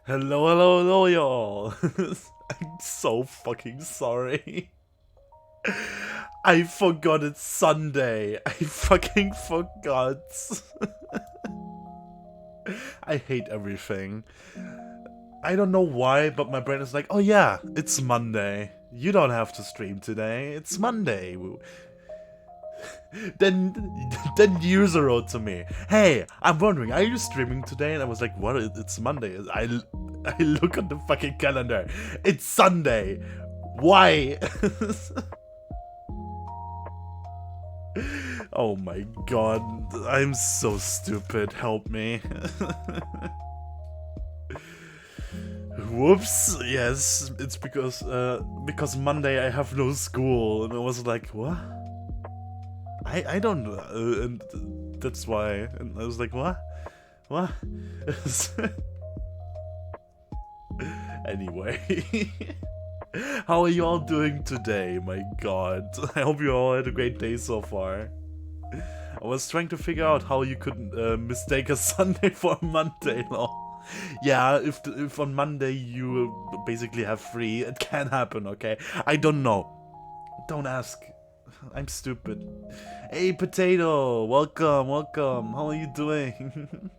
Hello, hello, hello, y'all. I'm so fucking sorry. I forgot it's Sunday. I fucking forgot. I hate everything. I don't know why, but my brain is like, oh yeah, it's Monday. You don't have to stream today. It's Monday. Then, then user wrote to me, hey, I'm wondering, are you streaming today? And I was like, what? It's Monday. I look at the fucking calendar. It's Sunday. Why? Oh my god. I'm so stupid. Help me. Whoops. Yes, it's because Monday I have no school, and I was like, what? I don't know, and that's why. And I was like, what? What? Anyway. How are you all doing today? My god. I hope you all had a great day so far. I was trying to figure out how you could mistake a Sunday for a Monday, lol. Yeah, if on Monday you basically have free, it can happen, okay? I don't know. Don't ask. I'm stupid. Hey, Potato! Welcome, welcome. How are you doing?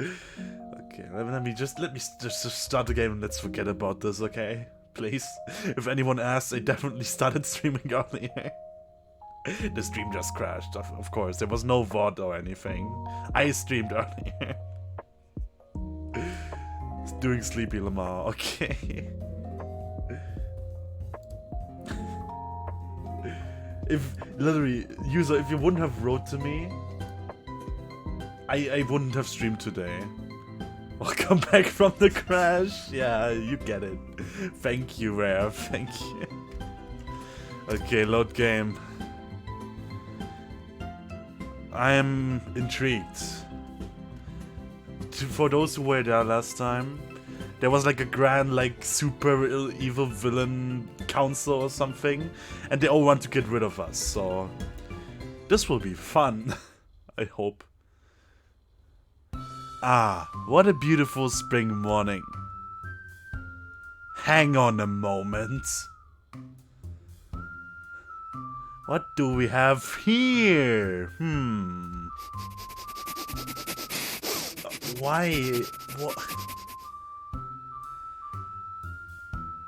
Okay, let me just start the game and let's forget about this, okay? Please. If anyone asks, I definitely started streaming earlier. The stream just crashed, of course. There was no VOD or anything. I streamed earlier. Doing Sleepy Lamar, okay. If, literally, user, if you wouldn't have wrote to me, I wouldn't have streamed today. Welcome back from the crash. Yeah, you get it. Thank you, Rare. Thank you. Okay, load game. I am intrigued. For those who were there last time, there was like a grand, like, super evil villain council or something, and they all want to get rid of us, so this will be fun. I hope. Ah, what a beautiful spring morning. Hang on a moment. What do we have here? Why? What?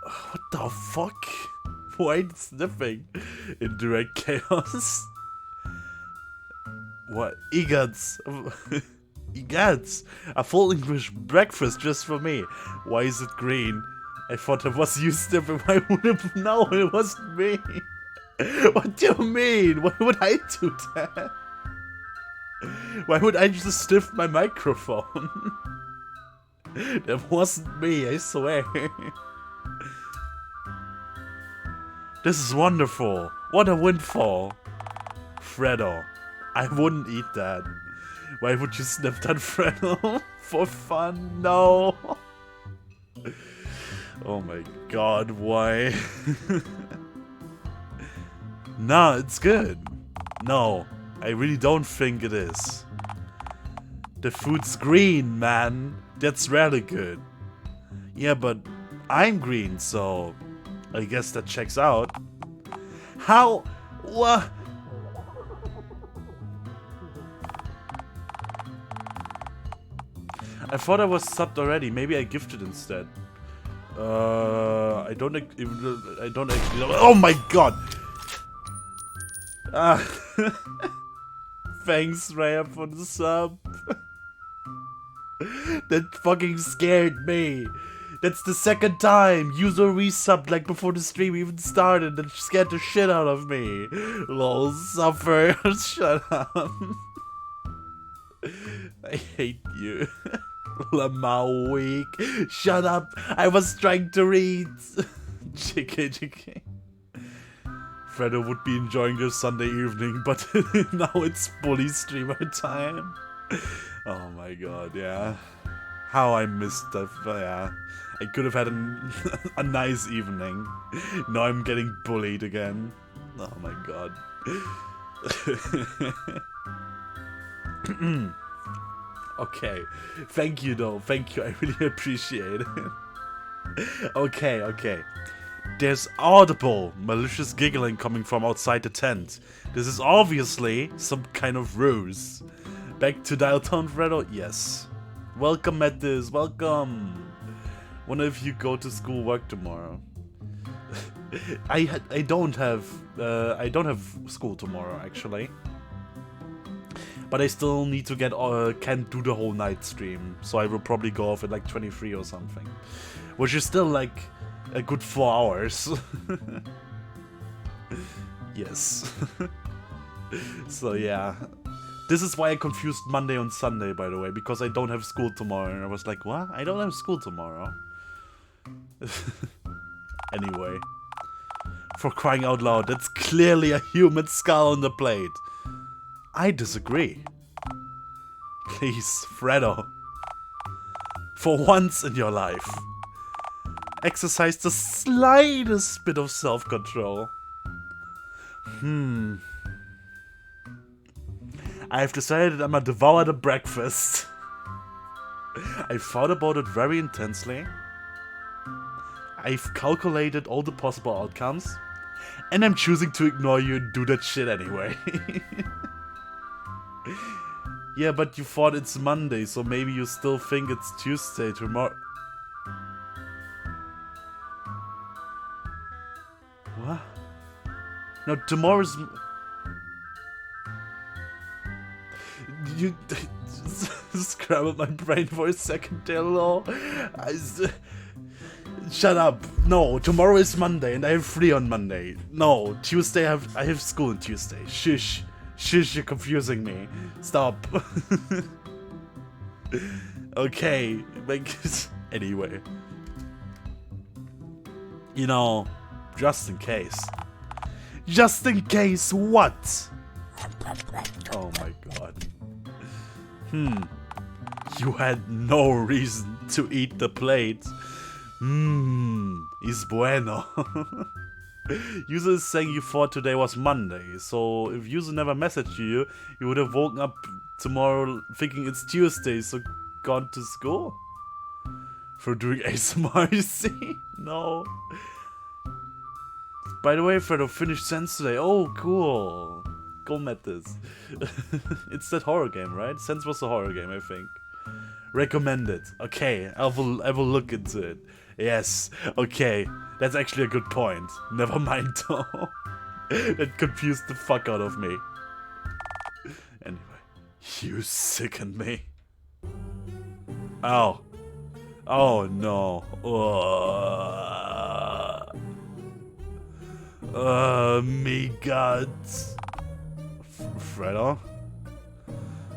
What the fuck? Why sniffing? Indirect chaos? What? Egots! Egots! A full English breakfast just for me. Why is it green? I thought it was you sniffing. Why would it? No, it wasn't me. What do you mean? Why would I do that? Why would I just sniff my microphone? That wasn't me, I swear. This is wonderful. What a windfall. Fredo. I wouldn't eat that. Why would you sniff that, Fredo? For fun? No. Oh my god, why? Nah, it's good. No, I really don't think it is. The food's green, man. That's really good. Yeah, but I'm green, so I guess that checks out. How? What? I thought I was subbed already. Maybe I gifted instead. I don't actually. Oh my god! Thanks, Raya, for the sub. That fucking scared me. That's the second time user resubbed like before the stream even started and scared the shit out of me. Lol, suffer. Shut up. I hate you. Lamau weak. Shut up. I was trying to read. JK. Fredo would be enjoying your Sunday evening, but now it's bully streamer time. Oh my god, yeah. How I missed that, yeah. I could have had a nice evening. Now I'm getting bullied again. Oh my god. Okay. Thank you, though. Thank you. I really appreciate it. Okay. There's audible, malicious giggling coming from outside the tent. This is obviously some kind of ruse. Back to Dialtown, Fredo? Yes. Welcome, Mattis. Welcome. Wonder if you go to school work tomorrow. I don't have school tomorrow, actually. But I still need to get can't do the whole night stream, so I will probably go off at like 23 or something, which is still like a good 4 hours. Yes. So yeah, this is why I confused Monday and Sunday, by the way, because I don't have school tomorrow, and I was like, what? I don't have school tomorrow. Anyway, for crying out loud, that's clearly a human skull on the plate. I disagree. Please, Fredo. For once in your life, exercise the slightest bit of self-control. I've decided I'm gonna devour the breakfast. I've thought about it very intensely. I've calculated all the possible outcomes. And I'm choosing to ignore you and do that shit anyway. Yeah, but you thought it's Monday, so maybe you still think it's Tuesday tomorrow. What? No, tomorrow's... You scrambled my brain for a second there, lol. Shut up. No, tomorrow is Monday and I have free on Monday. No, Tuesday I have school on Tuesday. Shush. Shush, you're confusing me. Stop. Okay, anyway. You know, just in case. Just in case what? Oh my god. You had no reason to eat the plate. Es bueno. User is saying you thought today was Monday, so if user never messaged you, you would have woken up tomorrow thinking it's Tuesday, so gone to school? For doing ASMR, you see? No. By the way, Fredo finished Sense today. Oh, cool. Go met this. It's that horror game, right? Sense was a horror game, I think. Recommended. Okay, I will look into it. Yes, okay. That's actually a good point. Never mind though. That confused the fuck out of me. Anyway, you sickened me. Ow. Oh no. Me gods. Fredo?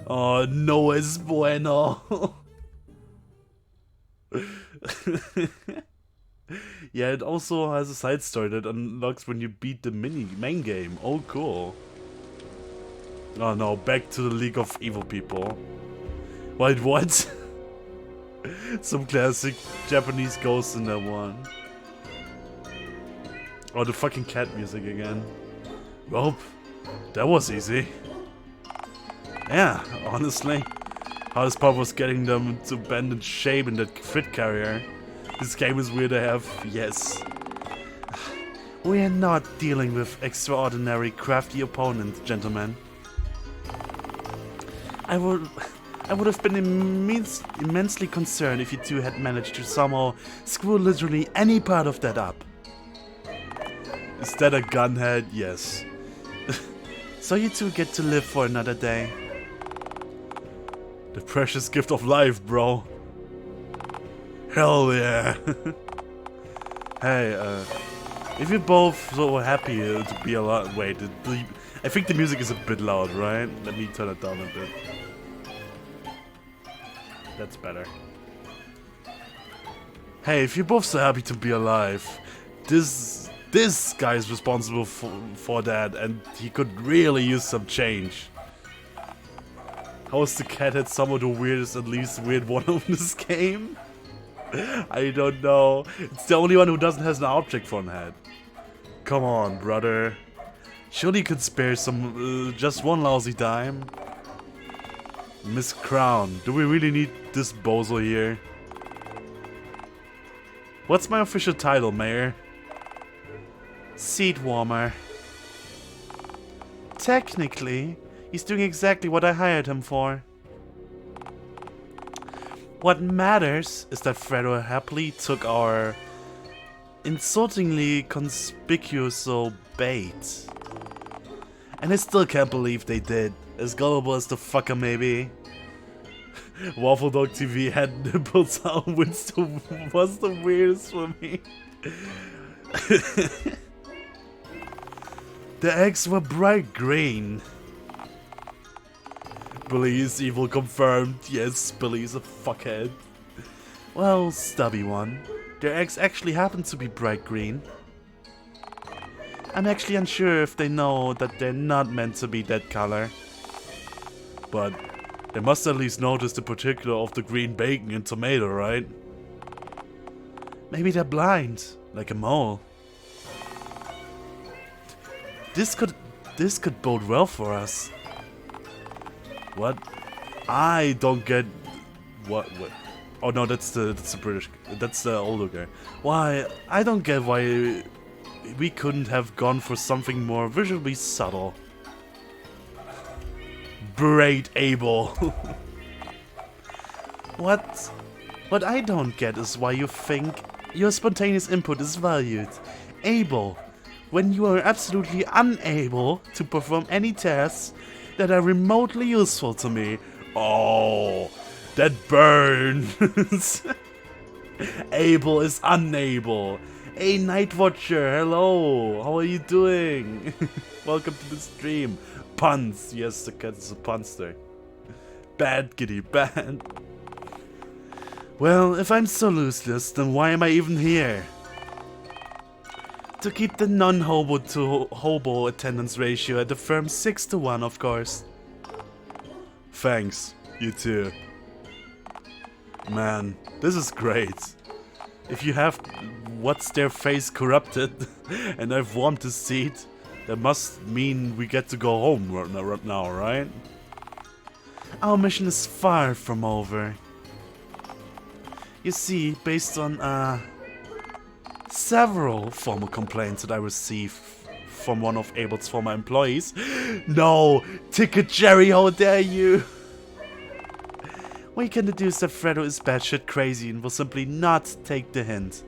Oh, no es bueno. Yeah, it also has a side story that unlocks when you beat the main game. Oh, cool. Oh no, back to the League of Evil People. Wait, what? Some classic Japanese ghosts in that one. Oh, the fucking cat music again. Well, that was easy. Yeah, honestly. Hardest part was getting them to bend and shape in that fit carrier. This game is weird AF, yes. We are not dealing with extraordinary crafty opponents, gentlemen. I would have been immensely concerned if you two had managed to somehow screw literally any part of that up. Is that a gunhead? Yes. So you two get to live for another day. The precious gift of life, bro. Hell yeah. Hey, if you're both so happy to be alive... Wait, I think the music is a bit loud, right? Let me turn it down a bit. That's better. Hey, if you're both so happy to be alive, this guy's responsible for that, and he could really use some change. How is the cat head some of the weirdest and least weird one of this game? I don't know. It's the only one who doesn't have an object for a head. Come on, brother. Surely you could spare some, just one lousy dime. Miss Crown. Do we really need this bozo here? What's my official title, Mayor? Seat warmer. Technically, he's doing exactly what I hired him for. What matters is that Fredo happily took our insultingly conspicuous bait. And I still can't believe they did. As gullible as the fucker may be. Waffle Dog TV had nipples out, which was the weirdest for me. The eggs were bright green. Billy is evil confirmed. Yes, Billy is a fuckhead. Well, stubby one. Their eggs actually happen to be bright green. I'm actually unsure if they know that they're not meant to be that color. But they must at least notice the particular of the green bacon and tomato, right? Maybe they're blind, like a mole. This could bode well for us. What? I don't get what? Oh no, that's the British. That's the older guy. Why? I don't get why we couldn't have gone for something more visually subtle. Braid Abel. What I don't get is why you think your spontaneous input is valued. Abel, when you are absolutely unable to perform any tasks that are remotely useful to me. Oh, that burns. Abel is unable. Hey, Night Watcher, hello. How are you doing? Welcome to the stream. Puns. Yes, the cat is a punster. Bad, kitty, bad. Well, if I'm so useless, then why am I even here? To keep the non-hobo to hobo attendance ratio at the firm 6-1, of course. Thanks, you too. Man, this is great. If you have what's their face corrupted and I've warmed the seat, that must mean we get to go home right now, right? Our mission is far from over. You see, based on several formal complaints that I received from one of Abel's former employees. No! Ticket Jerry, how dare you! We can deduce that Fredo is batshit crazy and will simply not take the hint.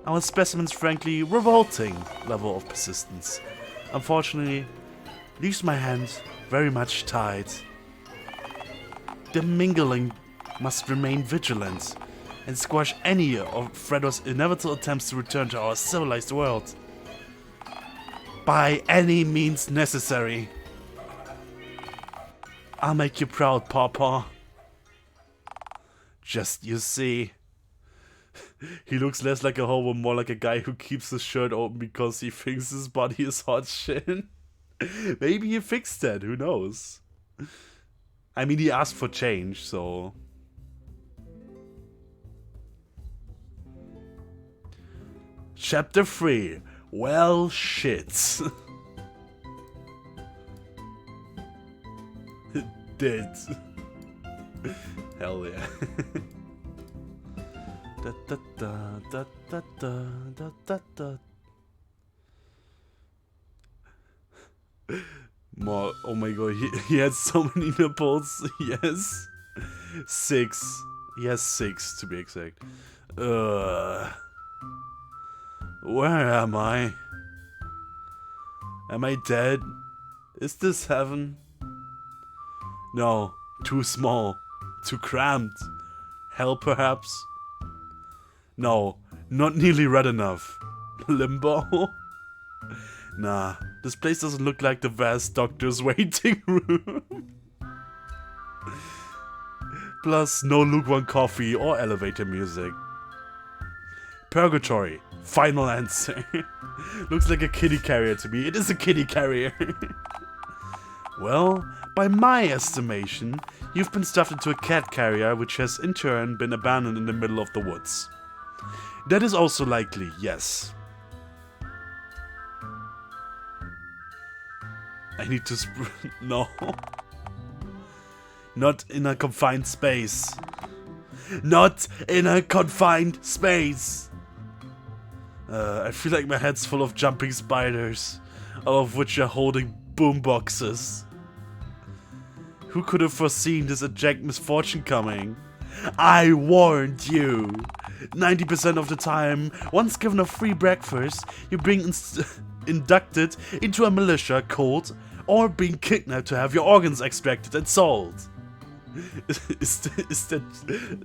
Our specimen's frankly revolting level of persistence, unfortunately, leaves my hands very much tied. The mingling must remain vigilant and squash any of Fredo's inevitable attempts to return to our civilized world. By any means necessary. I'll make you proud, Pawpaw. Just you see. He looks less like a hobo, more like a guy who keeps his shirt open because he thinks his body is hot shit. Maybe he fixed that, who knows? I mean, he asked for change, so... Chapter 3. Well, shit. Did. Hell yeah. Da, da, da, da, da, da, da, da. More. Oh my god, he had so many nipples. Yes. 6. He has 6 to be exact. Where am I? Am I dead? Is this heaven? No, too small, too cramped. Hell, perhaps? No, not nearly red enough. Limbo? Nah, this place doesn't look like the vast doctor's waiting room. Plus, no lukewarm coffee or elevator music. Purgatory. Final answer. Looks like a kitty carrier to me. It is a kitty carrier. Well, by my estimation, you've been stuffed into a cat carrier which has in turn been abandoned in the middle of the woods. That is also likely, yes. I need to no. Not in a confined space. Not in a confined space. I feel like my head's full of jumping spiders, all of which are holding boomboxes. Who could have foreseen this abject misfortune coming? I warned you! 90% of the time, once given a free breakfast, you're being inducted into a militia cult or being kidnapped to have your organs extracted and sold.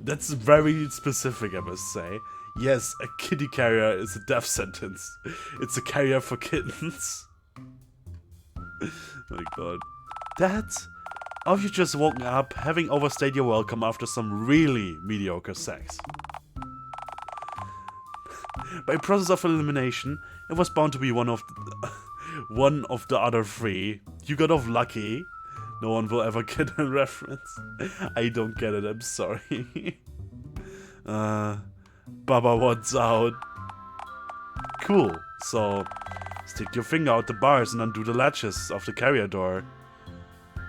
That's very specific, I must say. Yes, a kitty carrier is a death sentence. It's a carrier for kittens. My god. That? Or have you just woken up, having overstayed your welcome after some really mediocre sex? By process of elimination, it was bound to be one of the other three. You got off lucky. No one will ever get a reference. I don't get it, I'm sorry. Baba wants out. Cool, so stick your finger out the bars and undo the latches of the carrier door.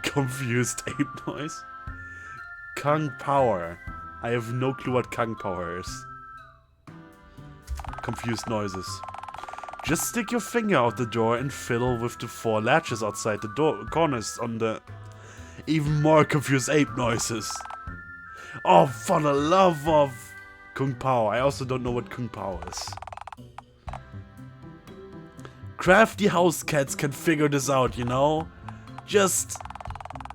Confused ape noise. Kung power. I have no clue what Kung power is. Confused noises. Just stick your finger out the door and fiddle with the 4 latches outside the door corners on the... Even more confused ape noises. Oh, for the love of... Kung Pao. I also don't know what Kung Pao is. Crafty house cats can figure this out, you know? Just...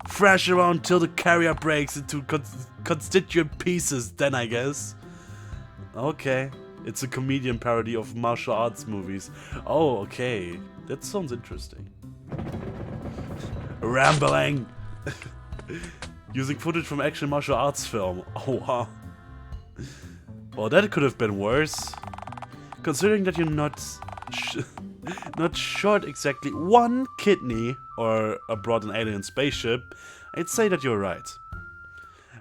thrash around till the carrier breaks into constituent pieces, then I guess. Okay. It's a comedian parody of martial arts movies. Oh, okay. That sounds interesting. Rambling! Using footage from action martial arts film. Oh, wow. Well, that could have been worse. Considering that you're not short exactly 1 kidney or aboard an alien spaceship, I'd say that you're right.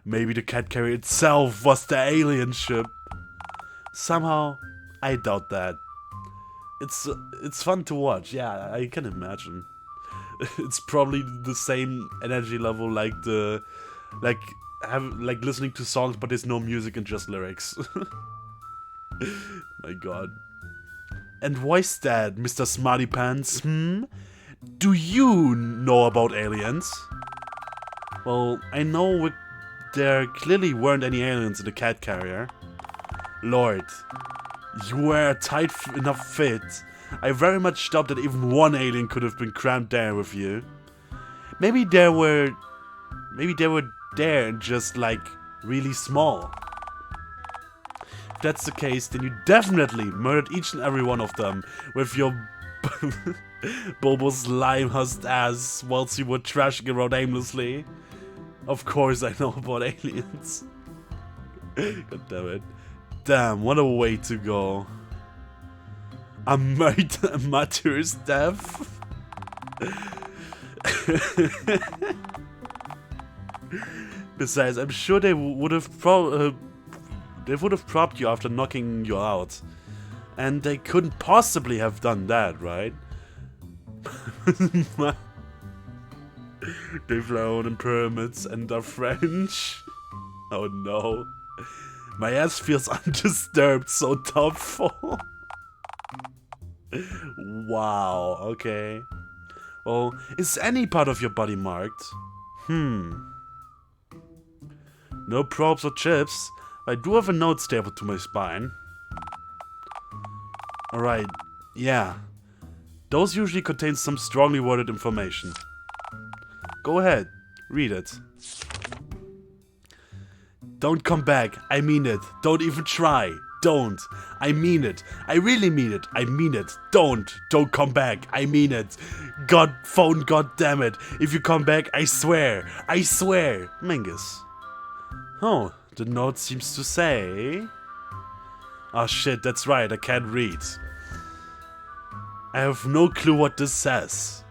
Maybe the cat carrier itself was the alien ship. Somehow, I doubt that. It's fun to watch, yeah, I can imagine. It's probably the same energy level like listening to songs but there's no music and just lyrics. My god. And why's that, Mr. Smarty Pants? Do you know about aliens? Well, I know there clearly weren't any aliens in the cat carrier. Lord, you were a tight enough fit. I very much doubt that even 1 alien could have been crammed there with you. Maybe they were there and just like really small. If that's the case, then you definitely murdered each and every one of them with your Bobo slime-husked ass whilst you were trashing around aimlessly. Of course I know about aliens. God damn it. Damn, what a way to go. A martyr's death? Besides, I'm sure they would have propped you after knocking you out. And they couldn't possibly have done that, right? They flown in pyramids and are French. Oh no. My ass feels undisturbed, so doubtful. Wow, okay. Well, is any part of your body marked? No probes or chips. I do have a note stapled to my spine. Alright, yeah. Those usually contain some strongly worded information. Go ahead, read it. Don't come back, I mean it. Don't even try. Don't. I mean it. I really mean it. I mean it. Don't come back. I mean it. God damn it. If you come back, I swear. I swear. Mingus. Oh, the note seems to say... Oh shit, that's right, I can't read. I have no clue what this says.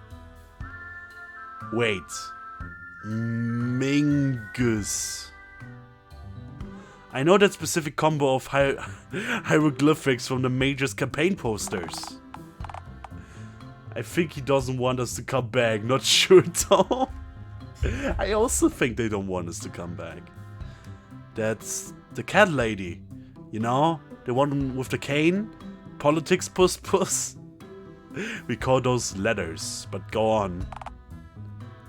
Wait. Mingus. I know that specific combo of hieroglyphics from the Major's campaign posters. I think he doesn't want us to come back, not sure though. I also think they don't want us to come back. That's the cat lady. You know? The one with the cane? Politics puss puss. We call those letters, but go on.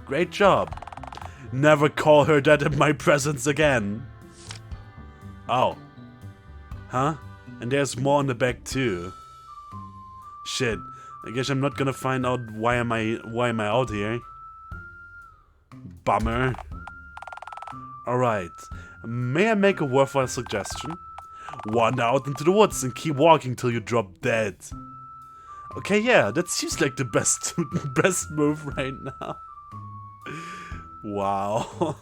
Great job. Never call her that in my presence again. Oh. Huh? And there's more on the back too. Shit. I guess I'm not gonna find out why am I out here. Bummer. Alright. May I make a worthwhile suggestion? Wander out into the woods and keep walking till you drop dead. Okay, yeah, that seems like the best best move right now. Wow.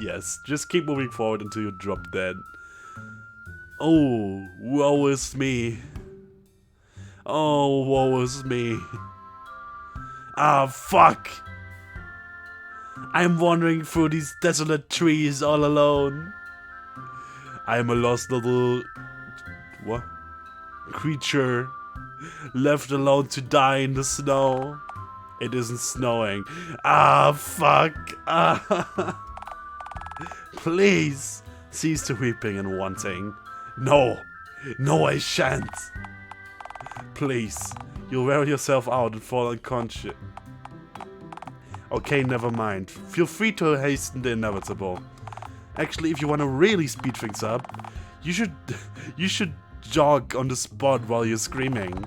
Yes, just keep moving forward until you drop dead. Oh, woe is me. Oh, woe is me. Ah, fuck. I'm wandering through these desolate trees all alone. I'm a lost little... what? Creature. Left alone to die in the snow. It isn't snowing. Ah, fuck. Ah. Please, cease to weeping and wanting. No. No, I shan't. Please, you'll wear yourself out and fall unconscious. Okay, never mind. Feel free to hasten the inevitable. Actually, if you want to really speed things up, you should jog on the spot while you're screaming.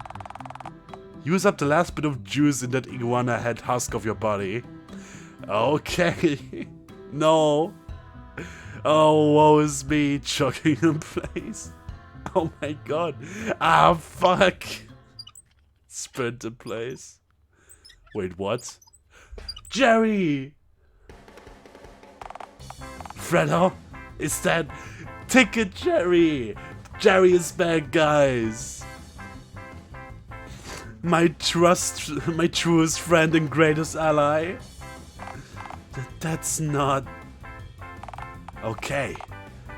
Use up the last bit of juice in that iguana head husk of your body. Okay. No. Oh, woe is me, choking in place. Oh my god. Ah, fuck. Sprint in place. Wait, what? Jerry! Fredo, is that Ticket Jerry? Jerry is back, guys. My truest friend and greatest ally. That's not... Okay.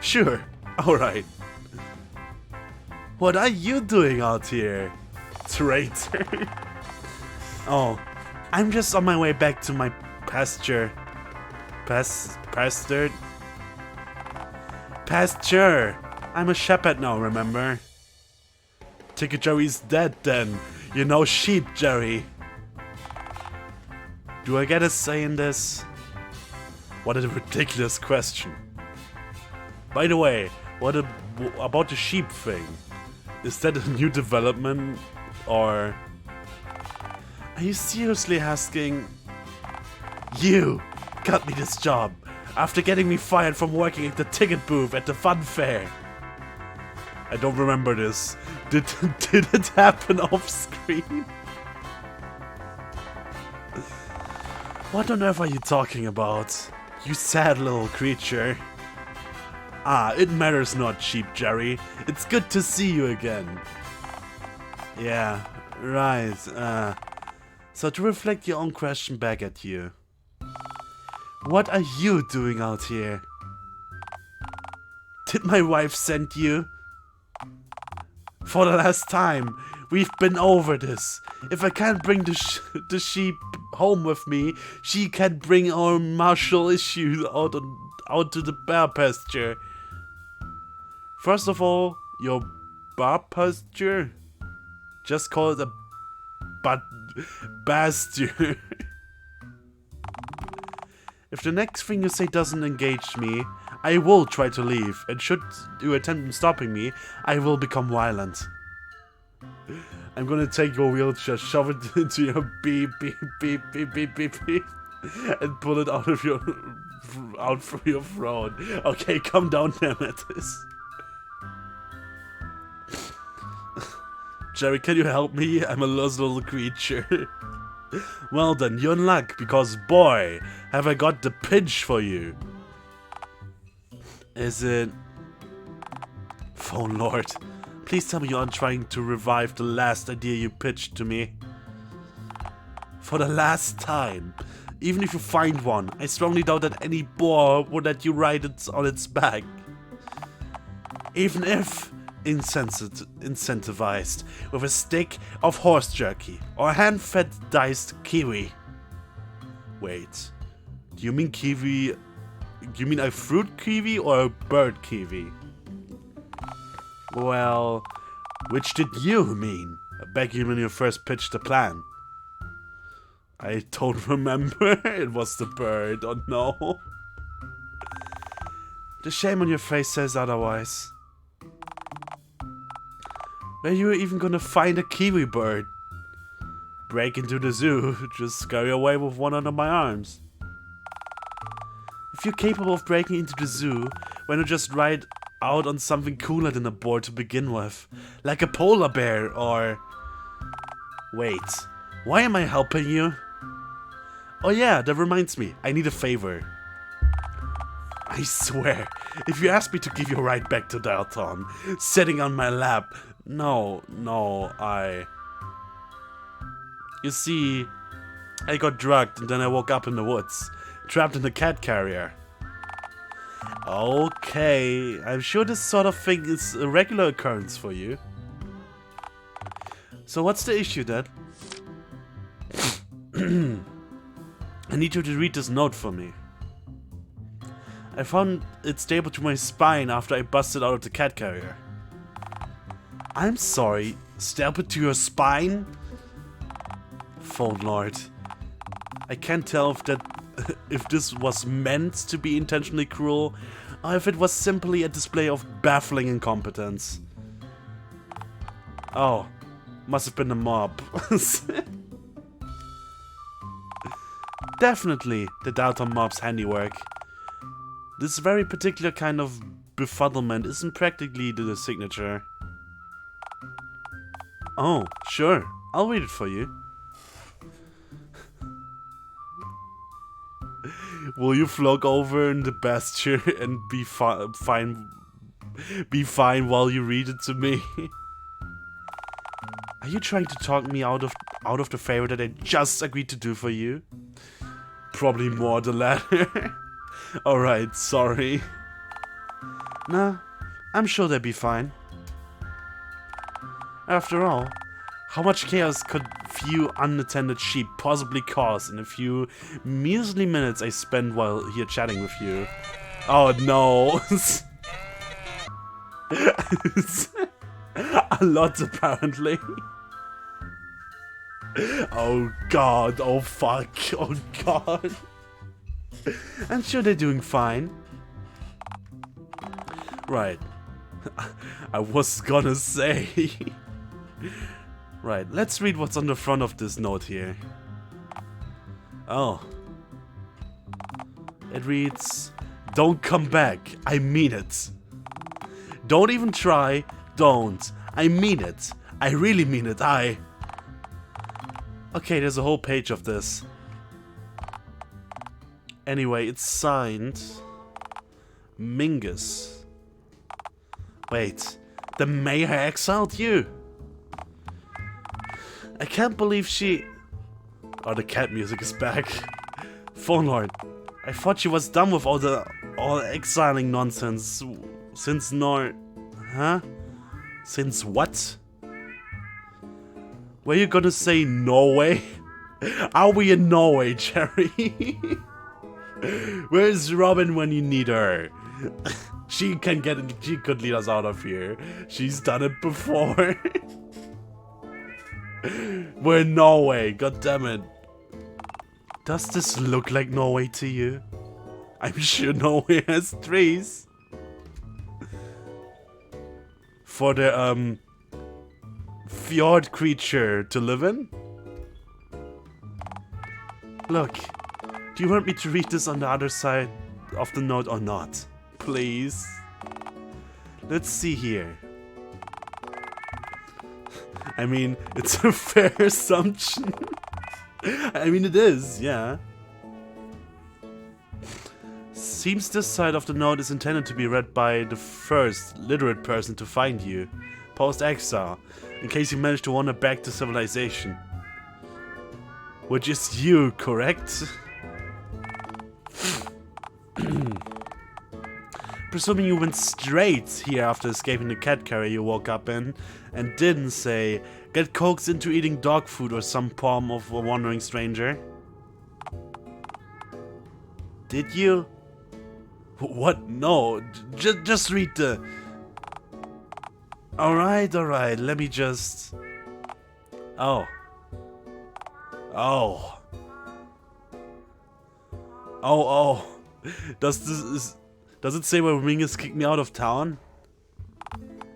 Sure. Alright. What are you doing out here, traitor? Oh, I'm just on my way back to my pasture. Pasture? I'm a shepherd now, remember? Ticket Jerry's dead then. You know sheep, Jerry. Do I get a say in this? What a ridiculous question. By the way, what about the sheep thing? Is that a new development, or... Are you seriously asking? You got me this job after getting me fired from working at the ticket booth at the fun fair. I don't remember this. Did it happen off screen? What on earth are you talking about? You sad little creature. Ah, it matters not, Sheep Jerry. It's good to see you again. Yeah, right. So to reflect your own question back at you. What are you doing out here? Did my wife send you? For the last time, we've been over this. If I can't bring the sheep home with me, she can bring our martial issues out to the bear pasture. First of all, your bar pasture? Just call it a pasture. If the next thing you say doesn't engage me, I will try to leave, and should you attempt stopping me, I will become violent. I'm gonna take your wheelchair, shove it into your beep, and pull it out from your throat. Okay, calm down, Nemesis. Jerry, can you help me? I'm a lost little creature. Well then, you're in luck, because boy, have I got the pinch for you. Is it... Phone Lord, please tell me you aren't trying to revive the last idea you pitched to me. For the last time. Even if you find one, I strongly doubt that any boar would let you ride it on its back. Even if incentivized with a stick of horse jerky or a hand-fed diced kiwi. Wait, Do you mean kiwi? Do you mean a fruit kiwi or a bird kiwi? Well, which did you mean? Back when you first pitched the plan. I don't remember. It was the bird. Oh no. The shame on your face says otherwise. Where you even gonna find a kiwi bird? Break into the zoo, just scurry away with one under my arms. If you're capable of breaking into the zoo, why not just ride out on something cooler than a board to begin with? Like a polar bear or... Wait, why am I helping you? Oh yeah, that reminds me, I need a favor. I swear, if you ask me to give you a ride back to Dialtown, sitting on my lap... No, You see, I got drugged and then I woke up in the woods, trapped in a cat carrier. Okay, I'm sure this sort of thing is a regular occurrence for you. So what's the issue then? I need you to read this note for me. I found it stapled to my spine after I busted out of the cat carrier. I'm sorry, stapled to your spine? Phone Lord. I can't tell if this was meant to be intentionally cruel, or if it was simply a display of baffling incompetence. Oh, must have been a mob. Definitely the Dialtown mob's handiwork. This very particular kind of befuddlement isn't practically the signature. Oh, sure. I'll read it for you. Will you flog over in the pasture and be fine while you read it to me? Are you trying to talk me out of the favor that I just agreed to do for you? Probably more the latter. Alright, sorry. Nah, I'm sure they'll be fine. After all, how much chaos could few unattended sheep possibly cause in a few measly minutes I spent while here chatting with you? Oh no! A lot apparently. Oh god, oh fuck, oh god. I'm sure they're doing fine. Right. I was gonna say. Right, let's read what's on the front of this note here. Oh. It reads, "Don't come back, I mean it. Don't even try, don't. I mean it. I really mean it, Okay, there's a whole page of this. Anyway, it's signed... Mingus. Wait, the mayor exiled you? I can't believe she... Oh, the cat music is back. Phone Lord, I thought she was done with all exiling nonsense. Since Huh? Since what? Were you gonna say Norway? Are we in Norway, Jerry? Where's Robin when you need her? She could lead us out of here. She's done it before. We're in Norway, god damn it. Does this look like Norway to you? I'm sure Norway has trees. For the fjord creature to live in? Look, do you want me to read this on the other side of the note or not? Please. Let's see here. I mean, it's a fair assumption. I mean, it is, yeah. Seems this side of the note is intended to be read by the first literate person to find you, post-exile, in case you manage to wander back to civilization. Which is you, correct? Presuming you went straight here after escaping the cat carrier you woke up in, and didn't say, get coaxed into eating dog food or some palm of a wandering stranger. Did you? What? No, just read the... Alright, let me just... Oh. Oh. Oh. Does it say where Mingus kicked me out of town?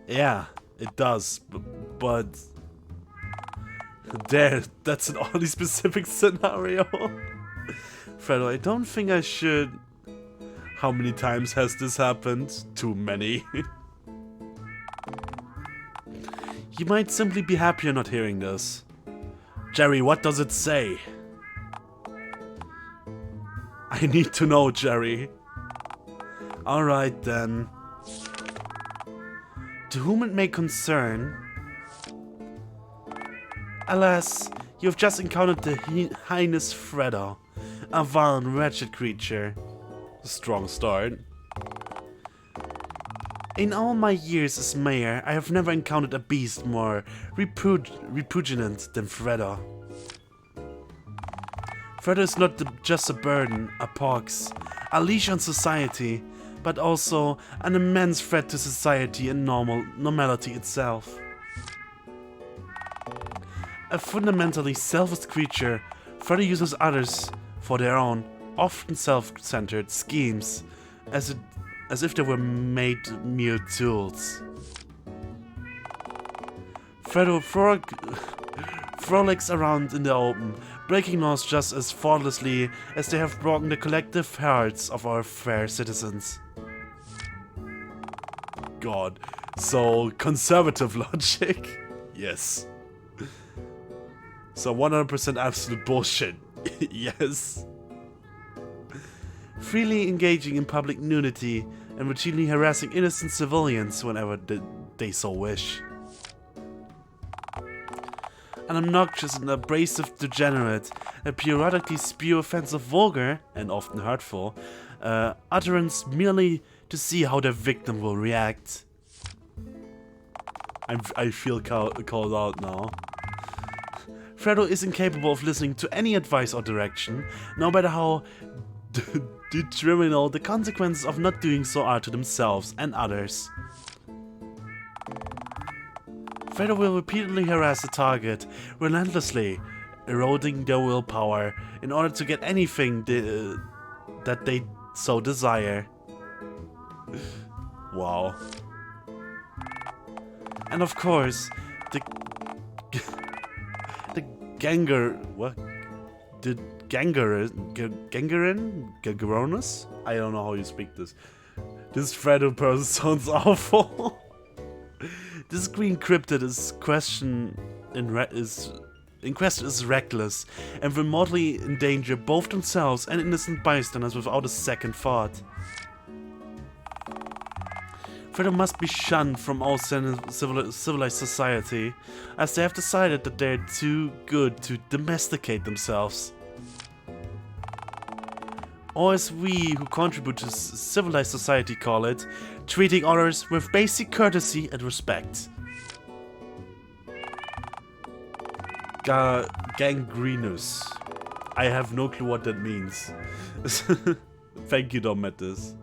Yeah, it does, but... There, that's an oddly specific scenario. Fredo, I don't think I should... How many times has this happened? Too many. You might simply be happier not hearing this. Jerry, what does it say? I need to know, Jerry. Alright then. To whom it may concern... Alas, you have just encountered the heinous Fredo, a vile and wretched creature. A strong start. In all my years as mayor, I have never encountered a beast more repugnant than Fredo. Fredo is not just a burden, a pox, a leash on society, but also an immense threat to society and normality itself. A fundamentally selfish creature, Fredo uses others for their own, often self-centered schemes, as if they were made mere tools. Fredo frolics around in the open, breaking laws just as thoughtlessly as they have broken the collective hearts of our fair citizens. God, so conservative logic? Yes. So 100% absolute bullshit. Yes. Freely engaging in public nudity and routinely harassing innocent civilians whenever they so wish. An obnoxious and abrasive degenerate that periodically spew offensive, vulgar, and often hurtful, utterance merely to see how their victim will react. I feel called out now. Fredo is incapable of listening to any advice or direction, no matter how detrimental the consequences of not doing so are to themselves and others. Fredo will repeatedly harass the target, relentlessly eroding their willpower in order to get anything that they so desire. Wow. And of course, the Gangaronus? I don't know how you speak this. This Fredo person sounds awful. This green cryptid in question is reckless and will mortally endanger both themselves and innocent bystanders without a second thought. Fredo must be shunned from all civilized society, as they have decided that they're too good to domesticate themselves. Or as we who contribute to civilized society call it, treating others with basic courtesy and respect. Gangrenus. I have no clue what that means. Thank you, Dometis.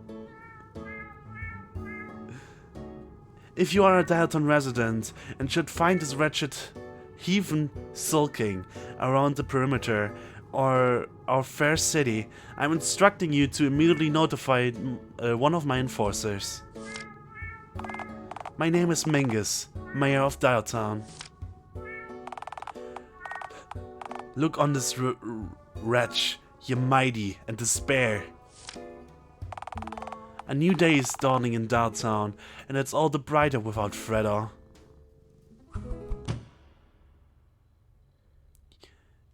If you are a Dialtown resident and should find this wretched heathen sulking around the perimeter or our fair city, I'm instructing you to immediately notify one of my enforcers. My name is Mingus, Mayor of Dialtown. Look on this wretch, ye mighty, and despair. A new day is dawning in Dialtown, and it's all the brighter without Fredo.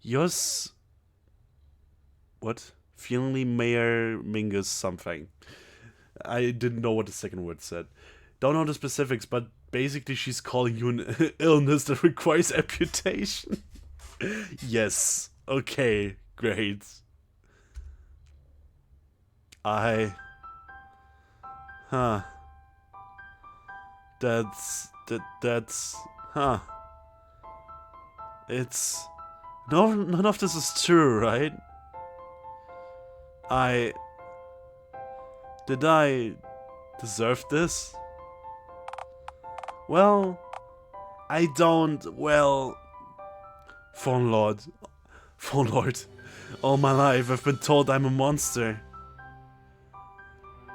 Yours... What? Feelingly Mayor Mingus something. I didn't know what the second word said. Don't know the specifics, but basically she's calling you an illness that requires amputation. Yes. Okay. Great. Huh. That's... Huh. It's... No, none of this is true, right? Did I deserve this? Well, I don't, well... Phone Lord. Phone Lord. All my life I've been told I'm a monster.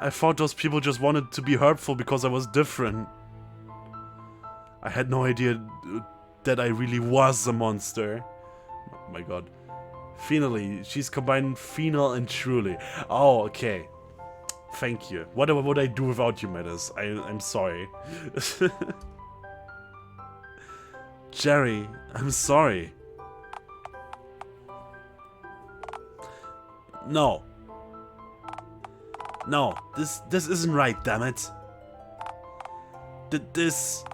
I thought those people just wanted to be hurtful because I was different. I had no idea that I really was a monster. Oh my god. Finally, she's combined phenol and truly. Oh, okay. Thank you. What would I do without you, Metis? I'm sorry. Jerry, I'm sorry. No. No, this isn't right, damn it. This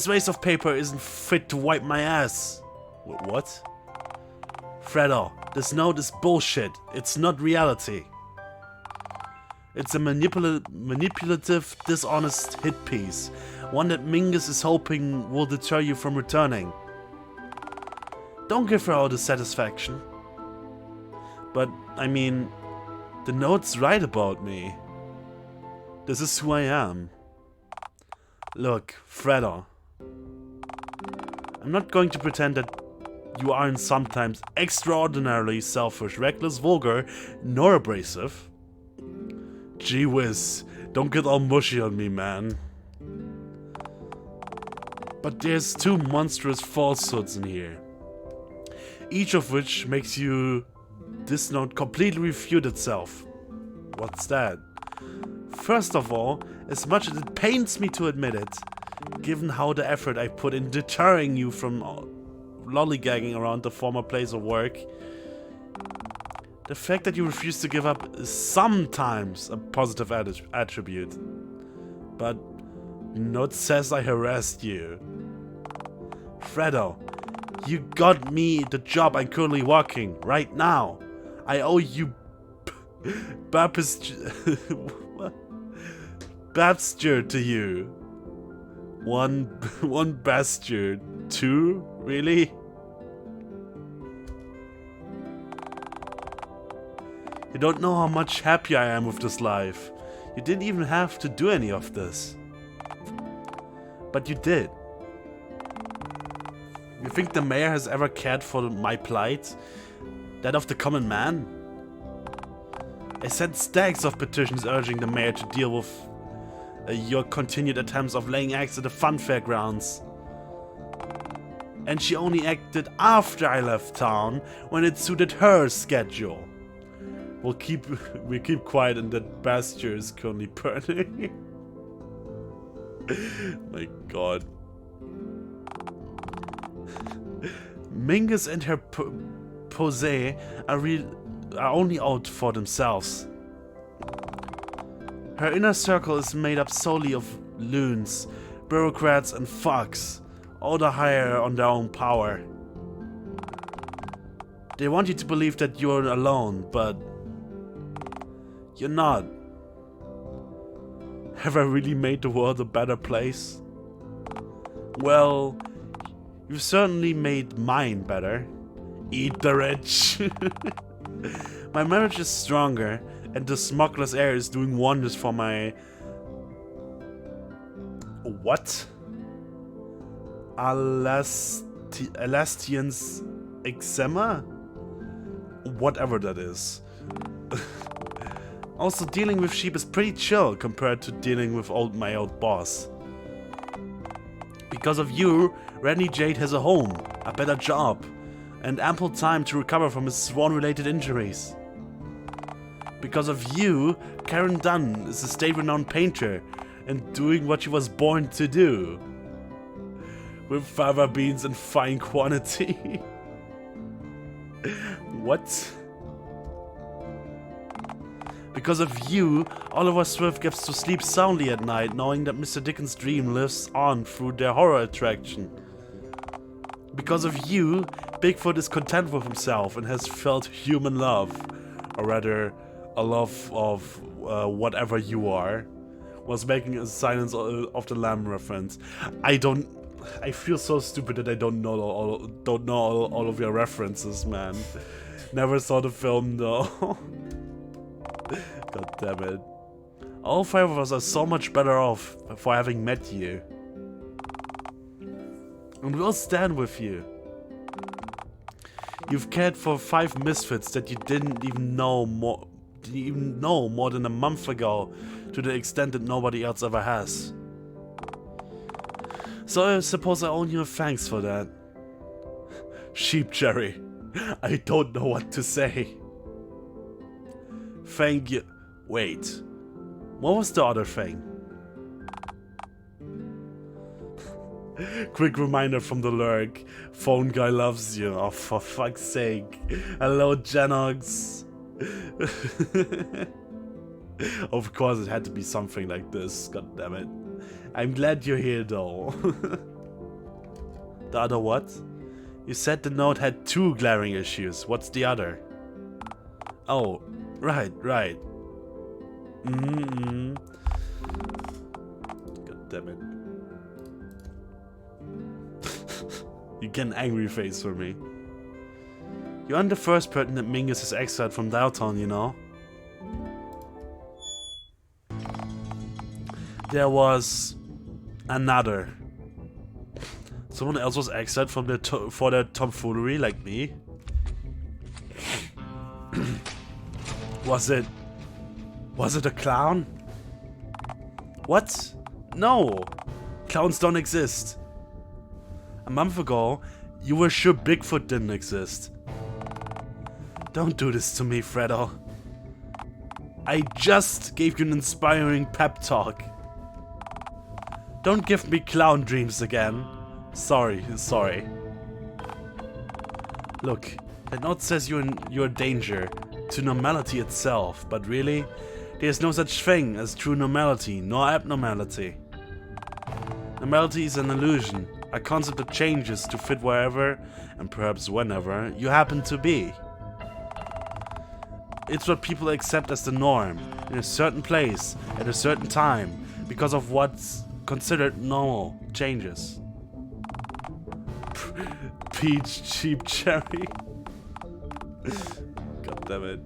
waste of paper isn't fit to wipe my ass. What? Fredo, this note is bullshit. It's not reality. It's a manipulative, dishonest hit piece. One that Mingus is hoping will deter you from returning. Don't give her all the satisfaction. But, I mean, the note's right about me. This is who I am. Look, Fredo. I'm not going to pretend that you aren't sometimes extraordinarily selfish, reckless, vulgar, nor abrasive. Gee whiz, don't get all mushy on me, man. But there's two monstrous falsehoods in here. Each of which makes this note completely refute itself. What's that? First of all, as much as it pains me to admit it, given how the effort I put in deterring you from lollygagging around the former place of work, the fact that you refuse to give up is sometimes a positive attribute. But the note says I harassed you. Fredo, you got me the job I'm currently working right now. I owe you bastard to you. One bastard. Two? Really? You don't know how much happier I am with this life. You didn't even have to do any of this. But you did. You think the mayor has ever cared for my plight? That of the common man? I sent stacks of petitions urging the mayor to deal with your continued attempts of laying eggs at the funfair grounds. And she only acted after I left town, when it suited her schedule. We'll keep quiet, and that basture is currently burning. My god. Mingus and her pose are only out for themselves. Her inner circle is made up solely of loons, bureaucrats and fucks, all the higher on their own power. They want you to believe that you're alone, but you're not. Have I really made the world a better place? Well, you've certainly made mine better. Eat the rich. My marriage is stronger, and the smuggler's air is doing wonders for my... What? Elastian's eczema? Whatever that is. Also, dealing with sheep is pretty chill compared to dealing with my old boss. Because of you, Randy Jade has a home, a better job, and ample time to recover from his swan-related injuries. Because of you, Karen Dunn is a state-renowned painter and doing what she was born to do. With fava beans in fine quantity. What? Because of you, Oliver Swift gets to sleep soundly at night, knowing that Mr. Dickens' dream lives on through their horror attraction. Because of you, Bigfoot is content with himself and has felt human love. Or rather, a love of whatever you are. Was making a Silence of the Lamb reference. I feel so stupid that I don't know all of your references, man. Never saw the film though. God damn it. All 5 of us are so much better off for having met you. And we'll stand with you. You've cared for 5 misfits that you didn't even know more than a month ago, to the extent that nobody else ever has. So I suppose I owe you a thanks for that. Sheep Jerry, I don't know what to say. Thank you. Wait, what was the other thing? Quick reminder from the lurk. Phone guy loves you. Oh, for fuck's sake. Hello, Genox. Of course, it had to be something like this. God damn it. I'm glad you're here, though. The other what? You said the note had 2 glaring issues. What's the other? Oh, right. God damn it. You get an angry face for me. You aren't the first person that Mingus has exiled from Dialtown, you know. There was another. Someone else was exiled from for their tomfoolery, like me. Was it a clown? What? No! Clowns don't exist. A month ago, you were sure Bigfoot didn't exist. Don't do this to me, Fredo. I just gave you an inspiring pep talk. Don't give me clown dreams again. Sorry. Look, that note says you're in danger to normality itself, but really, there's no such thing as true normality, nor abnormality. Normality is an illusion, a concept that changes to fit wherever, and perhaps whenever, you happen to be. It's what people accept as the norm, in a certain place, at a certain time, because of what's considered normal changes. Peach cheap cherry. God damn it.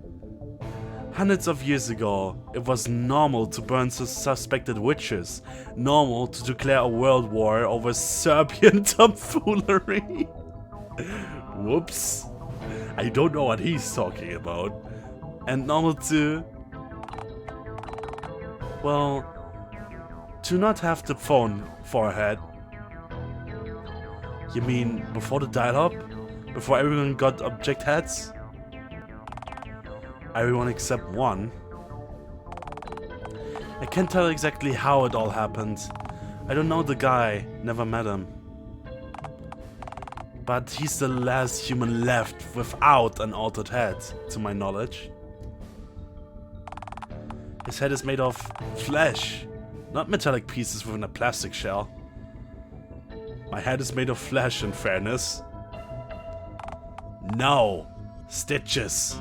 Hundreds of years ago, it was normal to burn suspected witches, normal to declare a world war over Serbian tomfoolery. Whoops. I don't know what he's talking about. And normal to... well... to not have the phone forehead. You mean before the dial-up? Before everyone got object heads? Everyone except one. I can't tell exactly how it all happened. I don't know the guy, never met him. But he's the last human left without an altered head, to my knowledge. His head is made of flesh, not metallic pieces within a plastic shell. My head is made of flesh, in fairness. No, stitches.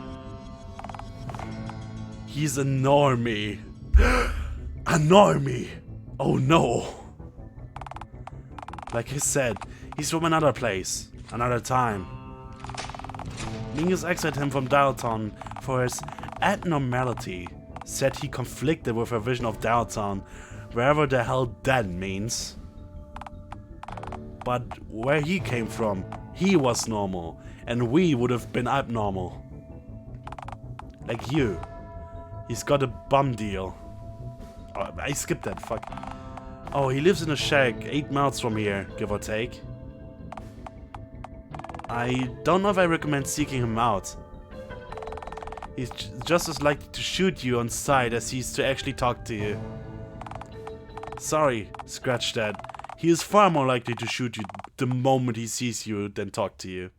He's a normie. A normie! Oh no! Like I said, he's from another place, another time. Mingus exiled him from Dialtown for his abnormality. Said he conflicted with her vision of Dialtown, wherever the hell that means. But where he came from, he was normal, and we would have been abnormal. Like you. He's got a bum deal. Oh, I skipped that, fuck. Oh, he lives in a shack 8 miles from here, give or take. I don't know if I recommend seeking him out. He's just as likely to shoot you on sight as he is to actually talk to you. Sorry, scratch that. He is far more likely to shoot you the moment he sees you than talk to you.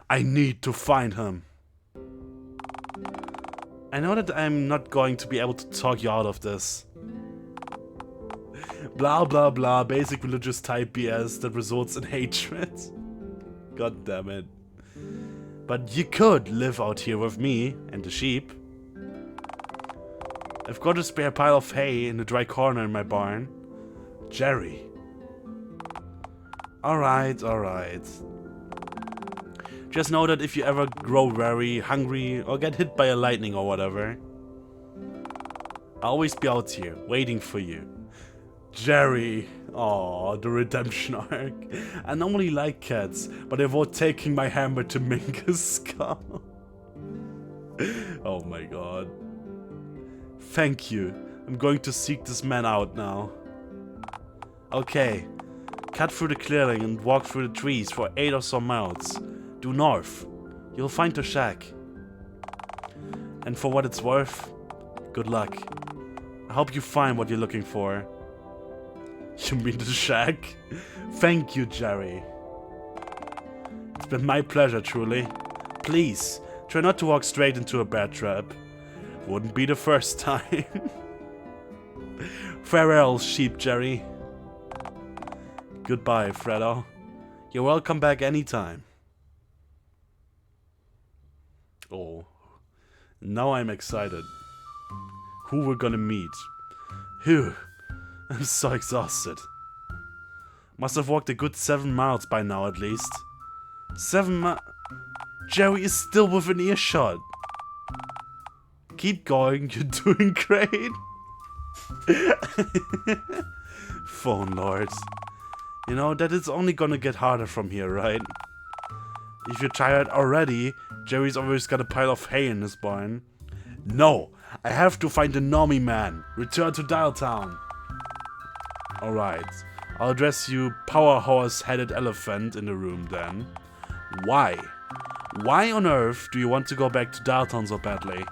I need to find him. I know that I'm not going to be able to talk you out of this. Blah blah blah, basic religious type BS that results in hatred. God damn it. But you could live out here with me and the sheep. I've got a spare pile of hay in the dry corner in my barn. Jerry. Alright. Just know that if you ever grow very hungry or get hit by a lightning or whatever, I'll always be out here, waiting for you. Jerry. Aw, the redemption arc. I normally like cats, but I avoid taking my hammer to Minka's skull. Oh my god. Thank you. I'm going to seek this man out now. Okay. Cut through the clearing and walk through the trees for 8 or so miles. Due north. You'll find the shack. And for what it's worth, good luck. I hope you find what you're looking for. You mean the shack? Thank you, Jerry. It's been my pleasure, truly. Please, try not to walk straight into a bear trap. Wouldn't be the first time. Farewell, sheep, Jerry. Goodbye, Fredo. You're welcome back anytime. Oh. Now I'm excited. Who we're gonna meet. Whew. I'm so exhausted. Must have walked a good 7 miles by now at least. 7 miles. Jerry is still within earshot. Keep going, you're doing great. Phone lords. You know, that it's only gonna get harder from here, right? If you're tired already, Jerry's always got a pile of hay in his barn. No, I have to find the Normie man. Return to Dialtown. Alright, I'll address you power horse-headed elephant in the room then. Why? Why on earth do you want to go back to Dialtown so badly?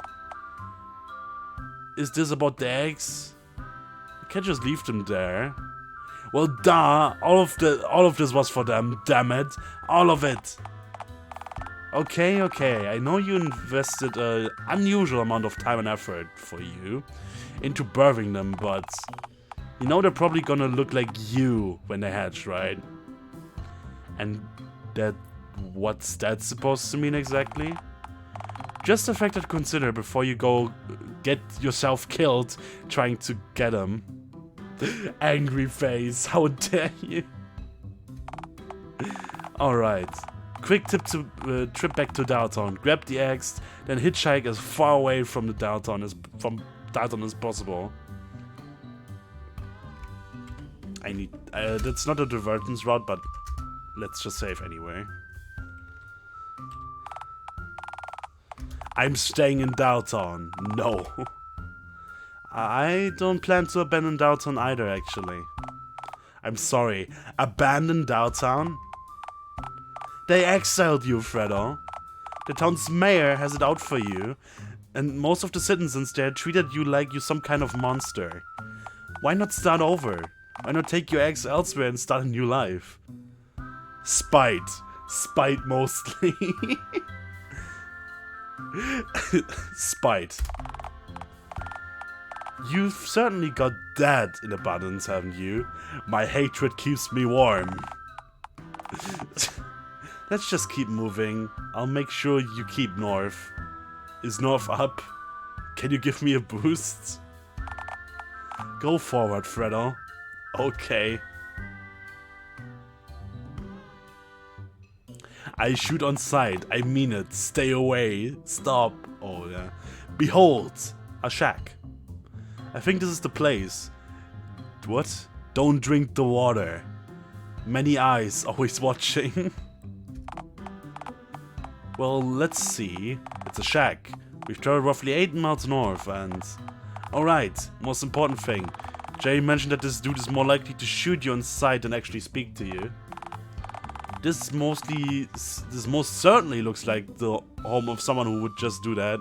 Is this about the eggs? You can't just leave them there. Well, duh, all of this was for them, damn it. All of it. Okay, I know you invested an unusual amount of time and effort for you into birthing them, but you know they're probably gonna look like you when they hatch, right? And what's that supposed to mean exactly? Just a fact to consider before you go get yourself killed trying to get them. Angry face, how dare you? Alright. Quick tip to trip back to Dialtown. Grab the eggs, then hitchhike as far away from the Dialtown as possible. I need. That's not a divergence route, but let's just save anyway. I'm staying in Dialtown. No. I don't plan to abandon Dialtown either, actually. I'm sorry. Abandon Dialtown? They exiled you, Fredo. The town's mayor has it out for you, and most of the citizens there treated you like you're some kind of monster. Why not start over? Why not take your eggs elsewhere and start a new life? Spite. Spite mostly. Spite. You've certainly got that in abundance, haven't you? My hatred keeps me warm. Let's just keep moving. I'll make sure you keep north. Is north up? Can you give me a boost? Go forward, Fredo. Okay. I shoot on sight. I mean it. Stay away. Stop. Oh, yeah. Behold, a shack. I think this is the place. What? Don't drink the water. Many eyes always watching. Well, let's see. It's a shack. We've traveled roughly 8 miles north and... Alright, most important thing. Jay mentioned that this dude is more likely to shoot you on sight than actually speak to you. This most certainly looks like the home of someone who would just do that.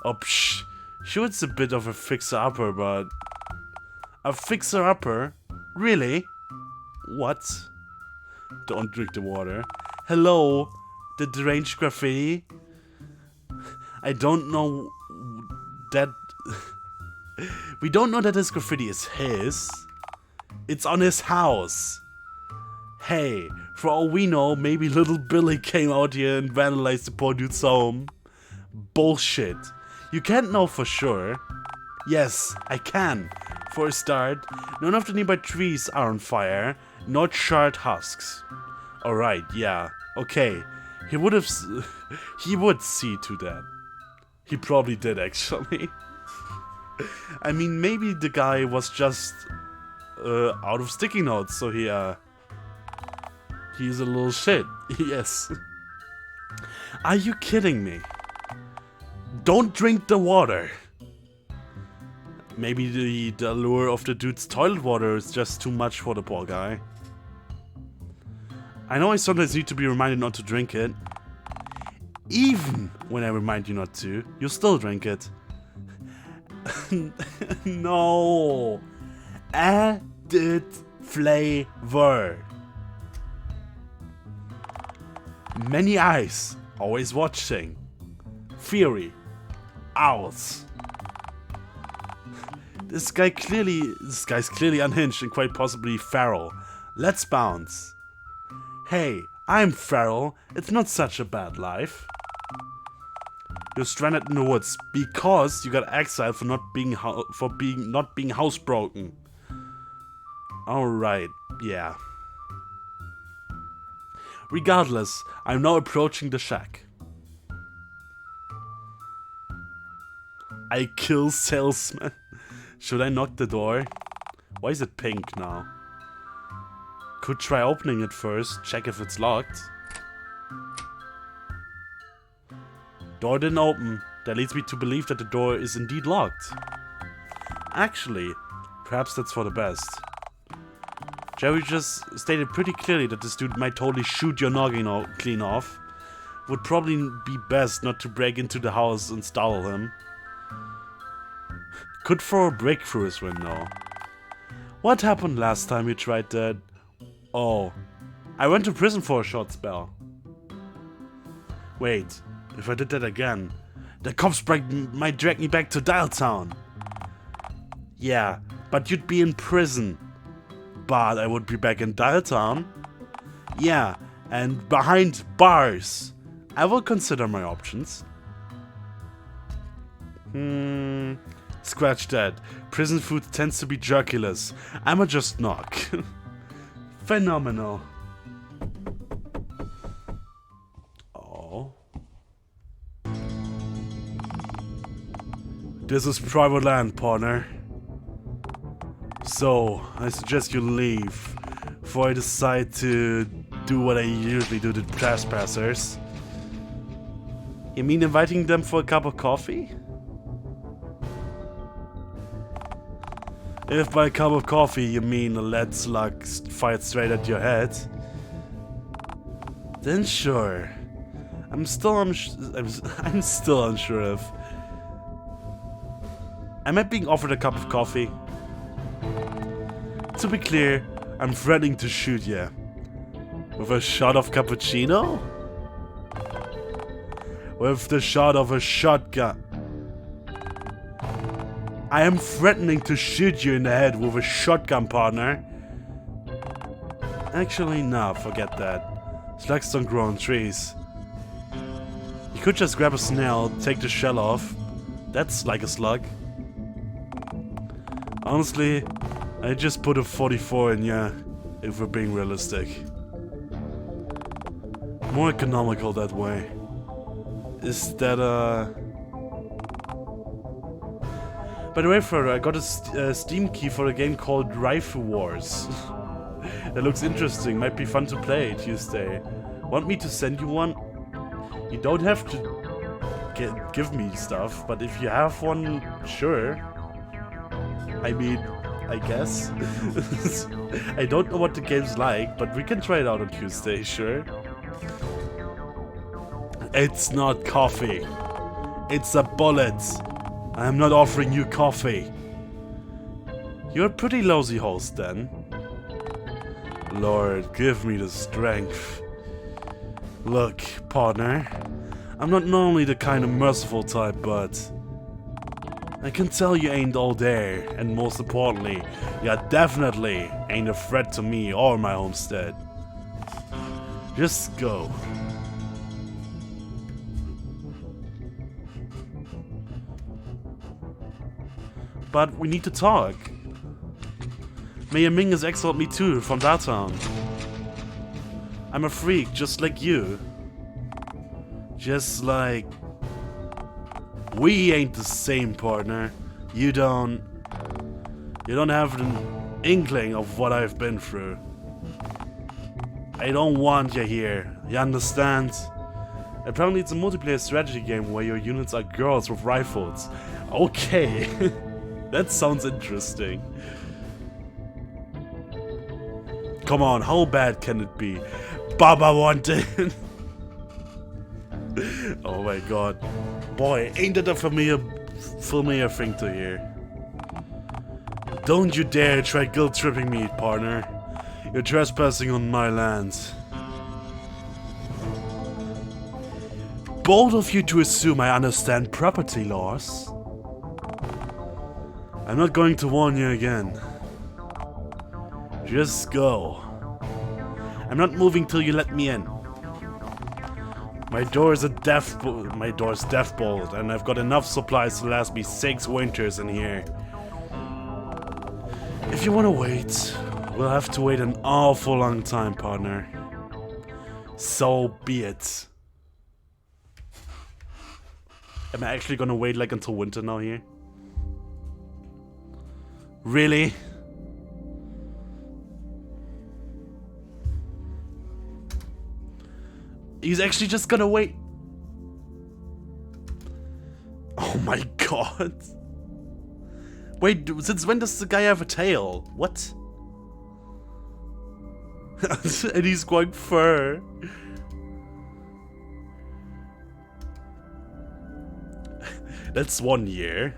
Oh, psh. Sure, it's a bit of a fixer-upper, but... A fixer-upper? Really? What? Don't drink the water. Hello? The deranged graffiti? I don't know that... We don't know that this graffiti is his. It's on his house. Hey, for all we know, maybe little Billy came out here and vandalized the poor dude's home. Bullshit. You can't know for sure. Yes, I can. For a start, none of the nearby trees are on fire, nor charred husks. Alright, yeah, okay. He would see to that. He probably did, actually. I mean, maybe the guy was just out of sticky notes, so he's a little shit. Yes. Are you kidding me? Don't drink the water. Maybe the allure of the dude's toilet water is just too much for the poor guy. I know I sometimes need to be reminded not to drink it. Even when I remind you not to, you still drink it. No. Added flavor. Many eyes, always watching. Fury. Owls. This guy's clearly unhinged and quite possibly feral. Let's bounce. Hey, I'm feral. It's not such a bad life. You're stranded in the woods because you got exiled for not being housebroken. All right, yeah. Regardless, I'm now approaching the shack. I kill salesman. Should I knock the door? Why is it pink now? Could try opening it first, check if it's locked. Door didn't open. That leads me to believe that the door is indeed locked. Actually, perhaps that's for the best. Jerry just stated pretty clearly that this dude might totally shoot your noggin clean off. Would probably be best not to break into the house and startle him. Could throw a brick through his window. What happened last time you tried that? Oh, I went to prison for a short spell. Wait, if I did that again, the cops might drag me back to Dialtown. Yeah, but you'd be in prison. But I would be back in Dialtown. Yeah, and behind bars. I will consider my options. Scratch that. Prison food tends to be jerkyless. I'ma just knock. Phenomenal. Oh. This is private land, partner. So, I suggest you leave before I decide to do what I usually do to trespassers. You mean inviting them for a cup of coffee? If by a cup of coffee you mean a lead slug fired straight at your head, then sure. I'm still unsure if... Am I being offered a cup of coffee? To be clear, I'm threatening to shoot you. With a shot of cappuccino? With the shot of a shotgun. I am threatening to shoot you in the head with a shotgun, partner. Actually, no, forget that. Slugs don't grow on trees. You could just grab a snail, take the shell off. That's like a slug. Honestly, I just put a 44 in ya, if we're being realistic. More economical that way. Is that By the way, Frodo, I got a Steam key for a game called Rifle Wars. That looks interesting, might be fun to play Tuesday. Want me to send you one? You don't have to give me stuff, but if you have one, sure. I mean, I guess. I don't know what the game's like, but we can try it out on Tuesday, sure. It's not coffee. It's a bullet. I am not offering you coffee. You're a pretty lousy host then. Lord, give me the strength. Look, partner. I'm not normally the kind of merciful type, but... I can tell you ain't all there, and most importantly, you definitely ain't a threat to me or my homestead. Just go. But we need to talk. Mayor Ming has exiled me too, from Dialtown. I'm a freak, just like you. Just like... We ain't the same, partner. You don't have an inkling of what I've been through. I don't want you here, you understand? Apparently it's a multiplayer strategy game where your units are girls with rifles. Okay, that sounds interesting. Come on, how bad can it be? Baba wanted. Oh my god. Boy, ain't that a familiar thing to hear. Don't you dare try guilt-tripping me, partner. You're trespassing on my land. Bold of you to assume I understand property laws. I'm not going to warn you again. Just go. I'm not moving till you let me in. My door's death bolt, and I've got enough supplies to last me 6 winters in here. If you wanna wait, we'll have to wait an awful long time, partner. So be it. Am I actually gonna wait like until winter now here? Really? He's actually just gonna wait. Oh my god. Wait, since when does the guy have a tail? What? And he's growing fur. That's 1 year.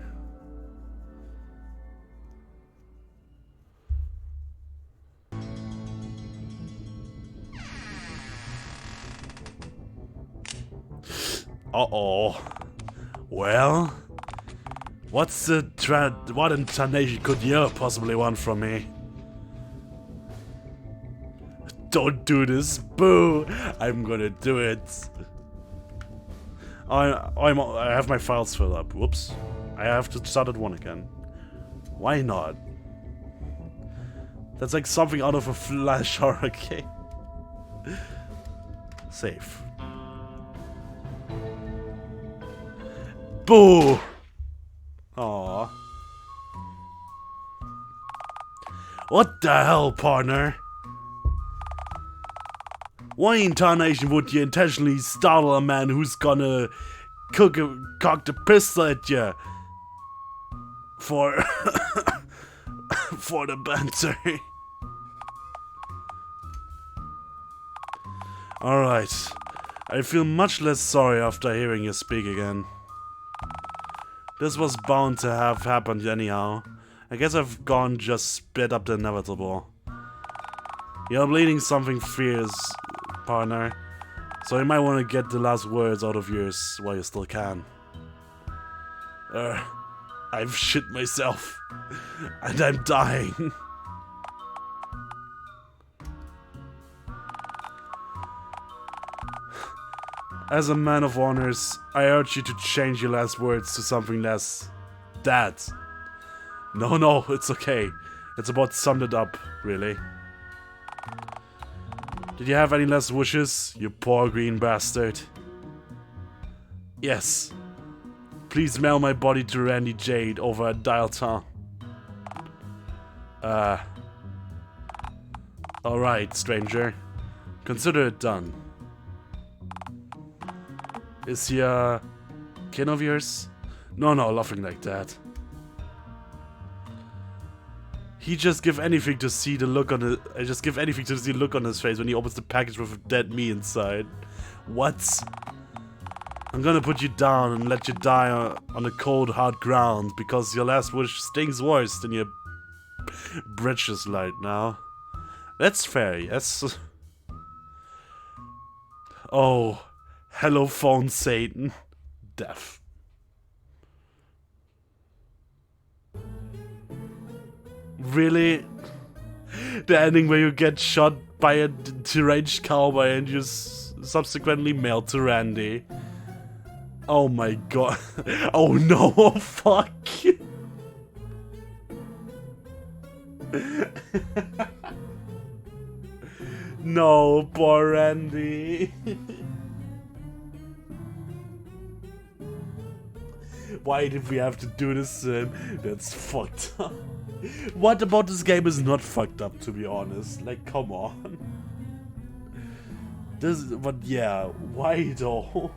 Uh-oh. Well, what intonation could you possibly want from me? Don't do this, boo! I'm gonna do it. I have my files filled up. Whoops. I have to start at 1 again. Why not? That's like something out of a Flash horror game. Save. Boo! Aww. What the hell, partner? Why in tarnation would you intentionally startle a man who's gonna cock a pistol at you? For the banter. Alright. I feel much less sorry after hearing you speak again. This was bound to have happened anyhow. I guess I've gone just spit up the inevitable. You're bleeding something fierce, partner. So you might want to get the last words out of yours while you still can. I've shit myself. And I'm dying. As a man of honors, I urge you to change your last words to something less... Dad. No, it's okay. It's about summed it up, really. Did you have any last wishes, you poor green bastard? Yes. Please mail my body to Randy Jade over at Dialtown. Alright, stranger. Consider it done. Is he a kin of yours? No, nothing like that. He just give anything to see the look on his face when he opens the package with dead me inside. What? I'm gonna put you down and let you die on the cold, hard ground because your last wish stings worse than your britches light now. That's fair, yes. Oh. Hello, phone Satan. Death. Really? The ending where you get shot by a deranged cowboy and you subsequently mailed to Randy. Oh my god. Oh no, fuck. No, poor Randy. Why did we have to do this? That's fucked up. What about this game is not fucked up, to be honest? Like, come on. But yeah, why though?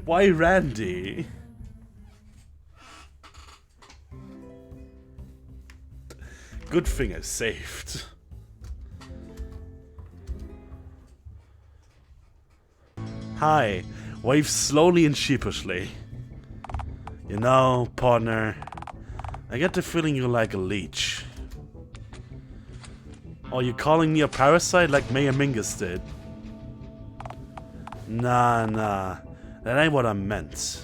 Why Randy? Good thing I saved. Hi, wave slowly and sheepishly. You know, partner, I get the feeling you're like a leech. Are you calling me a parasite like Mayor Mingus did? Nah, that ain't what I meant.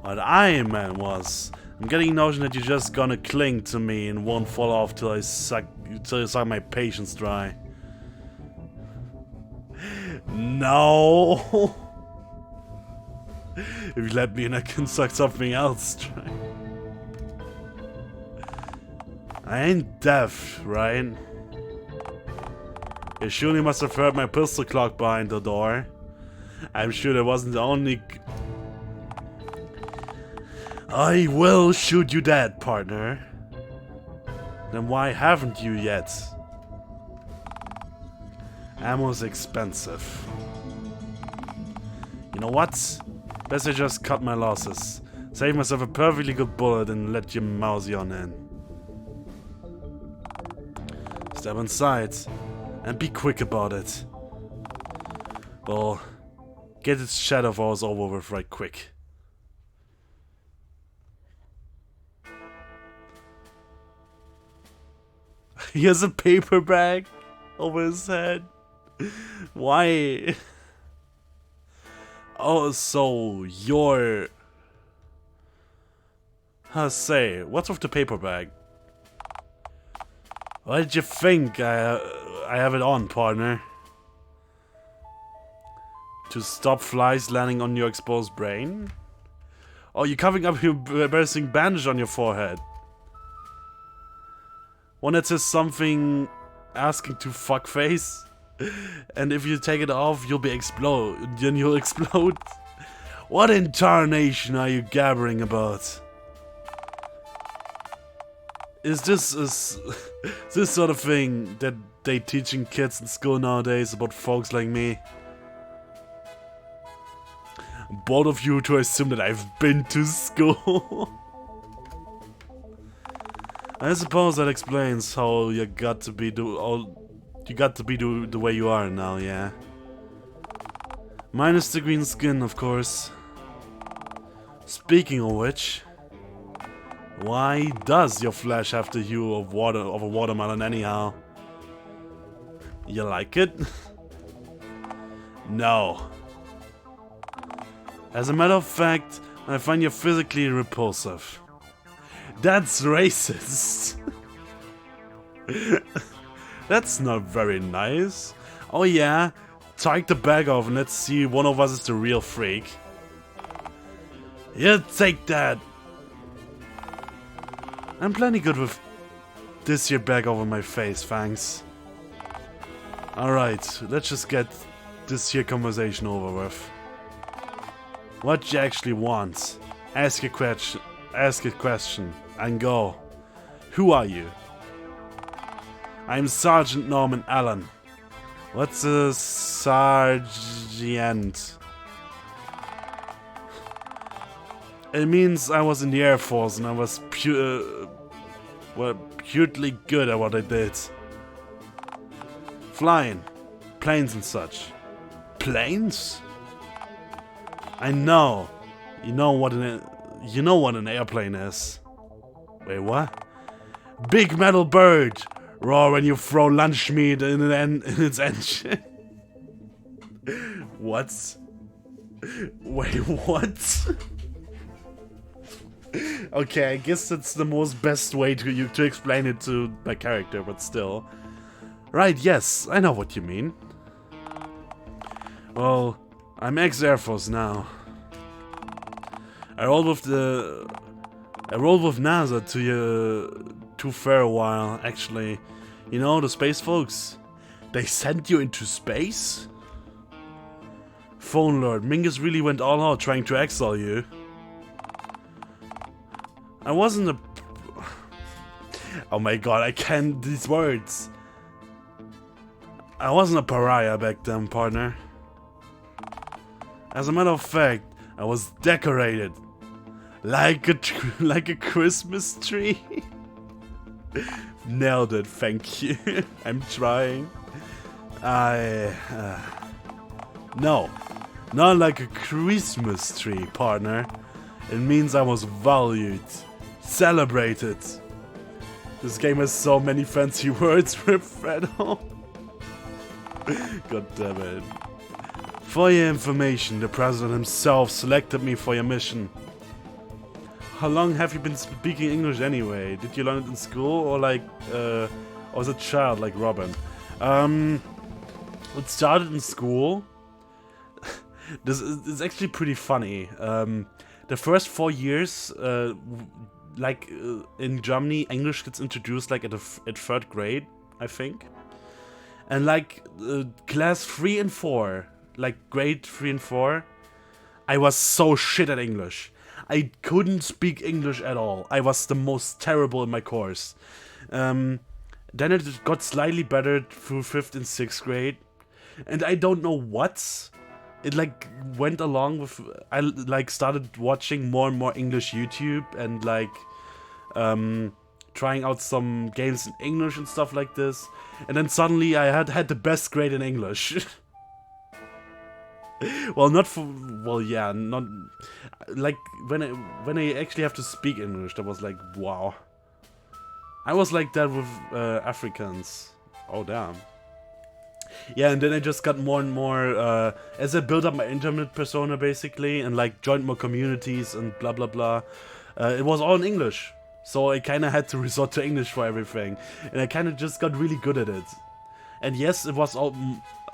What I meant was, I'm getting the notion that you're just gonna cling to me and won't fall off till you suck my patience dry. No. If you let me in, I can suck something else dry. I ain't deaf, right? You surely must have heard my pistol clock behind the door. I'm sure that wasn't the only... I will shoot you dead, partner. Then why haven't you yet? Ammo's expensive. You know what? Best I just cut my losses. Save myself a perfectly good bullet and let you mousy on in. Step inside. And be quick about it. Well, get its shadow force over with right quick. He has a paper bag over his head. Why? Oh, so you're... say, what's with the paper bag? What did you think? I have it on, partner. To stop flies landing on your exposed brain? Oh, you're covering up your embarrassing bandage on your forehead. One that says something asking to fuckface. And if you take it off, you'll explode. What in tarnation are you gabbering about? Is this this sort of thing that they teaching kids in school nowadays about folks like me? Bold of you to assume that I've been to school. I suppose that explains how you got to be the way you are now, yeah. Minus the green skin, of course. Speaking of which, why does your flesh have the hue of a watermelon anyhow? You like it? No. As a matter of fact, I find you physically repulsive. That's racist. That's not very nice. Oh yeah, take the bag off and let's see one of us is the real freak. You take that. I'm plenty good with this here bag over my face, thanks. Alright, let's just get this here conversation over with. What you actually want? Ask a question, and go. Who are you? I'm Sergeant Norman Allen. What's a sergeant? It means I was in the Air Force and I was purely good at what I did. Flying. Planes and such. Planes? I know. You know what an airplane is. Wait, what? Big metal bird. Roar when you throw lunch meat in its engine. What? Wait, what? Okay, I guess that's the most best way to explain it to my character, but still. Right, yes, I know what you mean. Well, I'm ex-Air Force now. I rolled with NASA to for a while, actually. You know, the space folks. They sent you into space? Phone Lord, Mingus really went all out trying to exile you. I wasn't a... Oh my god, I can't... These words. I wasn't a pariah back then, partner. As a matter of fact, I was decorated. Like a Christmas tree. Nailed it, thank you. I'm trying. No. Not like a Christmas tree, partner. It means I was valued. Celebrated. This game has so many fancy words for Fredo. God damn it. For your information, the president himself selected me for your mission. How long have you been speaking English anyway? Did you learn it in school or like, or as a child like Robin? It started in school. This is actually pretty funny. The first 4 years, in Germany, English gets introduced like at 3rd grade, I think. And like class 3 and 4, like grade 3 and 4, I was so shit at English. I couldn't speak English at all. I was the most terrible in my course. Then it got slightly better through 5th and 6th grade. And I don't know what. It like went along with... I like started watching more and more English YouTube and like trying out some games in English and stuff like this. And then suddenly I had the best grade in English. Well, not for... Well, yeah, not... Like, when I actually have to speak English, that was like, wow. I was like that with Africans. Oh, damn. Yeah, and then I just got more and more... as I built up my internet persona, basically, and, like, joined more communities and blah, blah, blah. It was all in English. So I kind of had to resort to English for everything. And I kind of just got really good at it. And yes, it was all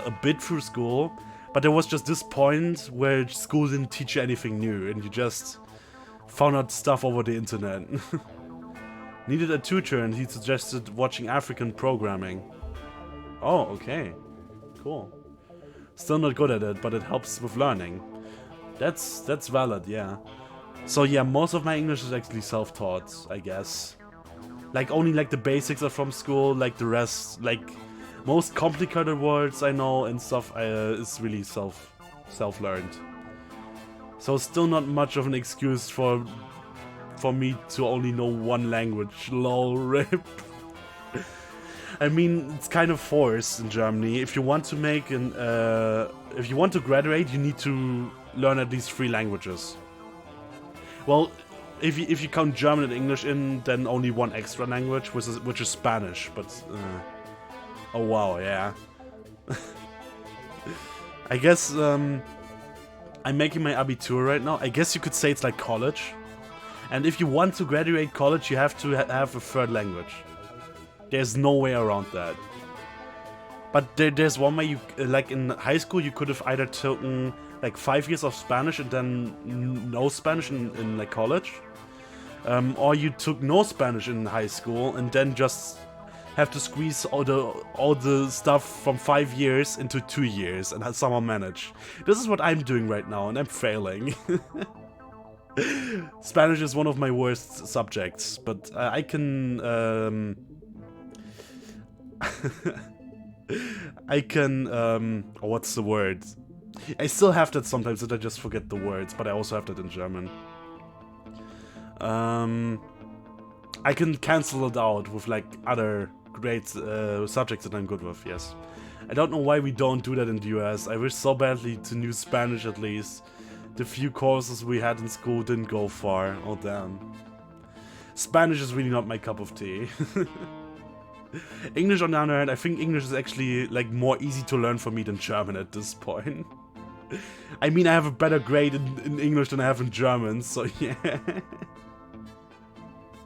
a bit through school... But there was just this point where school didn't teach you anything new, and you just found out stuff over the internet. Needed a tutor, and he suggested watching African programming. Oh, okay. Cool. Still not good at it, but it helps with learning. That's valid, yeah. So yeah, most of my English is actually self-taught, I guess. Like, only like the basics are from school, like the rest, like... Most complicated words I know and stuff is really self-learned. So still not much of an excuse for me to only know one language. Lol, rip. I mean, it's kind of forced in Germany. If you want to make an if you want to graduate, you need to learn at least 3 languages. Well, if you count German and English in, then only 1 extra language, which is Spanish. But oh wow, yeah. I guess I'm making my Abitur right now. I guess you could say it's like college. And if you want to graduate college, you have to have a 3rd language. There's no way around that. But there's one way you, like in high school, you could have either taken like 5 years of Spanish and then no Spanish in like college. Or you took no Spanish in high school and then just have to squeeze all the stuff from 5 years into 2 years and somehow manage. This is what I'm doing right now, and I'm failing. Spanish is one of my worst subjects, but I can... I can... oh, what's the word? I still have that sometimes that I just forget the words, but I also have that in German. I can cancel it out with like other great subjects that I'm good with, yes. I don't know why we don't do that in the US. I wish so badly to know Spanish at least. The few courses we had in school didn't go far. Oh damn. Spanish is really not my cup of tea. English on the other hand, I think English is actually like more easy to learn for me than German at this point. I mean, I have a better grade in English than I have in German, so yeah.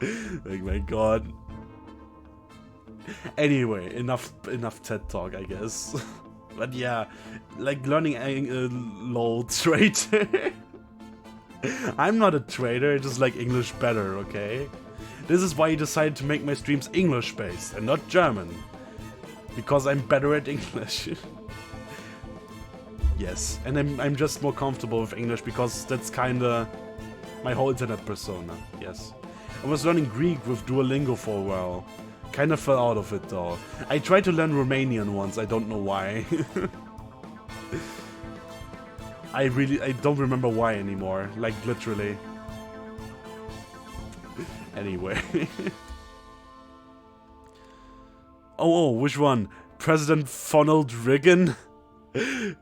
Oh my god. Anyway, enough TED talk, I guess. But yeah, like learning lol, traitor. I'm not a traitor, I just like English better, okay? This is why I decided to make my streams English based and not German. Because I'm better at English. Yes, and I'm just more comfortable with English because that's kinda my whole internet persona, yes. I was learning Greek with Duolingo for a while. Kind of fell out of it though. I tried to learn Romanian once, I don't know why. I don't remember why anymore, like literally. Anyway. Oh, which one? President Ronald Reagan?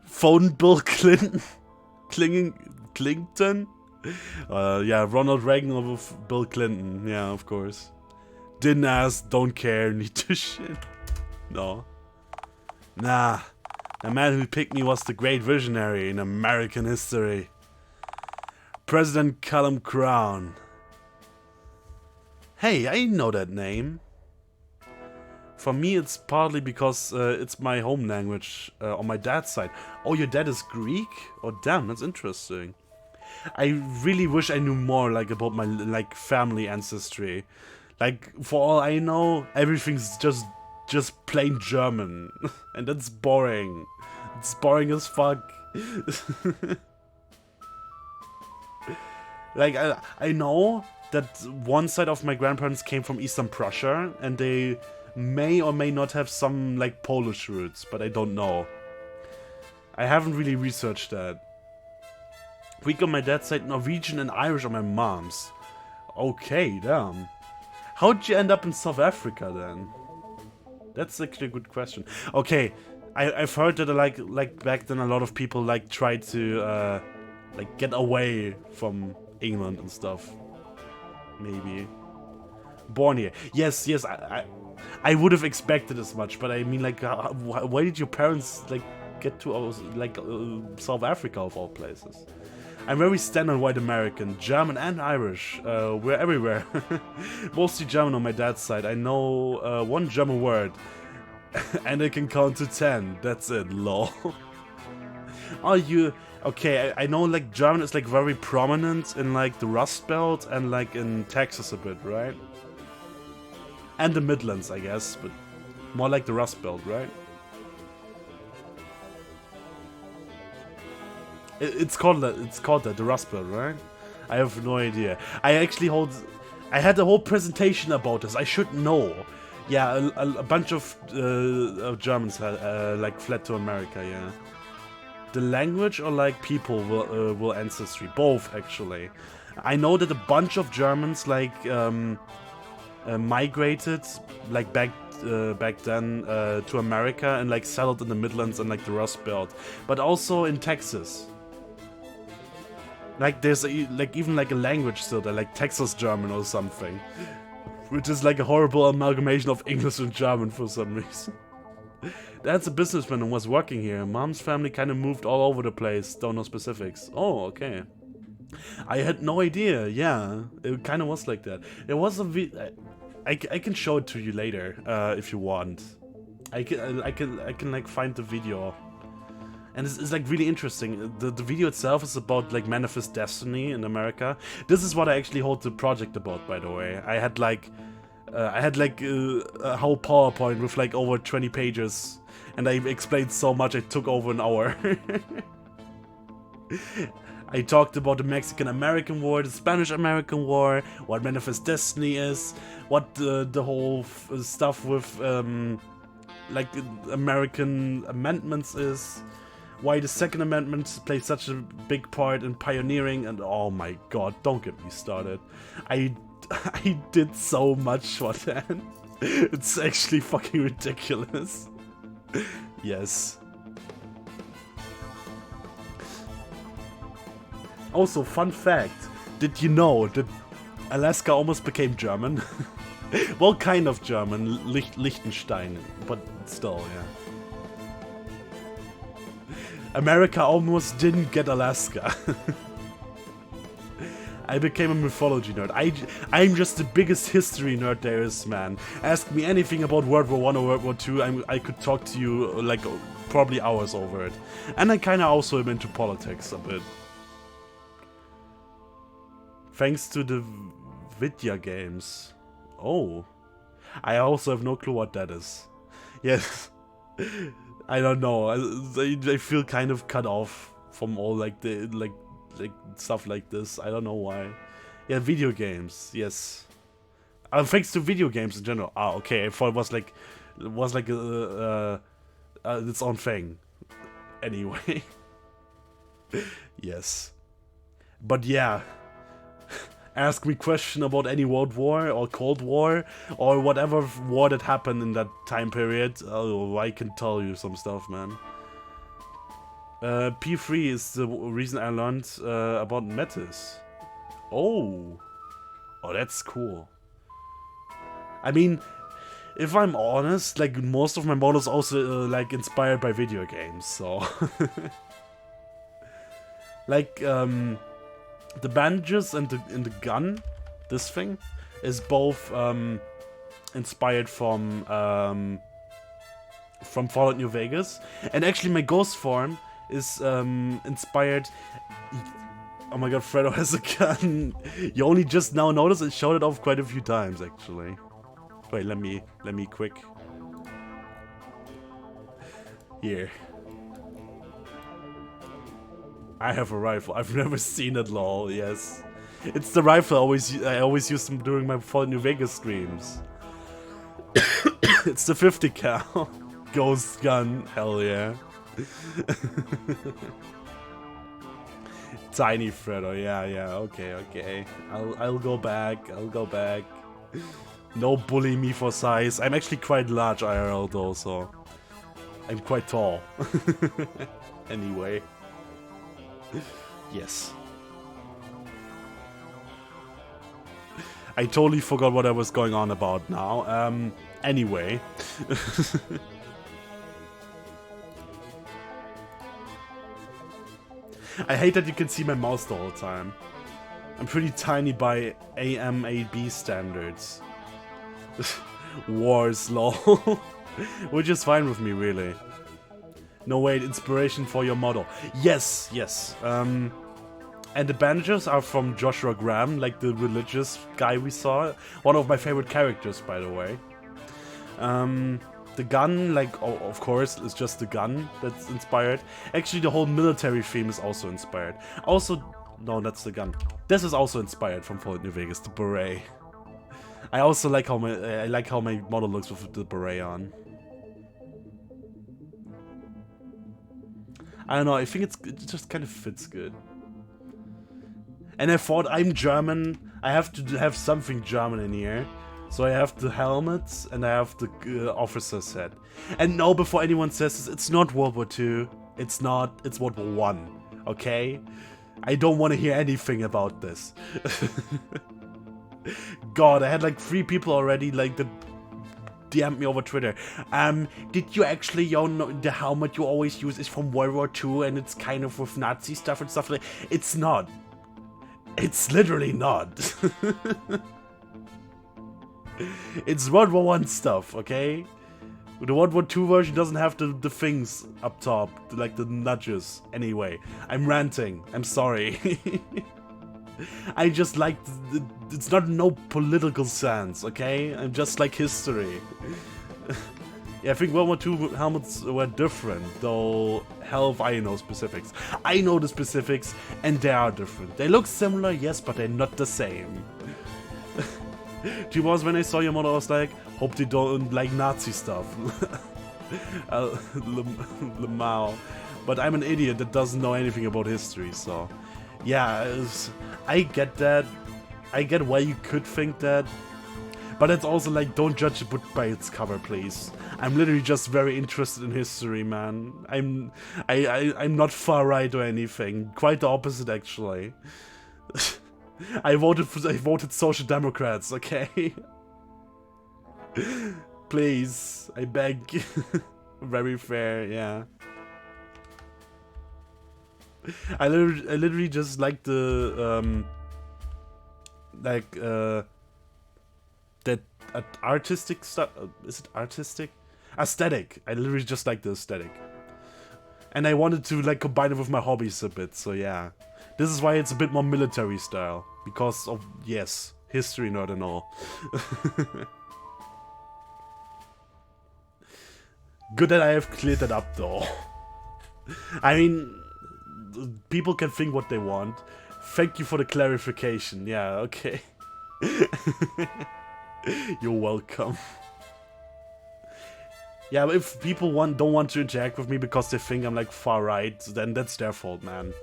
Phone Bill Clinton? Clinton? Yeah, Ronald Reagan or Bill Clinton. Yeah, of course. Didn't ask, don't care, need to shit. No. Nah. The man who picked me was the great visionary in American history. President Callum Crown. Hey, I know that name. For me, it's partly because it's my home language on my dad's side. Oh, your dad is Greek? Oh, damn, that's interesting. I really wish I knew more, like, about my, like, family ancestry. Like, for all I know, everything's just plain German. And that's boring. It's boring as fuck. Like, I know that one side of my grandparents came from Eastern Prussia, and they may or may not have some, like, Polish roots, but I don't know. I haven't really researched that. Greek on my dad's side, Norwegian and Irish on my mom's. Okay, damn. How'd you end up in South Africa, then? That's actually a good question. Okay, I've heard that, like back then a lot of people, like, tried to, like, get away from England and stuff. Maybe. Born here. Yes, I would have expected as much, but I mean, like, why did your parents, like, get to, like, South Africa of all places? I'm very standard white American, German and Irish. We're everywhere. Mostly German on my dad's side. I know one German word, and I can count to 10. That's it, lol. Oh, you... Okay, I know, like, German is, like, very prominent in, like, the Rust Belt and, like, in Texas a bit, right? And the Midlands, I guess, but more like the Rust Belt, right? It's called that, the Rust Belt, right? I have no idea. I had a whole presentation about this. I should know. Yeah, a bunch of Germans had, like, fled to America, yeah. The language or, like, people will ancestry? Both, actually. I know that a bunch of Germans, like, migrated, like, back then to America and, like, settled in the Midlands and, like, the Rust Belt. But also in Texas. Like, there's even like a language still there, like Texas German or something. Which is like a horrible amalgamation of English and German for some reason. Dad's a businessman and was working here. Mom's family kind of moved all over the place, don't know specifics. Oh, okay. I had no idea, yeah. It kind of was like that. There was a I can show it to you later, if you want. I can like find the video. And it's like really interesting. The video itself is about like Manifest Destiny in America. This is what I actually hold the project about, by the way. I had like a whole PowerPoint with like over 20 pages, and I explained so much it took over an hour. I talked about the Mexican-American War, the Spanish-American War, what Manifest Destiny is, what the whole stuff with like American amendments is, why the Second Amendment played such a big part in pioneering, and oh my god, don't get me started. I did so much for that. It's actually fucking ridiculous. Yes. Also, fun fact, did you know that Alaska almost became German? Well, kind of German, Liechtenstein, but still, yeah. America almost didn't get Alaska. I became a mythology nerd. I'm just the biggest history nerd there is, man. Ask me anything about World War I or World War II, I could talk to you, like, probably hours over it. And I kinda also am into politics a bit. Thanks to the Vidya games. Oh. I also have no clue what that is. Yes. I don't know. I feel kind of cut off from all like the like stuff like this. I don't know why. Yeah, video games. Yes. Thanks to video games in general. Ah, okay. I thought it was like its own thing. Anyway. Yes. But yeah. Ask me question about any World War or Cold War or whatever war that happened in that time period. Oh, I can tell you some stuff, man. P3 is the reason I learned about Metis. Oh. Oh, that's cool. I mean, if I'm honest, like most of my models also like inspired by video games, so like the bandages and the gun, this thing, is both inspired from Fallout New Vegas, and actually my ghost form is inspired. Oh my god, Fredo has a gun. You only just now noticed and showed it off quite a few times, actually. Wait, let me quick. Here. I have a rifle. I've never seen it, lol. Yes, it's the rifle I always use them during my Fallout New Vegas streams. It's the 50 cal ghost gun. Hell yeah. Tiny Fredo. Yeah. Okay. I'll go back. No bully me for size. I'm actually quite large IRL though, so I'm quite tall. Anyway. Yes. I totally forgot what I was going on about now. Anyway. I hate that you can see my mouse the whole time. I'm pretty tiny by AMAB standards. Wars, lol. Which is fine with me, really. No, wait, inspiration for your model. Yes. And the bandages are from Joshua Graham, like the religious guy we saw. One of my favorite characters, by the way. The gun, like, oh, of course, is just the gun that's inspired. Actually, the whole military theme is also inspired. Also, no, that's the gun. This is also inspired from Fallout New Vegas, the beret. I also like how my model looks with the beret on. I don't know, I think it just kind of fits good. And I thought, I'm German, I have to have something German in here. So I have the helmets and I have the officer set. And no, before anyone says this, it's not World War II. It's not, it's World War I, okay? I don't want to hear anything about this. God, I had like 3 people already like that DM'd me over Twitter. Did you actually know the helmet you always use is from World War II and it's kind of with Nazi stuff and stuff like that? It's not. It's literally not. It's World War I stuff, okay? The World War II version doesn't have the things up top, like the nudges. Anyway, I'm ranting. I'm sorry. I just like it's not no political sense, okay? I'm just like history. Yeah, I think World War II helmets were different, though hell if I know specifics. I know the specifics, and they are different. They look similar, yes, but they're not the same. T-Boss, when I saw your model, I was like, hope they don't like Nazi stuff. Lamau. But I'm an idiot that doesn't know anything about history, so... Yeah, I get that. I get why you could think that. But it's also like, don't judge a book by its cover, please. I'm literally just very interested in history, man. I'm not far right or anything. Quite the opposite, actually. I voted Social Democrats, okay? Please, I beg. Very fair, yeah. I literally just like the that artistic stuff. Is it artistic? Aesthetic. I literally just like the aesthetic, and I wanted to like combine it with my hobbies a bit. So yeah, this is why it's a bit more military style because of yes, history nerd and all. Good that I have cleared that up though. I mean. People can think what they want. Thank you for the clarification. Yeah, okay. You're welcome. Yeah, but if people don't want to interact with me because they think I'm like far right, then that's their fault, man.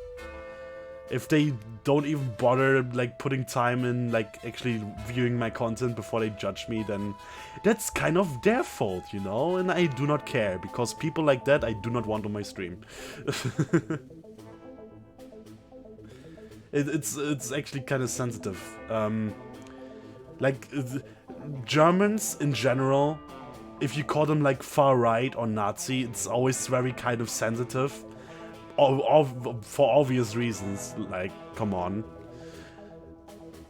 If they don't even bother like putting time in like actually viewing my content before they judge me, then that's kind of their fault, you know? And I do not care, because people like that I do not want on my stream. It's actually kind of sensitive. Like Germans in general, if you call them like far right or Nazi, it's always very kind of sensitive. For obvious reasons, like, come on.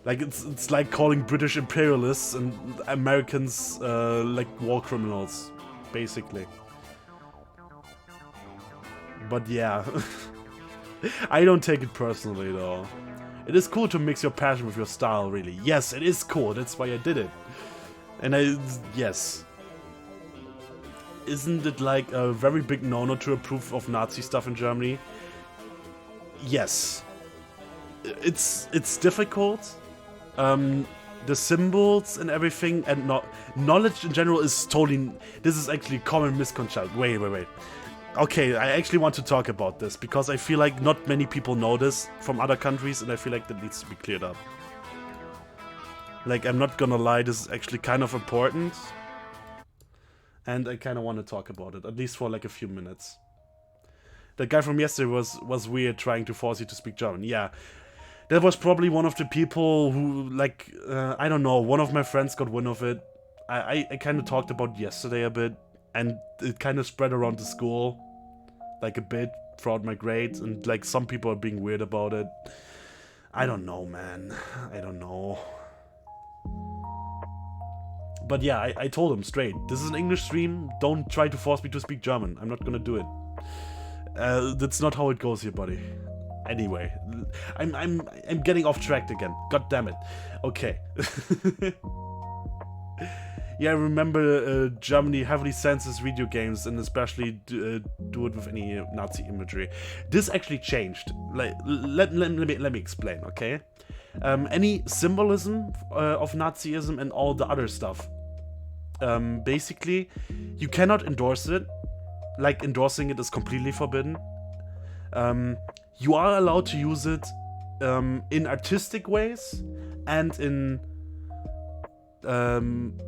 Like, it's like calling British imperialists and Americans, like, war criminals, basically. But yeah, I don't take it personally, though. It is cool to mix your passion with your style, really. Yes, it is cool, that's why I did it. And yes. Isn't it like a very big no-no to approve of Nazi stuff in Germany? Yes. It's difficult. The symbols and everything, and knowledge in general is totally... This is actually common misconception. Wait. Okay, I actually want to talk about this, because I feel like not many people know this from other countries, and I feel like that needs to be cleared up. Like, I'm not gonna lie, this is actually kind of important. And I kind of want to talk about it, at least for like a few minutes. The guy from yesterday was weird, trying to force you to speak German. Yeah, that was probably one of the people who, like, I don't know, one of my friends got wind of it. I kind of talked about yesterday a bit, and it kind of spread around the school, like a bit throughout my grades, and like some people are being weird about it. I don't know, man. I don't know. But yeah, I told him straight, this is an English stream, don't try to force me to speak German. I'm not gonna do it. That's not how it goes here, buddy. Anyway, I'm getting off track again. God damn it. Okay. Yeah, I remember Germany heavily censors video games, and especially do it with any Nazi imagery. This actually changed. Like, let me explain, okay? Any symbolism of Nazism and all the other stuff. Basically, you cannot endorse it. Like, endorsing it is completely forbidden. You are allowed to use it in artistic ways, and in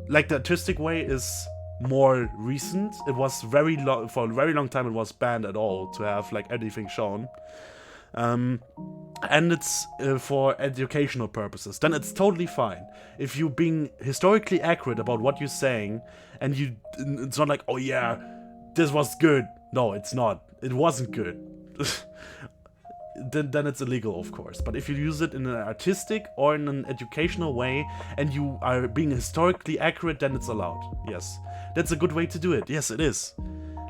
like, the artistic way is more recent. It was for a very long time it was banned at all to have like anything shown. And it's for educational purposes, then it's totally fine. If you're being historically accurate about what you're saying, and it's not like, oh yeah, this was good. No, it's not. It wasn't good. then it's illegal, of course. But if you use it in an artistic or in an educational way, and you are being historically accurate, then it's allowed. Yes, that's a good way to do it. Yes, it is.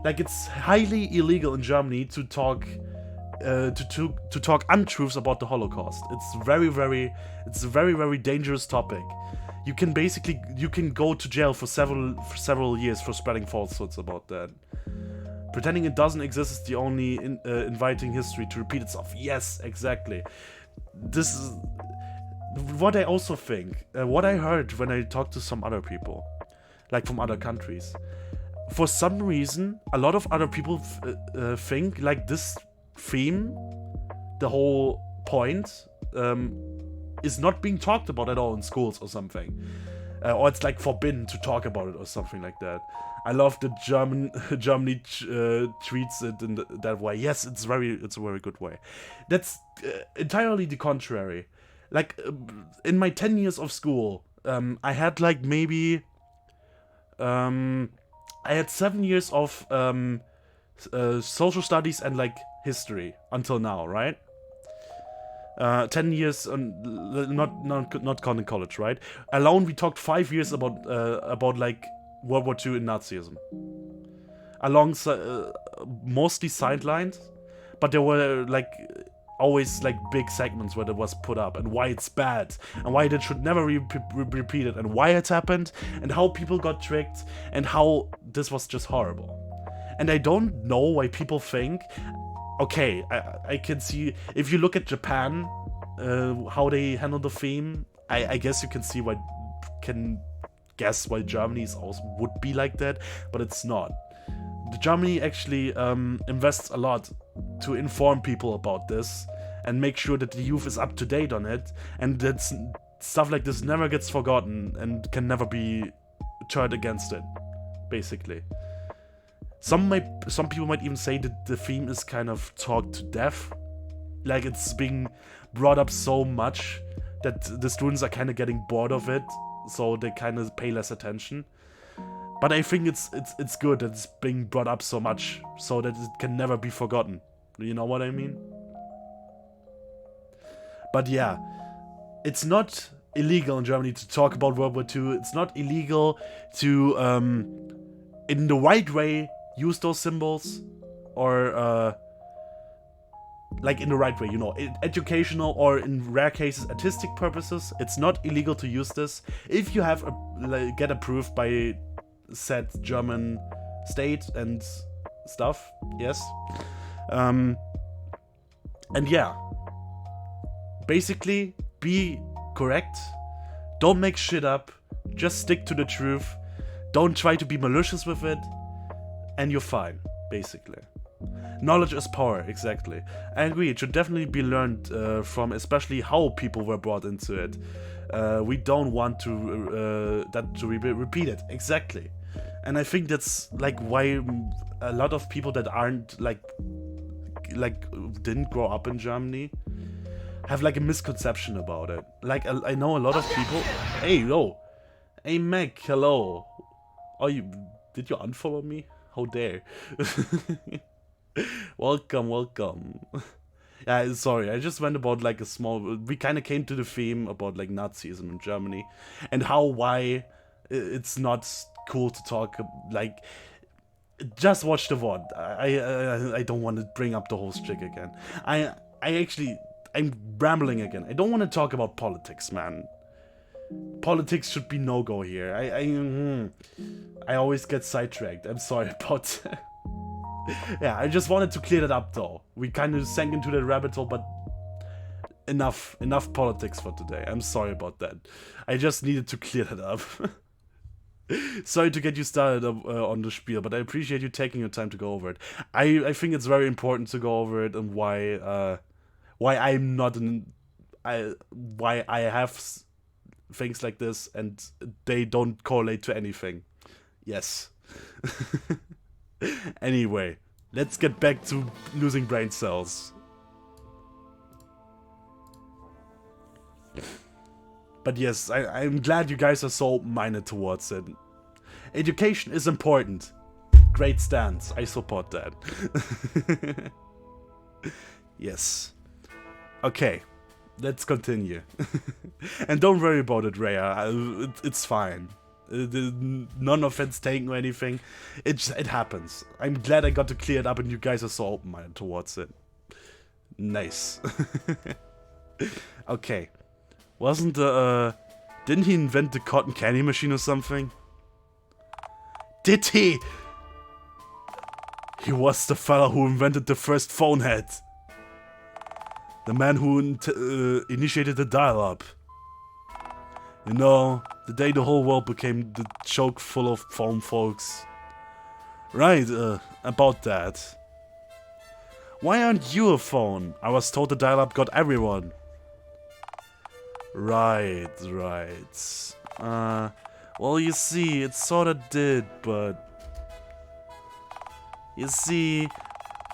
Like, it's highly illegal in Germany to talk to talk untruths about the Holocaust. It's a very dangerous topic. You can go to jail for several years for spreading falsehoods about that. Pretending it doesn't exist is the only inviting history to repeat itself. Yes, exactly. This is what I also think. What I heard when I talked to some other people, like from other countries. For some reason, a lot of other people think like this theme, the whole point, is not being talked about at all in schools or something, or it's like forbidden to talk about it or something like that. I love that Germany treats it in that way. Yes, it's a very good way. That's entirely the contrary. Like, in my 10 years of school, I had like maybe I had 7 years of social studies and like history until now, right? 10 years, not counting college, right? Alone, we talked 5 years about like World War II and Nazism. Alongside, mostly sidelined, but there were like always like big segments where it was put up, and why it's bad, and why that should never be repeated, and why it happened, and how people got tricked, and how this was just horrible. And I don't know why people think, okay, I can see, if you look at Japan, how they handle the theme, I guess you can see why can guess why Germany is also would be like that, but it's not. Germany actually invests a lot to inform people about this and make sure that the youth is up to date on it, and that stuff like this never gets forgotten and can never be turned against it, basically. Some people might even say that the theme is kind of talked to death, like it's being brought up so much that the students are kind of getting bored of it, so they kind of pay less attention. But I think it's good that it's being brought up so much, so that it can never be forgotten. You know what I mean? But yeah, it's not illegal in Germany to talk about World War II. It's not illegal to, in the right way, use those symbols, or like in the right way, you know, educational or in rare cases artistic purposes. It's not illegal to use this if you have get approved by said German state and stuff. Yes. And yeah, basically be correct, don't make shit up, just stick to the truth, don't try to be malicious with it, and you're fine, basically. Knowledge is power, exactly. I agree, it should definitely be learned from, especially how people were brought into it. We don't want to that to be repeated, exactly. And I think that's like why a lot of people that aren't like didn't grow up in Germany have like a misconception about it. Like I know a lot of people. Hey, yo, hey Mac, hello. Oh, did you unfollow me? How dare? Welcome. Yeah, sorry, I just went about like a small. We kind of came to the theme about like Nazism in Germany and why it's not cool to talk like. Just watch the VOD. I don't want to bring up the whole shtick again. I'm rambling again. I don't want to talk about politics, man. Politics should be no-go here. I always get sidetracked. I'm sorry about that. Yeah, I just wanted to clear that up though. We kind of sank into that rabbit hole, but enough politics for today. I'm sorry about that. I just needed to clear that up. Sorry to get you started on the spiel, but I appreciate you taking your time to go over it. I think it's very important to go over it and why I'm not why I have things like this and they don't correlate to anything. Yes. Anyway, let's get back to losing brain cells. But yes, I'm glad you guys are so open-minded towards it. Education is important. Great stance. I support that. Yes. Okay. Let's continue. And don't worry about it, Rhea. It's fine. None offense taken or anything. It happens. I'm glad I got to clear it up and you guys are so open-minded towards it. Nice. Okay. Wasn't didn't he invent the cotton candy machine or something? Did he? He was the fella who invented the first phone head. The man who initiated the dial-up. You know, the day the whole world became the choke full of phone folks. Right, about that. Why aren't you a phone? I was told the dial-up got everyone. Right. Well, you see, it sorta did, but... You see,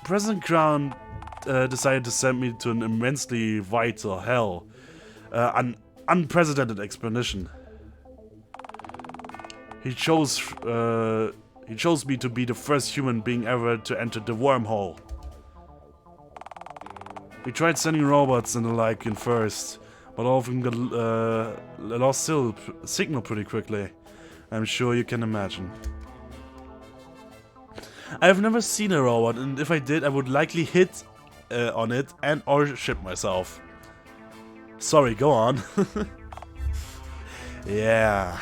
President Crown decided to send me to an immensely vital hell. An unprecedented expedition. He chose me to be the first human being ever to enter the wormhole. We tried sending robots and the like in first, but all of them got lost signal pretty quickly. I'm sure you can imagine. I've never seen a robot, and if I did, I would likely hit on it and or ship myself. Sorry, go on. Yeah.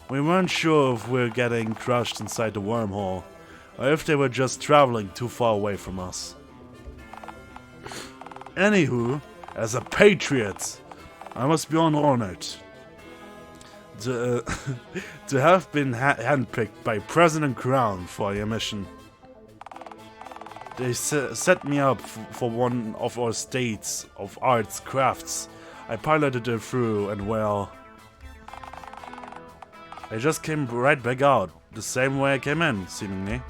We weren't sure if we're getting crushed inside the wormhole, or if they were just traveling too far away from us. Anywho, as a patriot, I must be honored. to, to have been handpicked by President Crown for your mission. They set me up for one of our states of arts crafts. I piloted it through and well, I just came right back out, the same way I came in, seemingly.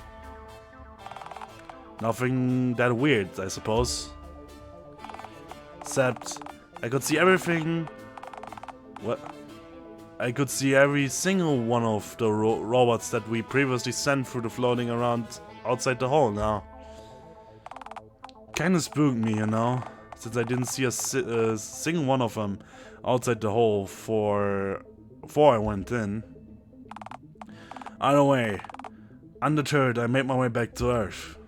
Nothing that weird, I suppose. Except, I could see everything. What? I could see every single one of the robots that we previously sent through the floating around outside the hole now. Kinda spooked me, you know, since I didn't see a single one of them outside the hole before I went in. Either way, undeterred, I made my way back to Earth.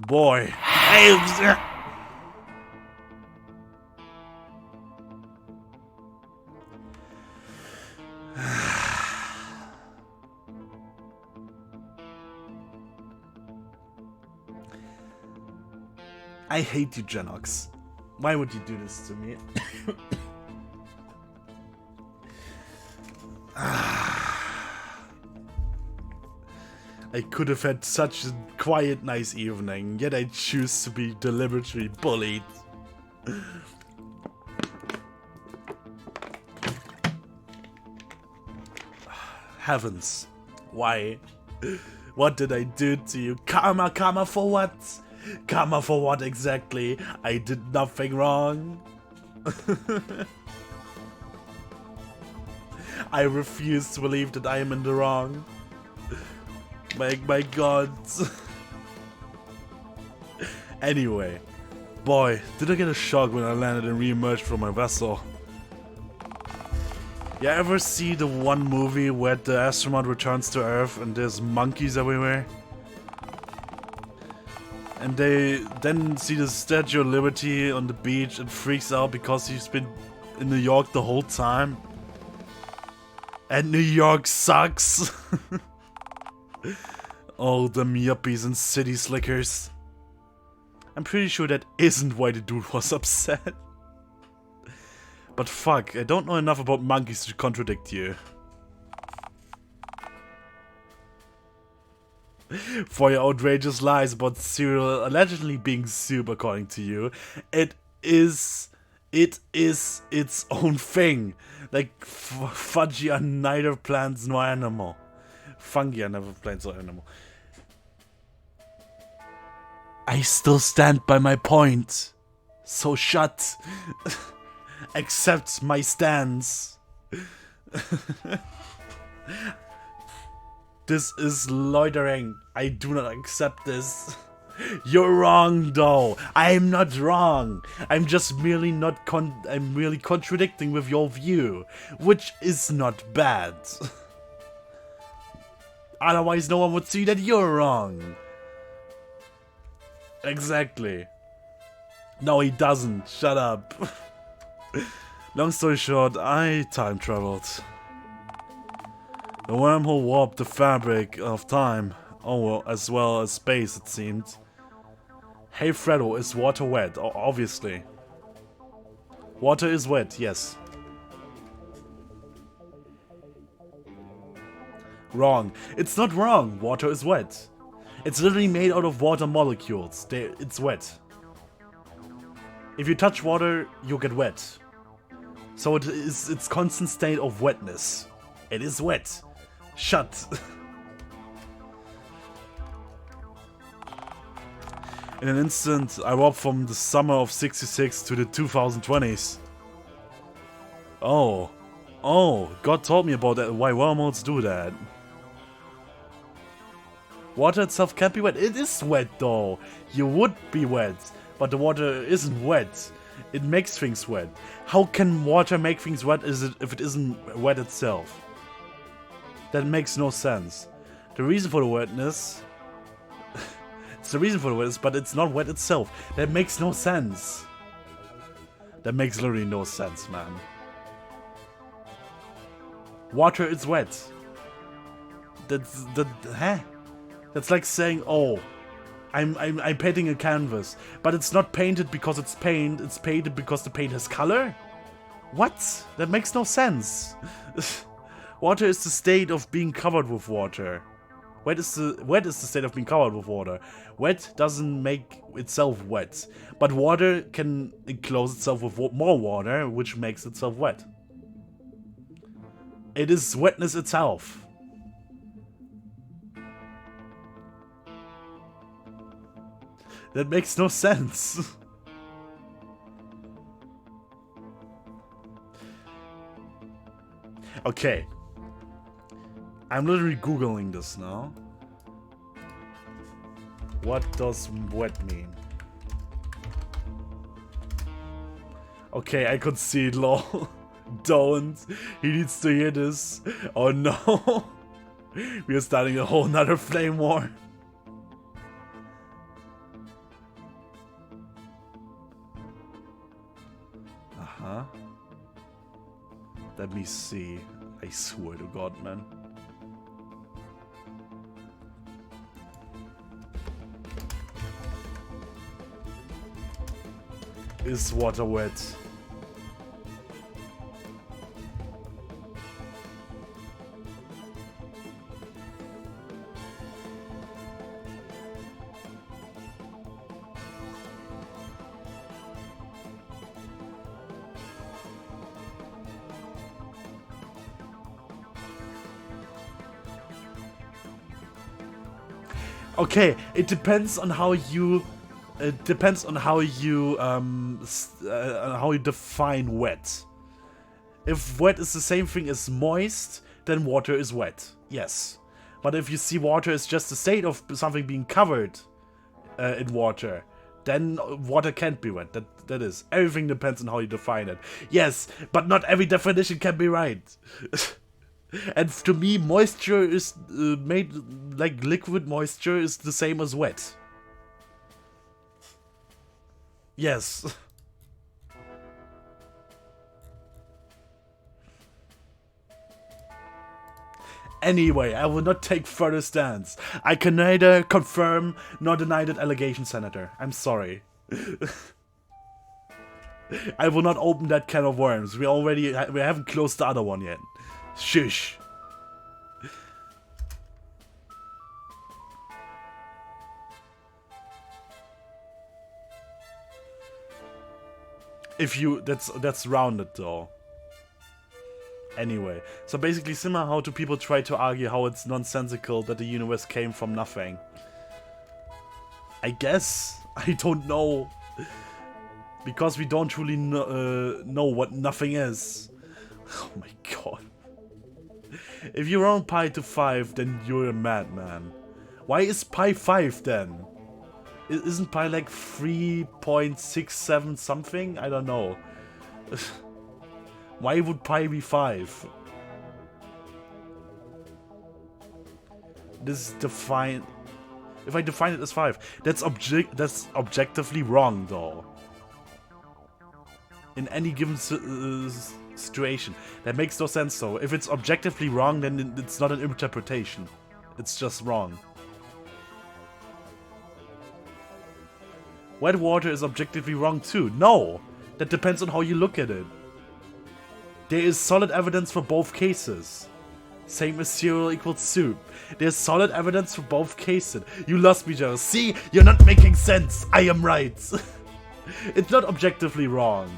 Boy, I hate you, Genox. Why would you do this to me? I could have had such a quiet, nice evening, yet I choose to be deliberately bullied. Heavens. Why? What did I do to you? Karma, karma for what? Karma for what exactly? I did nothing wrong. I refuse to believe that I am in the wrong. My god. Anyway, boy, did I get a shock when I landed and re-emerged from my vessel. You ever see the one movie where the astronaut returns to Earth and there's monkeys everywhere? And they then see the Statue of Liberty on the beach and freaks out because he's been in New York the whole time. And New York sucks. Oh, them yuppies and city slickers. I'm pretty sure that isn't why the dude was upset. But fuck, I don't know enough about monkeys to contradict you. For your outrageous lies about cereal allegedly being soup, according to you, it is its own thing. Like fudgy are neither plants nor animal. Fungi are never plants or animal. I still stand by my point. So shut. Accept my stance. This is loitering. I do not accept this. You're wrong, though. I'm not wrong. I'm just merely I'm merely contradicting with your view, which is not bad. Otherwise, no one would see that you're wrong. Exactly. No, he doesn't. Shut up. Long story short, I time traveled. The wormhole warped the fabric of time, as well as space, it seemed. Hey Fredo, is water wet? Oh, obviously. Water is wet, yes. Wrong. It's not wrong. Water is wet. It's literally made out of water molecules. It's wet. If you touch water, you get wet. So it is its constant state of wetness. It is wet. Shut. In an instant, I warped from the summer of '66 to the 2020s. Oh. Oh, God told me about that, why wormholes do that. Water itself can't be wet. It is wet though. You would be wet, but the water isn't wet. It makes things wet. How can water make things wet if it isn't wet itself? That makes no sense. The reason for the wetness... it's the reason for the wetness, but it's not wet itself. That makes no sense. That makes literally no sense, man. Water is wet. Huh? That's like saying, oh, I'm painting a canvas, but it's not painted because it's paint, it's painted because the paint has color? What? That makes no sense. Water is the state of being covered with water. Wet is the state of being covered with water. Wet doesn't make itself wet, but water can enclose itself with more water, which makes itself wet. It is wetness itself. That makes no sense. Okay. I'm literally Googling this now. What does wet mean? Okay, I could see it, lol. Don't. He needs to hear this. Oh no. We are starting a whole nother flame war. Uh-huh. Let me see. I swear to God, man. Is water wet? Okay, it depends on how you. It depends on how you define wet. If wet is the same thing as moist, then water is wet. Yes, but if you see water is just the state of something being covered in water, then water can't be wet. That is. Everything depends on how you define it. Yes, but not every definition can be right. And to me, moisture is made like liquid moisture is the same as wet. Yes. Anyway, I will not take further stance. I can neither confirm nor deny that allegation, Senator. I'm sorry. I will not open that can of worms. We haven't closed the other one yet. Shush. If you that's rounded though. Anyway, so basically similar how do people try to argue how it's nonsensical that the universe came from nothing. I guess I don't know. Because we don't truly know what nothing is. Oh my god. If you round pi to 5, then you're a madman. Why is pi 5 then? Isn't pi like 3.67 something? I don't know. Why would pi be 5? This is defined. If I define it as 5, that's objectively wrong though. In any given situation. That makes no sense though. If it's objectively wrong, then it's not an interpretation. It's just wrong. Wet water is objectively wrong too. No! That depends on how you look at it. There is solid evidence for both cases. Same as cereal equals soup. There's solid evidence for both cases. You lost me, Joe. See? You're not making sense. I am right. It's not objectively wrong.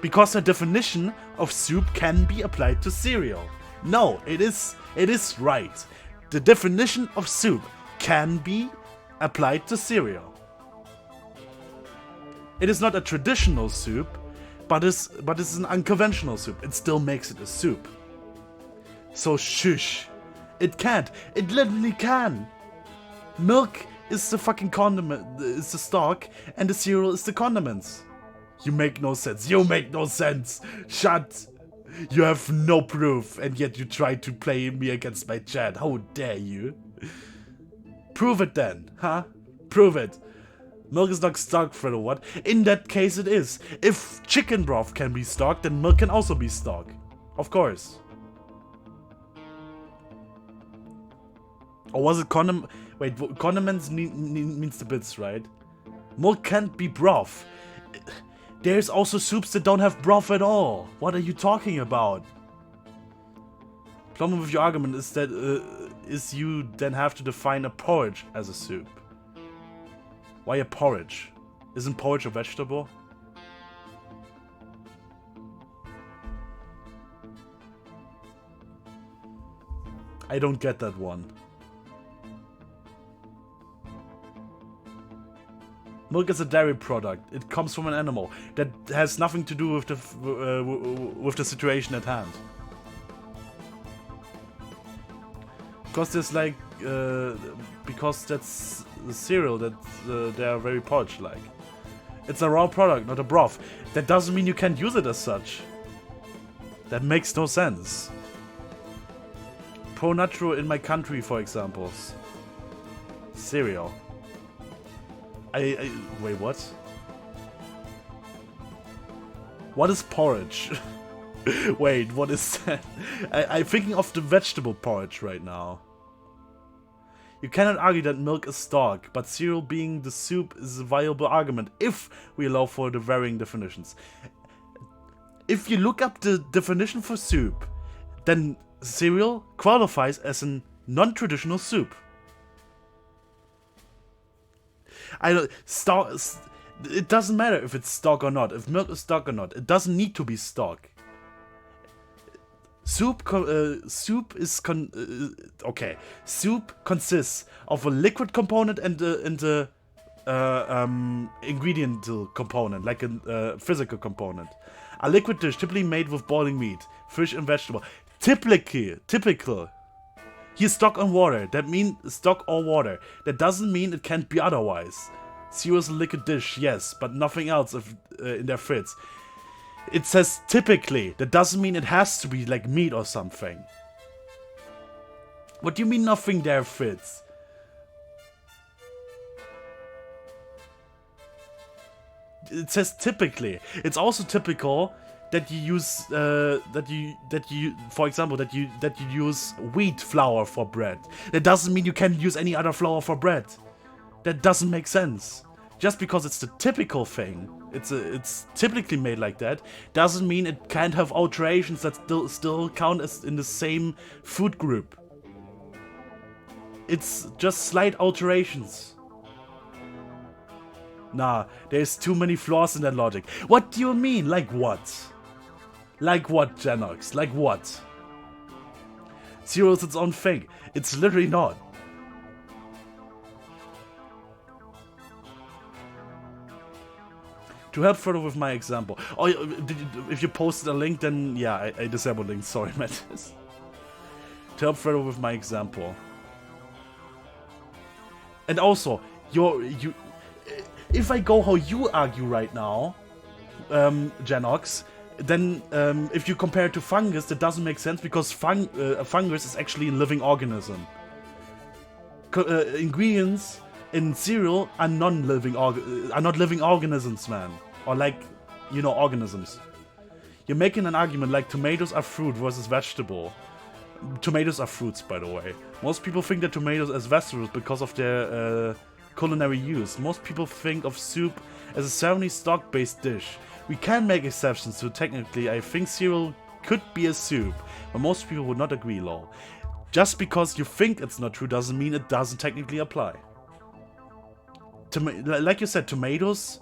Because the definition of soup can be applied to cereal. No, it is right. The definition of soup can be applied to cereal. It is not a traditional soup, but it's an unconventional soup. It still makes it a soup. So shush. It can't. It literally can. Milk is the fucking condiment, is the stock, and the cereal is the condiments. You make no sense. You make no sense. Shut. You have no proof, and yet you try to play me against my chat. How dare you? Prove it then, huh? Prove it. Milk is not stock, Fredo, what? In that case it is. If chicken broth can be stock, then milk can also be stock. Of course. Or was it condiment? Wait, condiments means the bits, right? Milk can't be broth. There's also soups that don't have broth at all. What are you talking about? Problem with your argument is that you then have to define a porridge as a soup. Why a porridge? Isn't porridge a vegetable? I don't get that one. Milk is a dairy product. It comes from an animal. That has nothing to do with the situation at hand. Because there's like, because that's the cereal that they are very porridge-like. It's a raw product, not a broth. That doesn't mean you can't use it as such. That makes no sense. Pro Naturo in my country, for example. Cereal. Wait, what? What is porridge? Wait, what is that? I'm thinking of the vegetable porridge right now. You cannot argue that milk is stock, but cereal being the soup is a viable argument if we allow for the varying definitions. If you look up the definition for soup, then cereal qualifies as a non-traditional soup. It doesn't matter if it's stock or not, if milk is stock or not. It doesn't need to be stock. Soup consists of a liquid component and a ingredient component, like a physical component. A liquid dish typically made with boiling meat, fish and vegetable. Typical. Here, stock and water. That means stock or water. That doesn't mean it can't be otherwise. Cereal is a liquid dish, yes, but nothing else if, in there fits. It says typically. That doesn't mean it has to be like meat or something. What do you mean nothing there fits? It says typically. It's also typical that you use for example that you use wheat flour for bread. That doesn't mean you can't use any other flour for bread. That doesn't make sense. Just because it's the typical thing, it's typically made like that, doesn't mean it can't have alterations that still count as in the same food group. It's just slight alterations. Nah, there's too many flaws in that logic. What do you mean? Like what? Like what, Genox? Like what? Cereal is its own thing. It's literally not. To help further with my example. Oh, if you posted a link, then yeah, I disabled links. Sorry, Mattis. To help further with my example. And also, if I go how you argue right now, Genox, then if you compare it to fungus, that doesn't make sense because a fungus is actually a living organism. Ingredients in cereal are not living organisms, man. Or like, you know, organisms. You're making an argument like tomatoes are fruit versus vegetable. Tomatoes are fruits, by the way. Most people think that tomatoes as vegetables because of their culinary use. Most people think of soup as a ceremony stock-based dish. We can make exceptions, so technically I think cereal could be a soup, but most people would not agree, lol. Just because you think it's not true doesn't mean it doesn't technically apply. Like you said, tomatoes,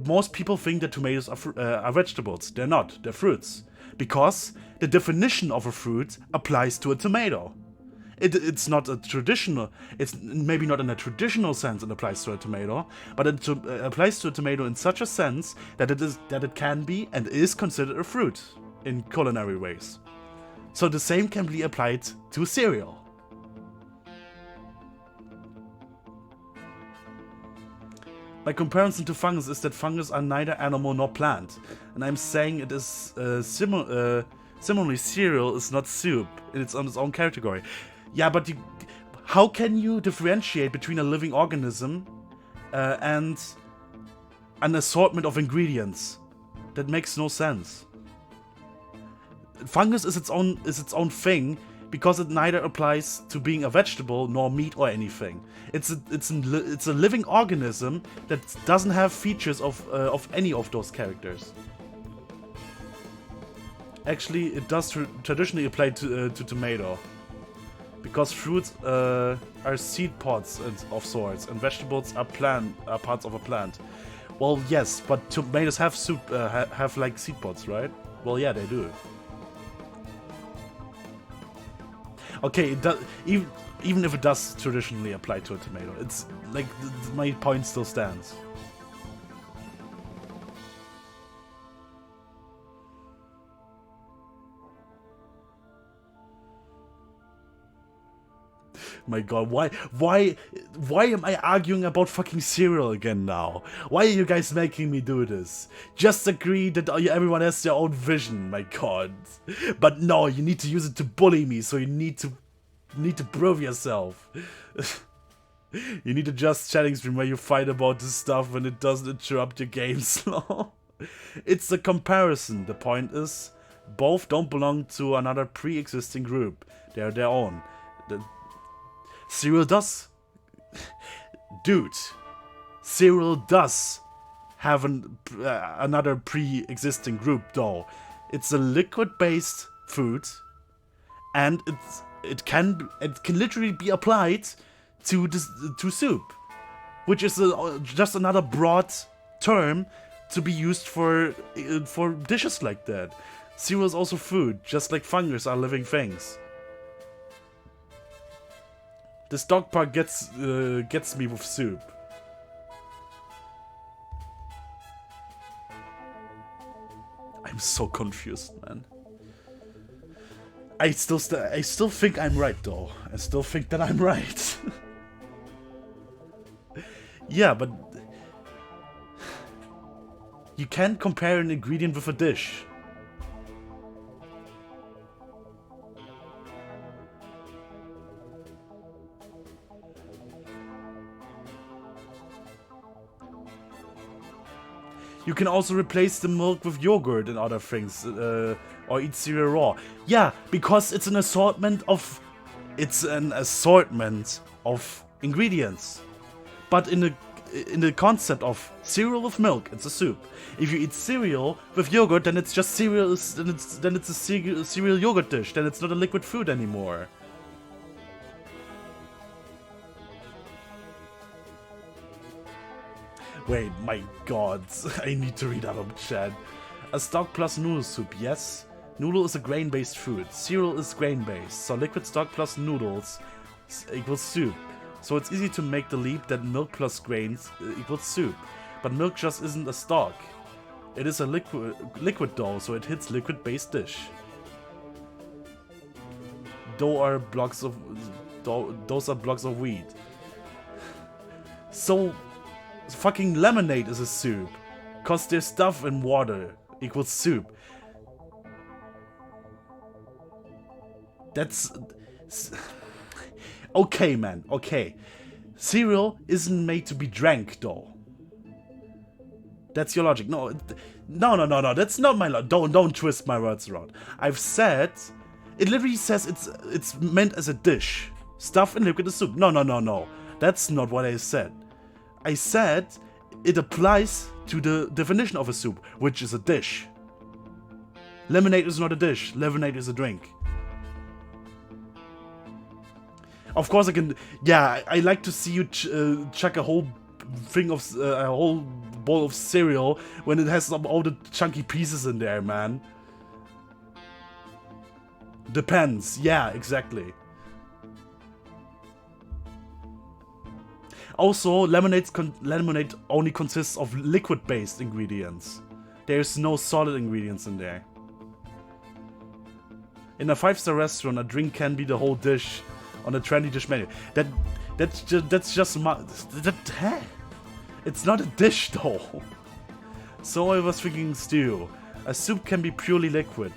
most people think that tomatoes are vegetables. They're not, they're fruits. Because the definition of a fruit applies to a tomato. It's not a traditional, it's maybe not in a traditional sense it applies to a tomato, but it applies to a tomato in such a sense that it can be and is considered a fruit in culinary ways. So the same can be applied to cereal. My comparison to fungus is that fungus are neither animal nor plant, and I'm saying it is similarly cereal is not soup, it's on its own category. Yeah, but how can you differentiate between a living organism and an assortment of ingredients? That makes no sense. Fungus is its own thing because it neither applies to being a vegetable nor meat or anything. It's a living organism that doesn't have features of any of those characters. Actually, it does traditionally apply to tomato, because fruits are seed pods of sorts, and vegetables are parts of a plant. Well, yes, but tomatoes have have like seed pods, right? Well, yeah, they do. Okay, it does, even if it does traditionally apply to a tomato, it's like my point still stands. My god, why am I arguing about fucking cereal again now? Why are you guys making me do this? Just agree that everyone has their own vision, my god. But no, you need to use it to bully me, so you need to prove yourself. You need to adjust settings from where you fight about this stuff when it doesn't interrupt your game slow. It's a comparison. The point is, both don't belong to another pre-existing group. They are their own. Cereal does... Dude. Cereal does have another pre-existing group, though. It's a liquid-based food, and it can literally be applied to soup, which is just another broad term to be used for dishes like that. Cereal is also food, just like fungus are living things. This dog part gets me with soup. I'm so confused, man. I still think I'm right, though. I still think that I'm right. Yeah, but you can't compare an ingredient with a dish. You can also replace the milk with yogurt and other things, or eat cereal raw. Yeah, because it's an assortment of ingredients. But in the concept of cereal with milk, it's a soup. If you eat cereal with yogurt, then it's just cereal. Then it's a cereal yogurt dish. Then it's not a liquid food anymore. Wait, my god, I need to read out of chat. A stock plus noodle soup, yes. Noodle is a grain-based food. Cereal is grain-based, so liquid stock plus noodles equals soup. So it's easy to make the leap that milk plus grains equals soup. But milk just isn't a stock. It is a liquid dough, so it hits liquid-based dish. Those are blocks of wheat. So fucking lemonade is a soup, cause there's stuff in water equals soup. That's... Okay, man, okay. Cereal isn't made to be drank, though. That's your logic. No, that's not my logic. Don't twist my words around. I've said... It literally says it's meant as a dish. Stuff in liquid is soup. No. That's not what I said. I said it applies to the definition of a soup, which is a dish. Lemonade is not a dish. Lemonade is a drink. Of course I can... Yeah, I like to see you chuck a whole thing of... a whole bowl of cereal when it has all the chunky pieces in there, man. Depends. Yeah, exactly. Also, lemonade only consists of liquid-based ingredients. There's no solid ingredients in there. In a 5-star restaurant, a drink can be the whole dish on a trendy dish menu. That's just huh? It's not a dish though. So I was thinking stew. A soup can be purely liquid.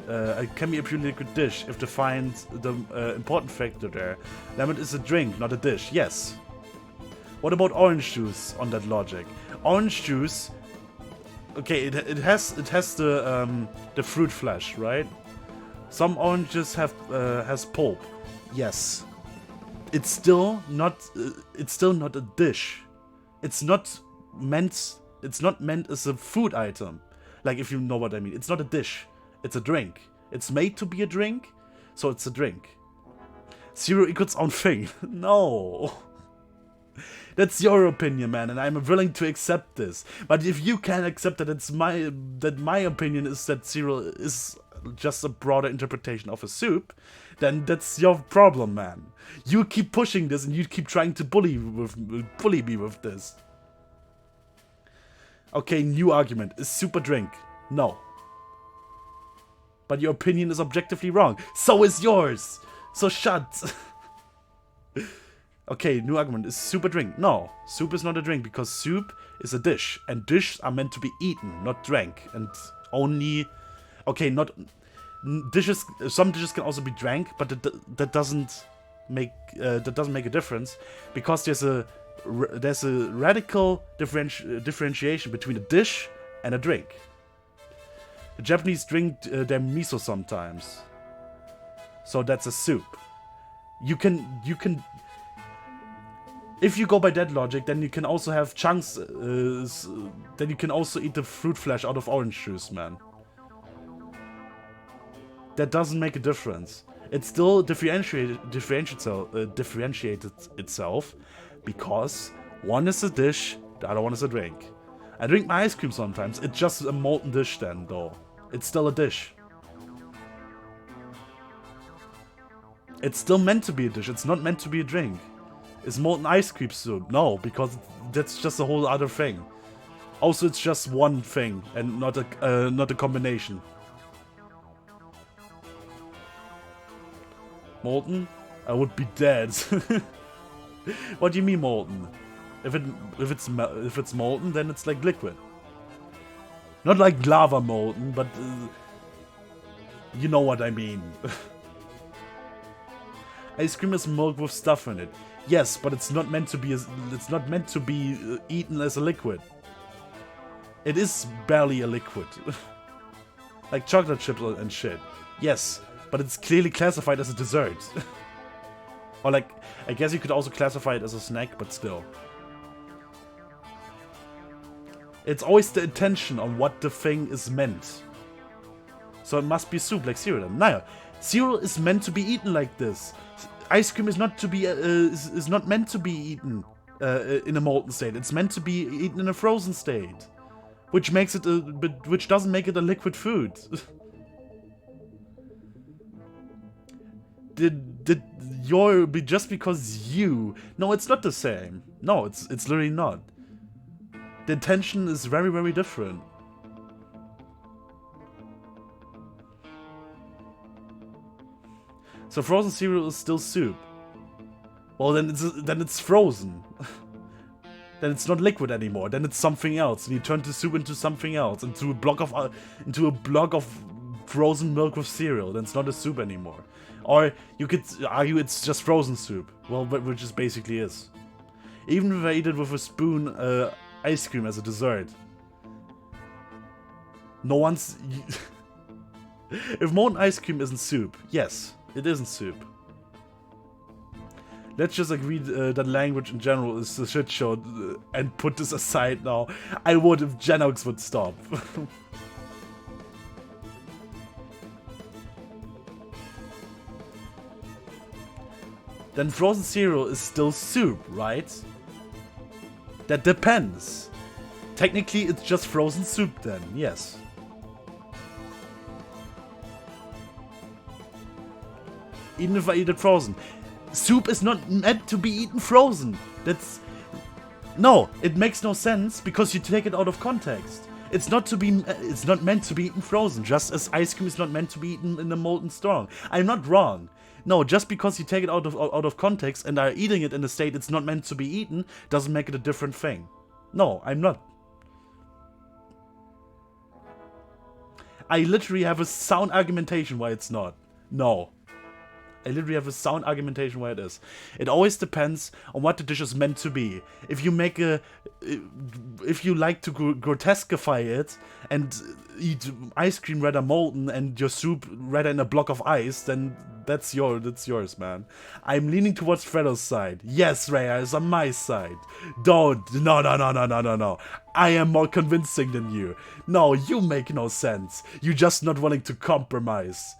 It can be a purely liquid dish if defined the important factor there. Lemon is a drink, not a dish. Yes. What about orange juice on that logic? Orange juice, okay, it has the fruit flesh, right? Some oranges have has pulp. Yes. It's still not. It's still not a dish. It's not meant. It's not meant as a food item. Like, if you know what I mean. It's not a dish. It's a drink. It's made to be a drink, so it's a drink. Cereal equals own thing. No. That's your opinion, man, and I'm willing to accept this. But if you can't accept that my opinion is that cereal is just a broader interpretation of a soup, then that's your problem, man. You keep pushing this and you keep trying to bully me with this. Okay, new argument. Is soup a drink? No. But your opinion is objectively wrong. So is yours. So shut. Okay, new argument. Is soup a drink? No. Soup is not a drink because soup is a dish. And dishes are meant to be eaten, not drank. And only... Okay, not... Dishes... Some dishes can also be drank, but that doesn't make a difference. Because there's a radical differentiation between a dish and a drink. The Japanese drink their miso sometimes. So that's a soup. You can... If you go by that logic, then you can also have chunks, then you can also eat the fruit flesh out of orange juice, man. That doesn't make a difference. It still differentiated itself, because one is a dish, the other one is a drink. I drink my ice cream sometimes, it's just a molten dish then, though. It's still a dish. It's still meant to be a dish, it's not meant to be a drink. Is molten ice cream soup? No, because that's just a whole other thing. Also, it's just one thing and not a combination. Molten? I would be dead. What do you mean molten? If it's molten, then it's like liquid. Not like lava molten, but you know what I mean. Ice cream is milk with stuff in it. Yes, but it's not meant to be eaten as a liquid. It is barely a liquid. Like chocolate chips and shit. Yes, but it's clearly classified as a dessert. Or like, I guess you could also classify it as a snack, but still. It's always the intention on what the thing is meant. So it must be soup, like cereal. Naja, cereal is meant to be eaten like this. Ice cream is not meant to be eaten in a molten state. It's meant to be eaten in a frozen state, which makes it which doesn't make it a liquid food. Did your be just because you? No, it's not the same. No, it's literally not. The intention is very, very different. So frozen cereal is still soup. Well, then it's frozen. Then it's not liquid anymore. Then it's something else. And you turn the soup into something else, into a block of frozen milk with cereal. Then it's not a soup anymore. Or you could argue it's just frozen soup. Well, which it basically is. Even if I eat it with a spoon, ice cream as a dessert. No one's. If molten ice cream isn't soup, yes. It isn't soup. Let's just agree that language in general is a shit show and put this aside now. I would if Genox would stop. Then frozen cereal is still soup, right? That depends. Technically, it's just frozen soup then, yes. Even if I eat it frozen. Soup is not meant to be eaten frozen. That's... No, it makes no sense because you take it out of context. It's not meant to be eaten frozen, just as ice cream is not meant to be eaten in a molten storm. I'm not wrong. No, just because you take it out of context and are eating it in a state it's not meant to be eaten, doesn't make it a different thing. No, I'm not. I literally have a sound argumentation why it's not. No. I literally have a sound argumentation where it is. It always depends on what the dish is meant to be. If you make if you like to grotesquify it and eat ice cream rather molten and your soup rather in a block of ice, then that's yours, man. I'm leaning towards Fredo's side. Yes, Rhea is on my side. No. I am more convincing than you. No, you make no sense. You're just not willing to compromise.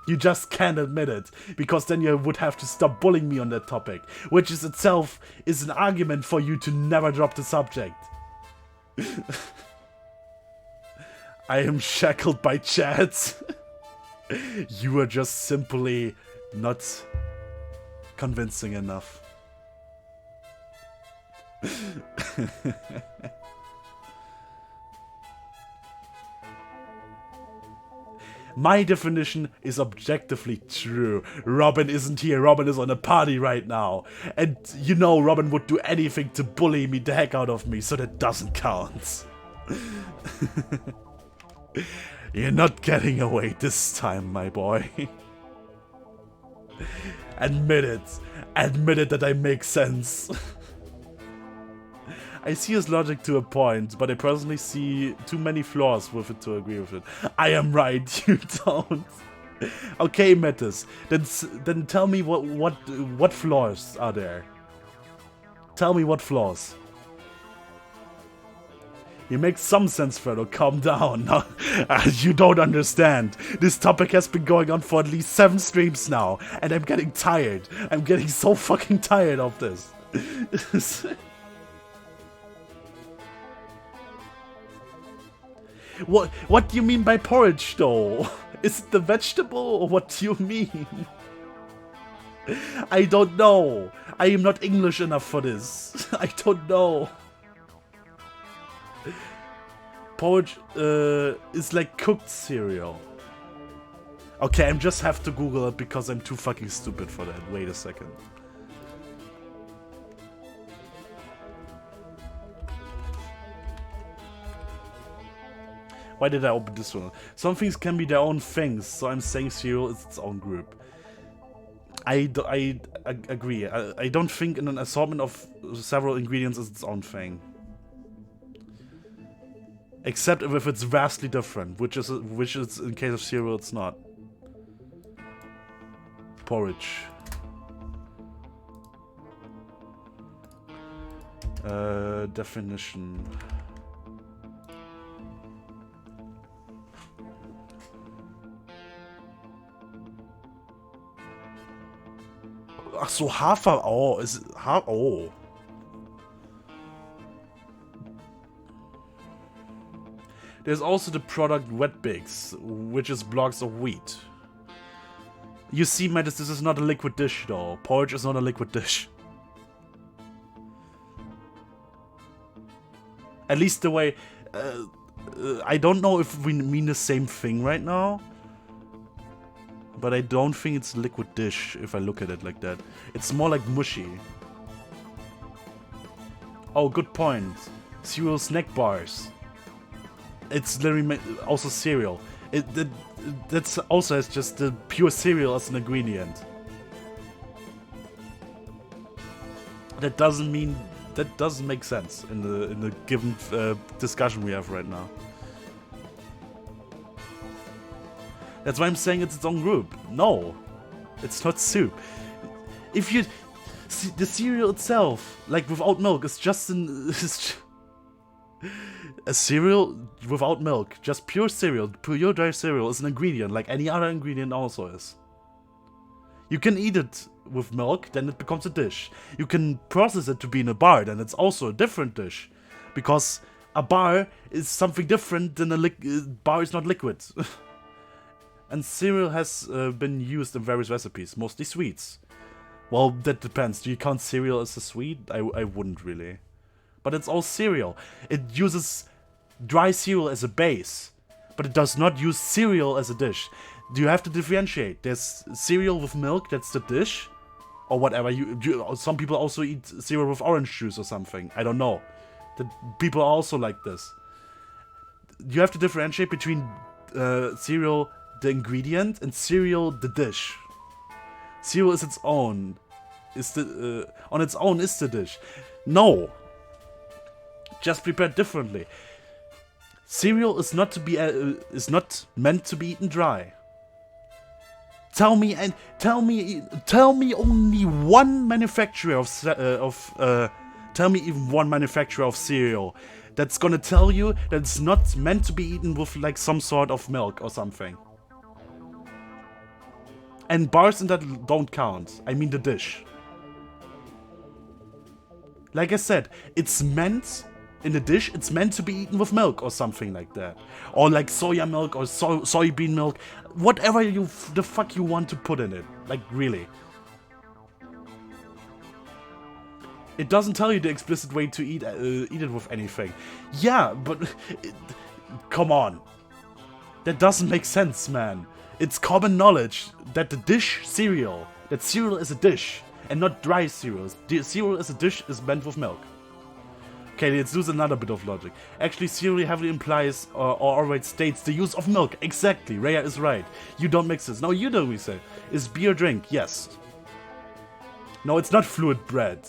You just can't admit it, because then you would have to stop bullying me on that topic, which is itself is an argument for you to never drop the subject. I am shackled by chats. You are just simply not convincing enough. My definition is objectively true. Robin isn't here. Robin is on a party right now. And you know Robin would do anything to bully me the heck out of me, so that doesn't count. You're not getting away this time, my boy. Admit it. Admit it that I make sense. I see his logic to a point, but I personally see too many flaws with it to agree with it. I am right, you don't. Okay, Mattis, then tell me what flaws are there? Tell me what flaws. You make some sense, Fredo. Calm down. No, you don't understand. This topic has been going on for at least 7 streams now, and I'm getting tired. I'm getting so fucking tired of this. What do you mean by porridge, though? Is it the vegetable, or what do you mean? I don't know. I am not English enough for this. I don't know. Porridge is like cooked cereal. Okay, I just have to Google it because I'm too fucking stupid for that. Wait a second. Why did I open this one? Some things can be their own things, so I'm saying cereal is its own group. I agree. I don't think an assortment of several ingredients is its own thing. Except if it's vastly different, which is in case of cereal it's not. Porridge. Definition. Ach so, Hafer. Oh, is it oh. There's also the product Wet Bix, which is blocks of wheat. You see, Mattis, this is not a liquid dish, though. Porridge is not a liquid dish. At least the way... I don't know if we mean the same thing right now. But I don't think it's a liquid dish, if I look at it like that. It's more like mushy. Oh, good point. Cereal snack bars. It's literally also cereal. That's also has just the pure cereal as an ingredient. That doesn't mean... That doesn't make sense in the given discussion we have right now. That's why I'm saying it's its own group. No, it's not soup. If you see the cereal itself, like without milk, is just a cereal without milk, just pure cereal, pure dry cereal is an ingredient, like any other ingredient also is. You can eat it with milk, then it becomes a dish. You can process it to be in a bar, then it's also a different dish, because a bar is something different than a bar is not liquid. And cereal has been used in various recipes, mostly sweets. Well, that depends. Do you count cereal as a sweet? I wouldn't really. But it's all cereal. It uses dry cereal as a base, but it does not use cereal as a dish. Do you have to differentiate? There's cereal with milk, that's the dish, or whatever. Some people also eat cereal with orange juice or something. I don't know. People are also like this. You have to differentiate between cereal the ingredient, and cereal the dish. Cereal is its own. On its own is the dish. No. Just prepared differently. Cereal is not meant to be eaten dry. Tell me only one manufacturer tell me even one manufacturer of cereal that's gonna tell you that it's not meant to be eaten with like some sort of milk or something. And bars in that don't count. I mean the dish. Like I said, it's meant in the dish, it's meant to be eaten with milk or something like that. Or like soya milk or soybean milk. Whatever the fuck you want to put in it. Like, really. It doesn't tell you the explicit way to eat it with anything. Yeah, but... come on. That doesn't make sense, man. It's common knowledge that that cereal is a dish. And not dry cereal. Cereal as a dish is meant with milk. Okay, let's use another bit of logic. Actually, cereal heavily implies or already states the use of milk. Exactly, Rhea is right. You don't mix this. No, you don't mix it. Is beer drink? Yes. No, it's not fluid bread.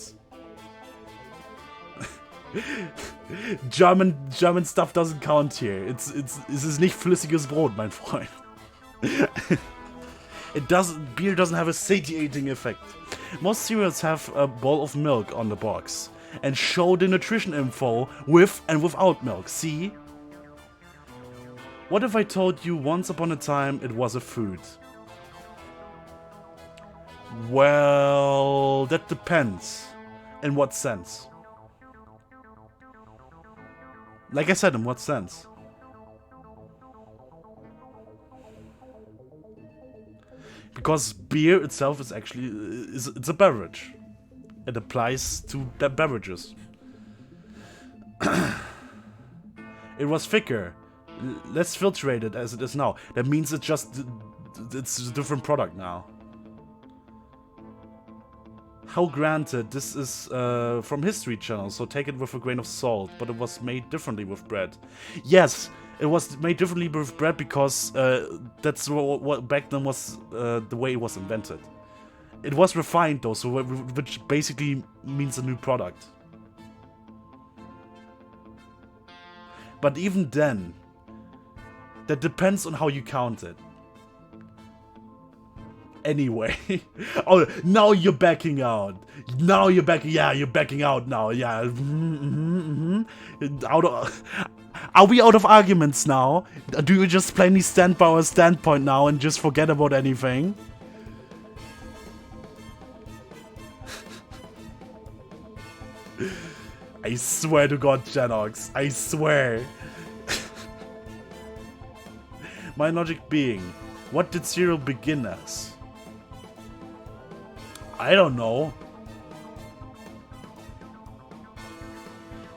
German stuff doesn't count here. Es ist nicht flüssiges Brot, mein Freund. Beer doesn't have a satiating effect. Most cereals have a bowl of milk on the box and show the nutrition info with and without milk. See? What if I told you once upon a time it was a food? Well, that depends. In what sense? Like I said, in what sense? Because beer itself is actually it's a beverage. It applies to the beverages. It was thicker, less filtrated as it is now. That means it's a different product now. How granted, this is from History Channel, so take it with a grain of salt, but it was made differently with bread. Yes, it was made differently with bread because that's what back then was the way it was invented. It was refined though, so which basically means a new product. But even then, that depends on how you count it. Anyway. Oh, now you're backing out. Now you're backing. Yeah, you're backing out now. Yeah. Are we out of arguments now? Do you just plainly stand by our standpoint now and just forget about anything? I swear to God, Genox. I swear. My logic being, what did cereal begin as? I don't know.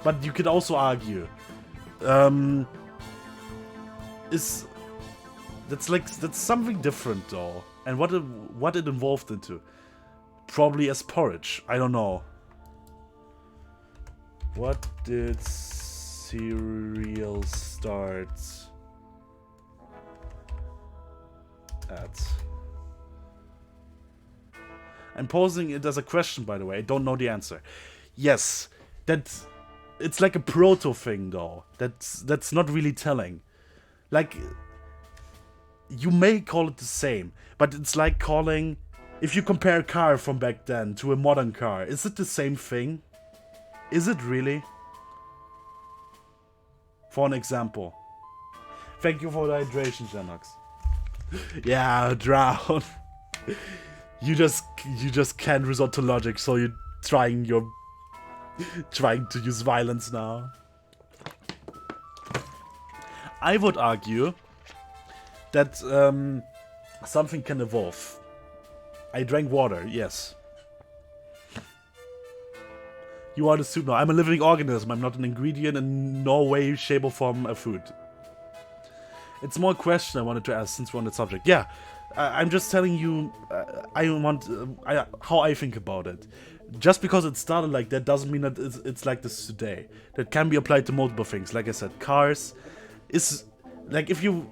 But you could also argue. That's something different though. And what it evolved into. Probably as porridge. I don't know. What did cereal start at? I'm posing it as a question, by the way. I don't know the answer. Yes, it's like a proto thing, though. That's not really telling. Like, you may call it the same, but it's like calling... If you compare a car from back then to a modern car, is it the same thing? Is it really? For an example. Thank you for the hydration, Genox. Yeah, drown. You just can't resort to logic, so you're trying to use violence now. I would argue that something can evolve. I drank water, yes. You are the soup. No, I'm a living organism. I'm not an ingredient in no way, shape, or form a food. It's more a question I wanted to ask since we're on the subject. Yeah, I'm just telling you how I think about it. Just because it started like that doesn't mean that it's like this today. That can be applied to multiple things. Like I said, cars is like if you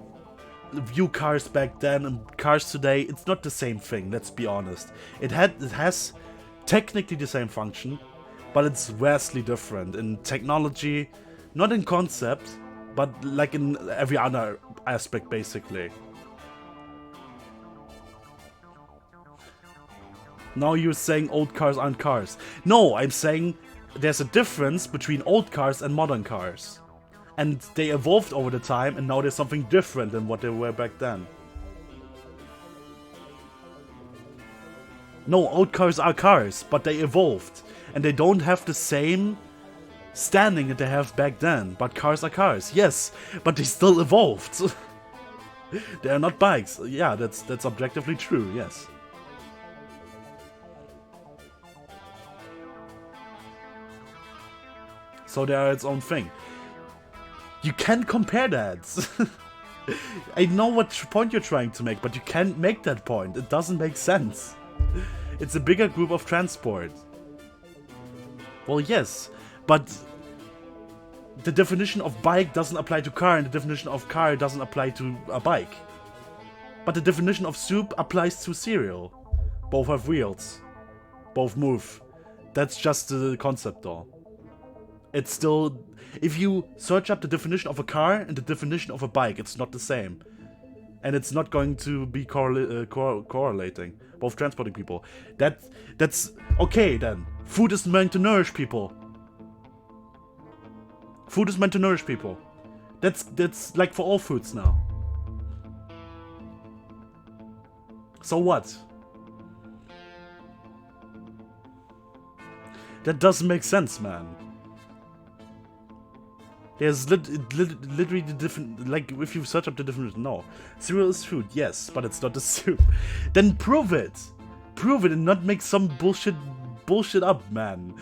view cars back then and cars today, it's not the same thing, let's be honest. It has technically the same function, but it's vastly different in technology, not in concept, but like in every other aspect, basically. Now you're saying old cars aren't cars. No, I'm saying there's a difference between old cars and modern cars. And they evolved over the time, and now there's something different than what they were back then. No, old cars are cars, but they evolved. And they don't have the same standing that they have back then. But cars are cars, yes, but they still evolved. They are not bikes. Yeah, that's objectively true, yes. So they are its own thing. You can't compare that. I know what point you're trying to make, but you can't make that point. It doesn't make sense. It's a bigger group of transport. Well, yes, but the definition of bike doesn't apply to car, and the definition of car doesn't apply to a bike. But the definition of soup applies to cereal. Both have wheels. Both move. That's just the concept, though. It's still... If you search up the definition of a car and the definition of a bike, it's not the same. And it's not going to be correlating. Both transporting people. That's... Okay, then. Food is meant to nourish people. Food is meant to nourish people. That's like for all foods now. So what? That doesn't make sense, man. There's literally the different, like, if you search up the definition, no. Cereal is food, yes, but it's not a soup. Then prove it! Prove it and not make some bullshit up, man.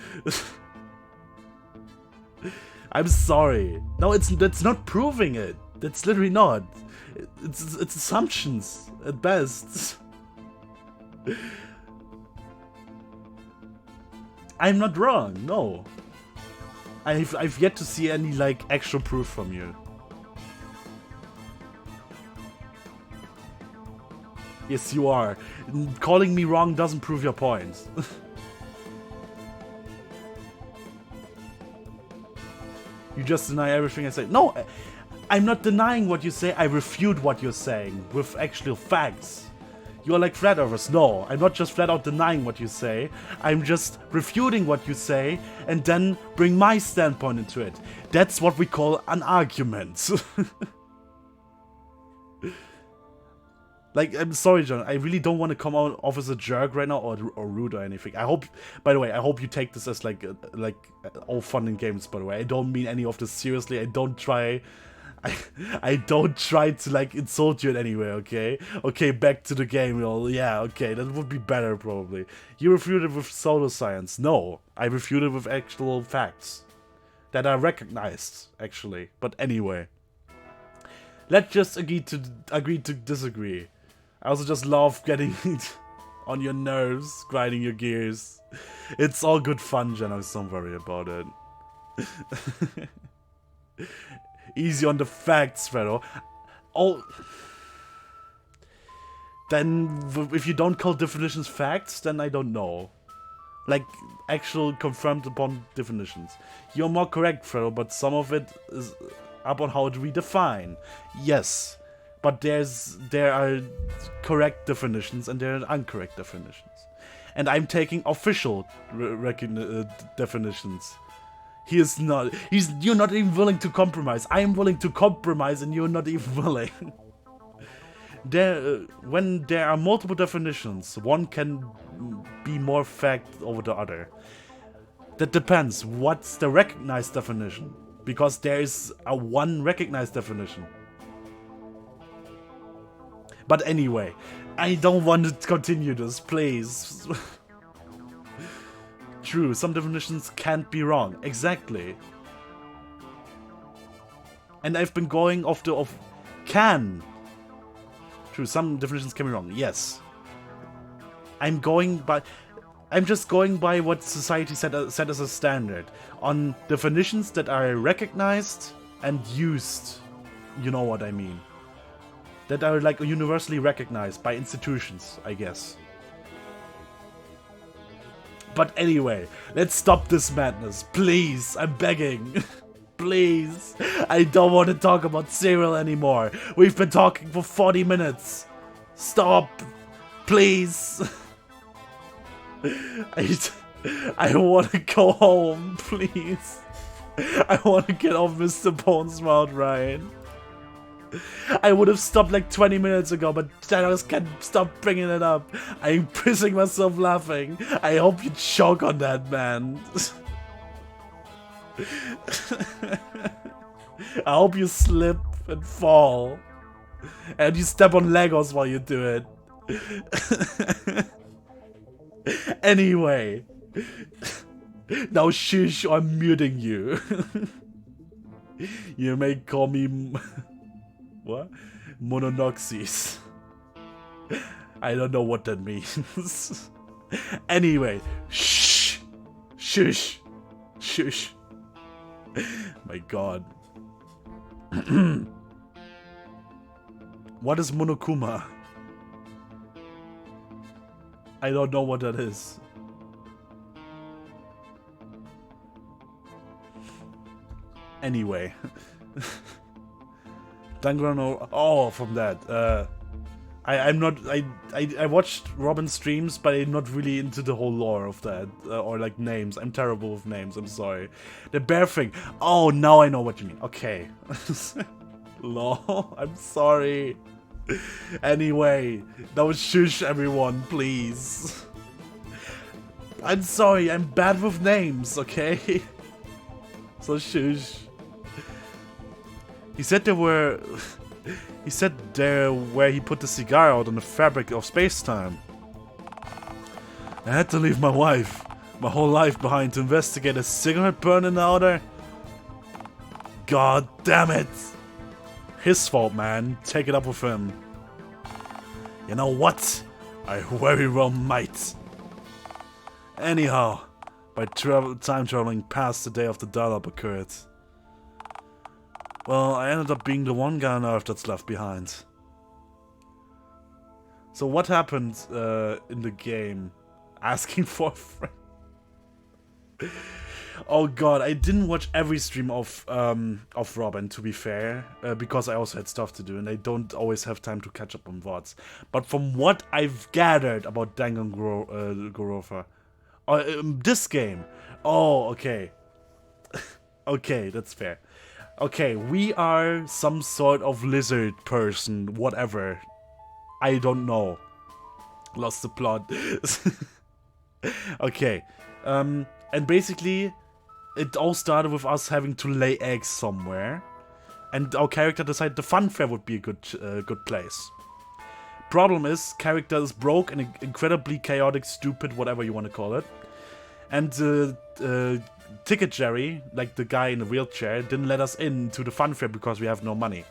I'm sorry. No, that's not proving it. That's literally not. It's assumptions, at best. I'm not wrong, no. I've yet to see any, like, actual proof from you. Yes, you are. Calling me wrong doesn't prove your point. You just deny everything I say. No, I'm not denying what you say. I refute what you're saying with actual facts. You're like flat earthers. No, I'm not just flat out denying what you say. I'm just refuting what you say and then bring my standpoint into it. That's what we call an argument. Like, I'm sorry, John. I really don't want to come out off as a jerk right now or rude or anything. I hope, by the way, I hope you take this as like all fun and games, by the way. I don't mean any of this seriously. I don't try to, like, insult you in any way, okay? Okay, back to the game, yeah, okay, that would be better, probably. You refuted with pseudoscience. No, I refuted with actual facts. That are recognized, actually. But anyway. Let's just agree to disagree. I also just love getting on your nerves, grinding your gears. It's all good fun, Jenna, don't worry about it. Easy on the facts, Fredo. Oh, then if you don't call definitions facts, then I don't know. Like, actual confirmed upon definitions. You're more correct, Fredo, but some of it is up on how we define. Yes, but there are correct definitions and there are incorrect definitions. And I'm taking official definitions. You're not even willing to compromise. I am willing to compromise and you're not even willing. When there are multiple definitions, one can be more fact over the other. That depends. What's the recognized definition? Because there is a one recognized definition. But anyway, I don't want to continue this, please. True, some definitions can't be wrong. Exactly. And I've been going off the can. True, some definitions can be wrong. Yes. I'm just going by what society set as a standard. On definitions that are recognized and used. You know what I mean. that are like universally recognized by institutions, I guess. But anyway, let's stop this madness, please. I'm begging. Please. I don't want to talk about cereal anymore. We've been talking for 40 minutes. Stop. Please. I want to go home, please. I want to get off Mr. Bones' mouth, Ryan. I would have stopped like 20 minutes ago, but I just can't stop bringing it up. I'm pissing myself laughing. I hope you choke on that, man. I hope you slip and fall. And you step on Legos while you do it. Anyway. Now shush, I'm muting you. You may call me... What? Mononoxys. I don't know what that means. Anyway, shh, shush, shush. My God. What is Monokuma? I don't know what that is. Anyway. Danganronpa. Oh, from that. I'm not. I watched Robin's streams, but I'm not really into the whole lore of that or like names. I'm terrible with names. I'm sorry. The bear thing. Oh, now I know what you mean. Okay. Lol. I'm sorry. Anyway, now shush everyone, please. I'm sorry. I'm bad with names. Okay. So shush. He said there were... He said there where he put the cigar out on the fabric of space-time. I had to leave my wife, my whole life behind to investigate a cigarette burn in the outer. God damn it! His fault, man. Take it up with him. You know what? I very well might. Anyhow, by time traveling past the day of the dial-up occurred. Well, I ended up being the one guy on Earth that's left behind. So what happened in the game? Asking for a friend. Oh God, I didn't watch every stream of Robin, to be fair, because I also had stuff to do and I don't always have time to catch up on VODs. But from what I've gathered about Danganronpa, this game, oh, okay. Okay, that's fair. Okay, we are some sort of lizard person, whatever. I don't know. Lost the plot. Okay. And basically, it all started with us having to lay eggs somewhere. And our character decided the fun fair would be a good place. Problem is, character is broke and incredibly chaotic, stupid, whatever you want to call it. And Ticket Jerry, like the guy in the wheelchair, didn't let us into the fun fair because we have no money.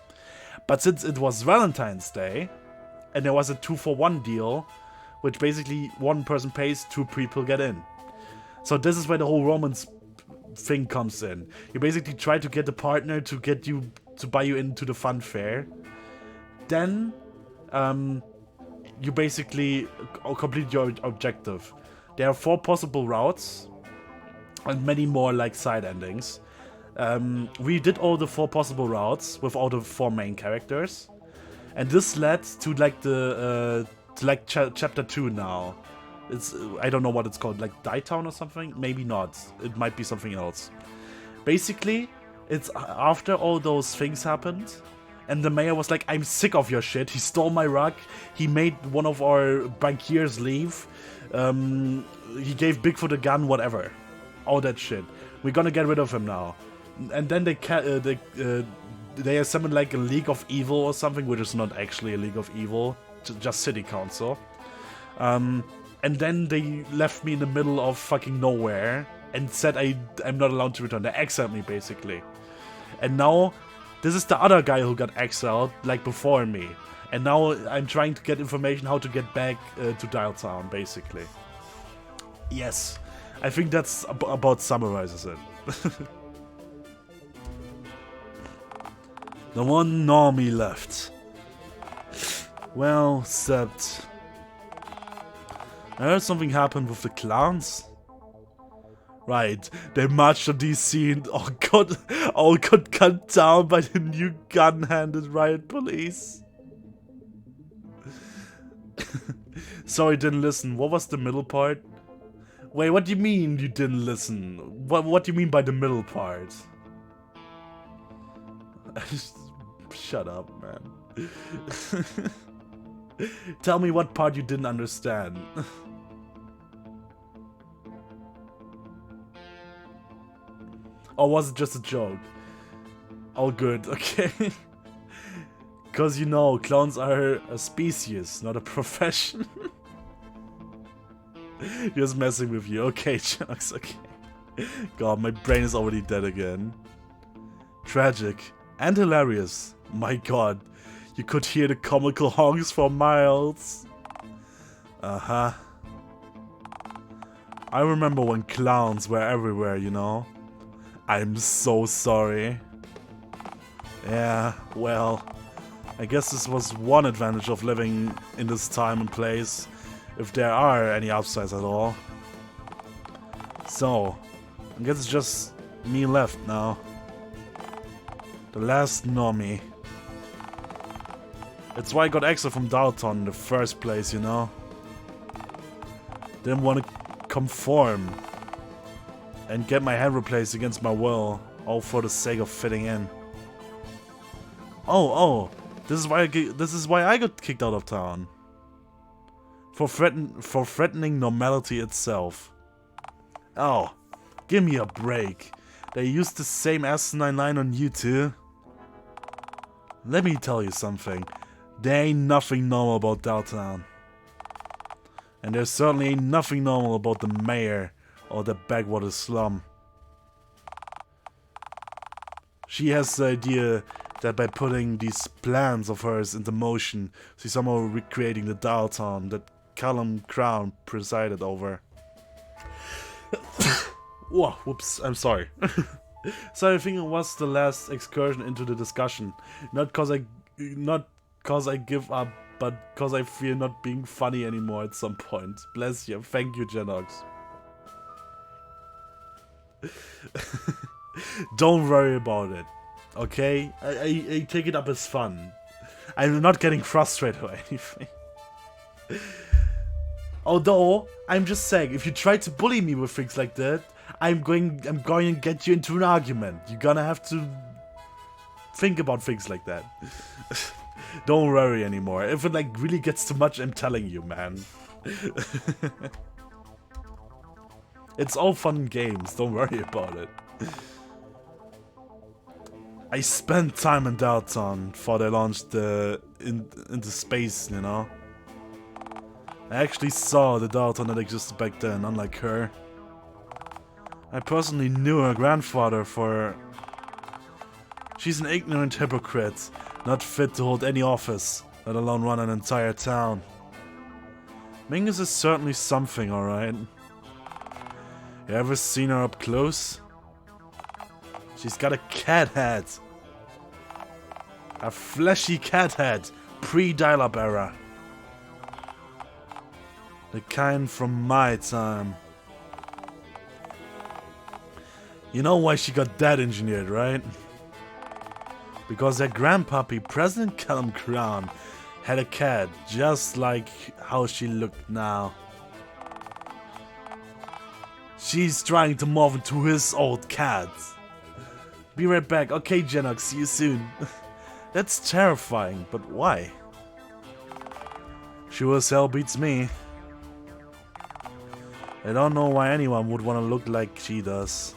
But since it was Valentine's Day, and there was a 2-for-1 deal, which basically one person pays, 2 people get in. So this is where the whole romance thing comes in. You basically try to get a partner to get you to buy you into the fun fair. Then you basically complete your objective. There are 4 possible routes. And many more like side endings. We did all the 4 possible routes with all the 4 main characters, and this led to like the chapter 2 now. It's I don't know what it's called, like Dialtown or something. Maybe not. It might be something else. Basically, it's after all those things happened, and the mayor was like, "I'm sick of your shit. He stole my rug. He made one of our bankiers leave. He gave Bigfoot a gun. Whatever." All that shit. We're gonna get rid of him now. And then they assembled like a League of Evil or something, which is not actually a League of Evil, just City Council. And then they left me in the middle of fucking nowhere and said I'm not allowed to return. They exiled me basically. And now this is the other guy who got exiled like before me. And now I'm trying to get information how to get back to Dialtown basically. Yes. I think that's about summarizes it. The one normie left. Well, except I heard something happened with the clowns. Right, they marched on DC and all got gunned down by the new gun-handed riot police. Sorry, didn't listen. What was the middle part? Wait, what do you mean you didn't listen? What do you mean by the middle part? Shut up, man. Tell me what part you didn't understand. Or was it just a joke? All good, okay. Cause you know, clowns are a species, not a profession. Just messing with you. Okay, Chucks, okay. God, my brain is already dead again. Tragic and hilarious. My god, you could hear the comical honks for miles. Uh-huh. I remember when clowns were everywhere, you know. I'm so sorry. Yeah, well, I guess this was one advantage of living in this time and place, if there are any upsides at all. So, I guess it's just me left now. The last normie. That's why I got exiled from Dialtown in the first place, you know? Didn't want to conform and get my head replaced against my will, all for the sake of fitting in. Oh, this is why I got kicked out of town. For threatening normality itself. Oh, give me a break. They used the same asinine line on you too. Let me tell you something. There ain't nothing normal about Dialtown. And there certainly ain't nothing normal about the mayor or the backwater slum. She has the idea that by putting these plans of hers into motion, she's somehow recreating the Dialtown that Callum Crown presided over. Whoa, whoops, I'm sorry. So I think it was the last excursion into the discussion. Not cause I give up, but cause I fear not being funny anymore at some point. Bless you. Thank you, Genox. Don't worry about it. Okay? I take it up as fun. I'm not getting frustrated or anything. Although, I'm just saying, if you try to bully me with things like that, I'm going to get you into an argument. You're gonna have to think about things like that. Don't worry anymore. If it like really gets too much, I'm telling you, man. It's all fun and games. Don't worry about it. I spent time in Dialtown before they launched into space, you know. I actually saw the Dialtown that existed back then, unlike her. I personally knew her grandfather for... She's an ignorant hypocrite, not fit to hold any office, let alone run an entire town. Mingus is certainly something, alright. You ever seen her up close? She's got a cat head. A fleshy cat head, pre-dial-up era. The kind from my time. You know why she got that engineered, right? Because their grandpappy, President Callum Crown, had a cat just like how she looked now. She's trying to morph into his old cat. Be right back. Okay, Genox, see you soon. That's terrifying, but why? Sure as hell beats me. I don't know why anyone would want to look like she does.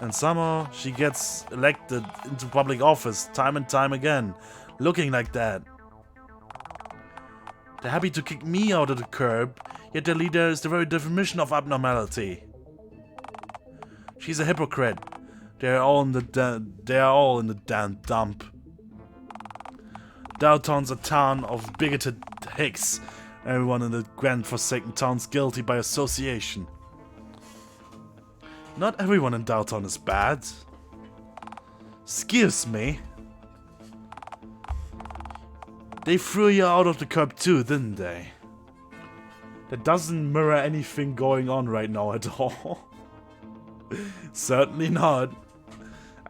And somehow she gets elected into public office time and time again, looking like that. They're happy to kick me out of the curb, yet their leader is the very definition of abnormality. She's a hypocrite. They are all in the damn dump. Dialtown's a town of bigoted hicks. Everyone in the grand forsaken town's guilty by association. Not everyone in Dialtown is bad. Excuse me. They threw you out of the cup too, didn't they? That doesn't mirror anything going on right now at all. Certainly not.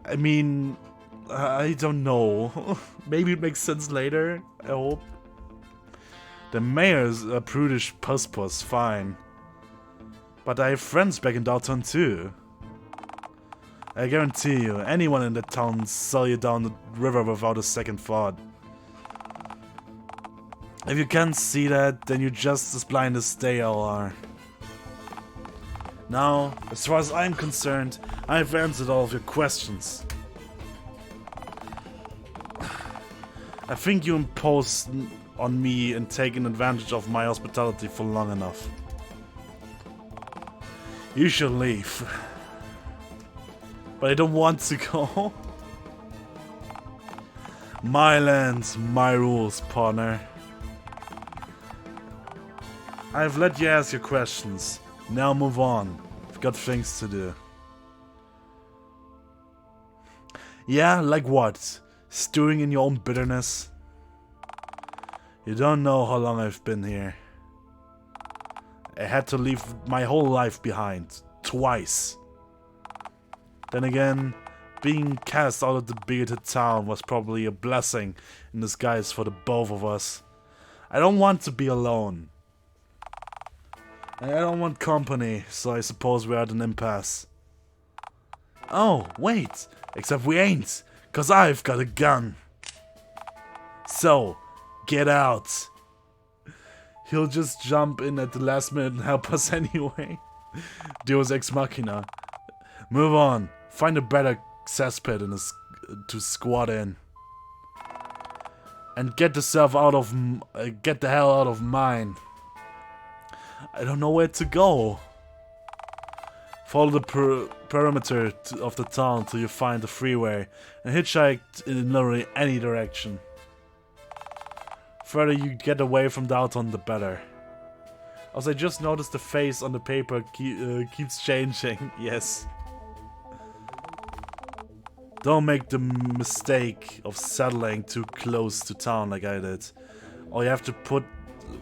I mean, I don't know. Maybe it makes sense later, I hope. The mayor's a prudish puss, fine. But I have friends back in Dialtown too. I guarantee you, anyone in that town sell you down the river without a second thought. If you can't see that, then you're just as blind as they all are. Now, as far as I'm concerned, I've answered all of your questions. I think you imposed on me and taken advantage of my hospitality for long enough. You should leave. But I don't want to go. My land, my rules, partner. I've let you ask your questions. Now move on. I've got things to do. Yeah, like what? Stewing in your own bitterness? You don't know how long I've been here. I had to leave my whole life behind. Twice. Then again, being cast out of the bigoted town was probably a blessing in disguise for the both of us. I don't want to be alone. And I don't want company, so I suppose we're at an impasse. Oh, wait! Except we ain't, 'cause I've got a gun. So, get out. He'll just jump in at the last minute and help us anyway. Deus ex machina. Move on. Find a better cesspit to squat in. And get yourself out of... get the hell out of mine. I don't know where to go. Follow the perimeter of the town till you find the freeway and hitchhike in literally any direction. Further you get away from Dialtown, the better. As I just noticed, the face on the paper keeps changing. Yes. Don't make the mistake of settling too close to town like I did. Or you have to put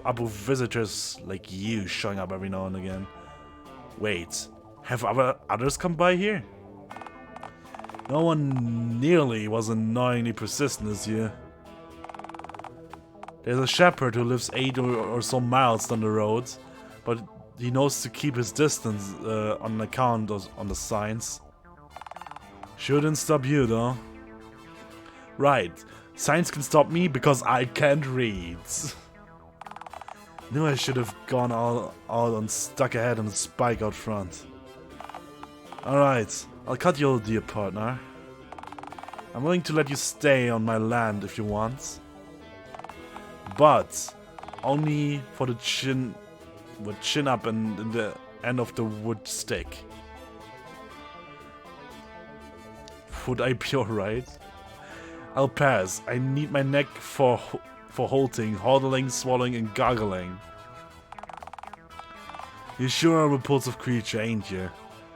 up with visitors like you showing up every now and again. Wait, have others come by here? No one nearly was annoyingly persistent as you. There's a shepherd who lives 8 or so miles down the road, but he knows to keep his distance on account on the signs. Shouldn't stop you though. Right, signs can stop me because I can't read. Knew I should have gone all and stuck ahead on the spike out front. Alright, I'll cut you a deal, partner. I'm willing to let you stay on my land if you want. But only for the chin up and the end of the wood stick. Would I be alright? I'll pass. I need my neck for halting, hodling, swallowing, and goggling. You sure are a repulsive creature, ain't you?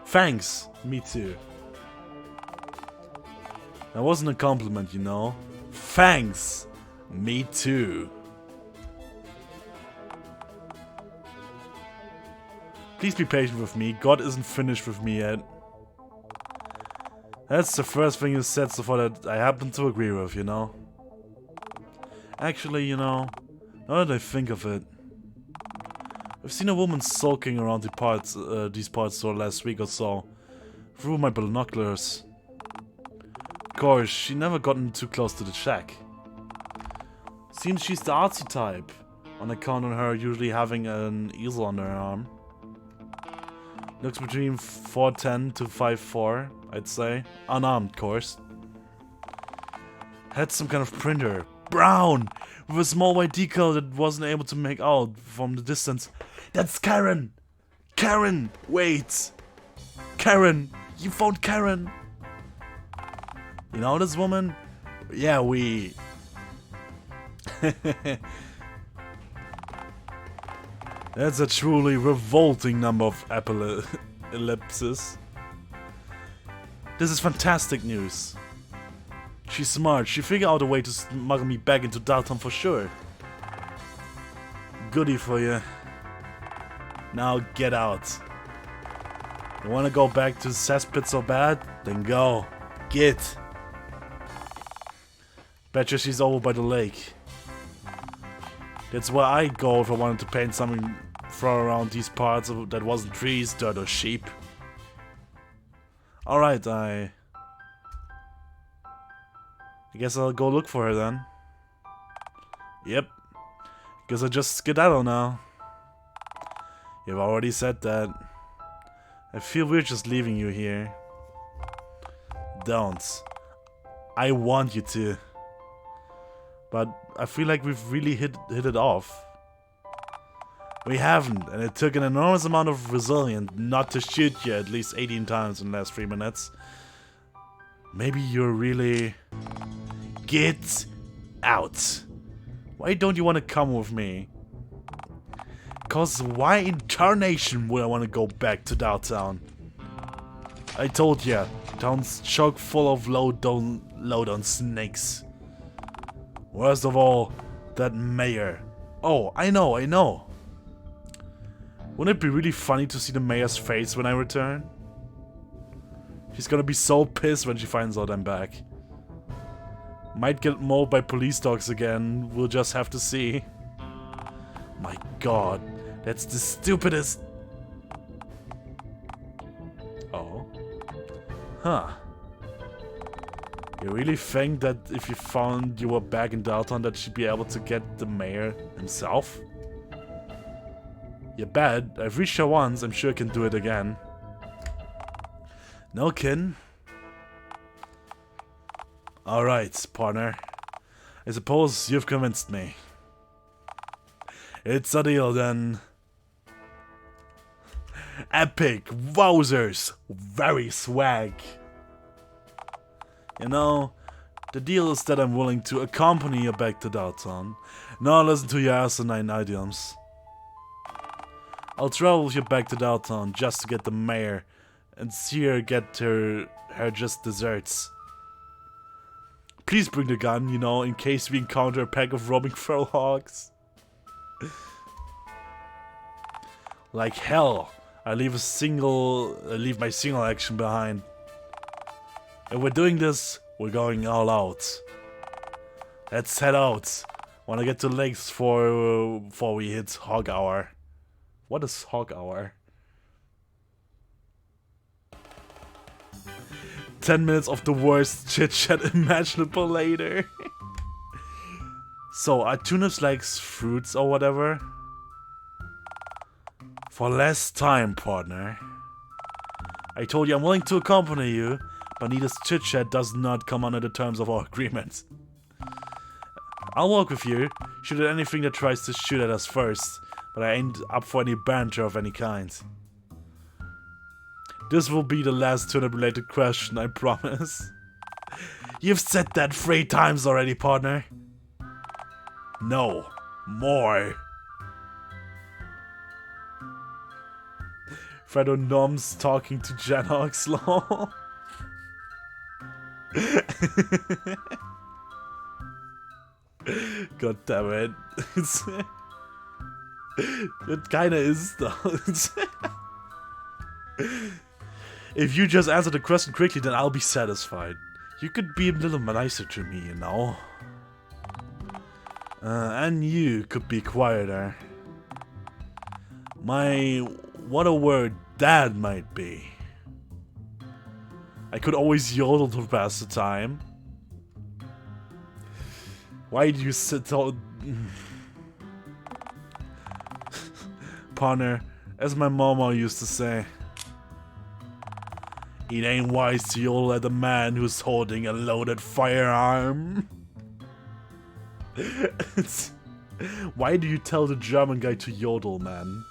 Thanks. Me too. That wasn't a compliment, you know. Thanks. Me too. Please be patient with me. God isn't finished with me yet. That's the first thing you said so far that I happen to agree with, you know. Actually, you know, now that I think of it, I've seen a woman sulking around these parts for the last week or so, through my binoculars. Of course, she never gotten too close to the shack. Seems she's the artsy type, on account of her usually having an easel under her arm. Looks between 4'10" to 5'4", I'd say. Unarmed, of course. Had some kind of printer. Brown! With a small white decal that wasn't able to make out from the distance. That's Karen! Karen! Wait! Karen! You found Karen! You know this woman? Yeah, we... That's a truly revolting number of ellipses. This is fantastic news. She's smart. She figured out a way to smuggle me back into Dialtown for sure. Goodie for you. Now get out. You wanna go back to Cesspit so bad? Then go. Get. Betcha she's over by the lake. That's where I'd go if I wanted to paint something throw around these parts that wasn't trees, dirt or sheep. Alright, I guess I'll go look for her then. Yep. Guess I just skedaddle now. You've already said that. I feel weird just leaving you here. Don't. I want you to. But I feel like we've really hit it off. We haven't, and it took an enormous amount of resilience not to shoot you at least 18 times in the last 3 minutes. Maybe you're really... Get out. Why don't you want to come with me? Cause why in tarnation would I want to go back to Dialtown? I told ya, town's chock full of low-down snakes. Worst of all, that mayor. Oh, I know. Wouldn't it be really funny to see the mayor's face when I return? She's gonna be so pissed when she finds out I'm back. Might get mauled by police dogs again, we'll just have to see. My god, that's the stupidest... Oh. Huh. You really think that if you found you were back in Dialtown that she'd be able to get the mayor himself? You bet. I've reached her once, I'm sure I can do it again. No kidding. Alright, partner. I suppose you've convinced me. It's a deal then. Epic! Wowzers! Very swag! You know, the deal is that I'm willing to accompany you back to Dialtown. Not listen to your asinine idioms. I'll travel with you back to Dialtown just to get the mayor and see her get her just desserts. Please bring the gun, you know, in case we encounter a pack of roaming feral hogs. Like hell, I leave my single action behind. If we're doing this, we're going all out. Let's head out. Wanna get to lakes before we hit hog hour. What is hog hour? 10 minutes of the worst chit chat imaginable later. So, are tulips like fruits or whatever? For less time, partner. I told you I'm willing to accompany you, but needless chit chat does not come under the terms of our agreement. I'll walk with you, shoot at anything that tries to shoot at us first, but I ain't up for any banter of any kind. This will be the last turnip-related question, I promise. You've said that 3 times already, partner. No, more. Fredo Noms talking to Jan Oxlaw. God damn it. It kinda is though. If you just answer the question quickly, then I'll be satisfied. You could be a little nicer to me, you know. And you could be quieter. What a word that might be. I could always yodel to pass the time. Why do you sit all... Partner, as my mama used to say, it ain't wise to yodel at a man who's holding a loaded firearm. Why do you tell the German guy to yodel, man?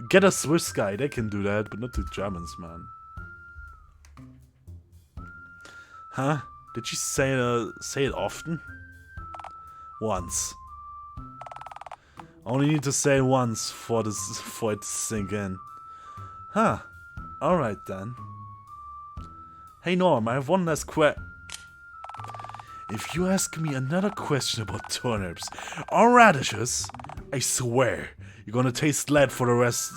Get a Swiss guy, they can do that, but not the Germans, man. Huh? Did she say it often? Once. Only need to say it once for it to sink in. Huh. Alright then. Hey Norm, I have one last If you ask me another question about turnips or radishes, I swear you're gonna taste lead for the rest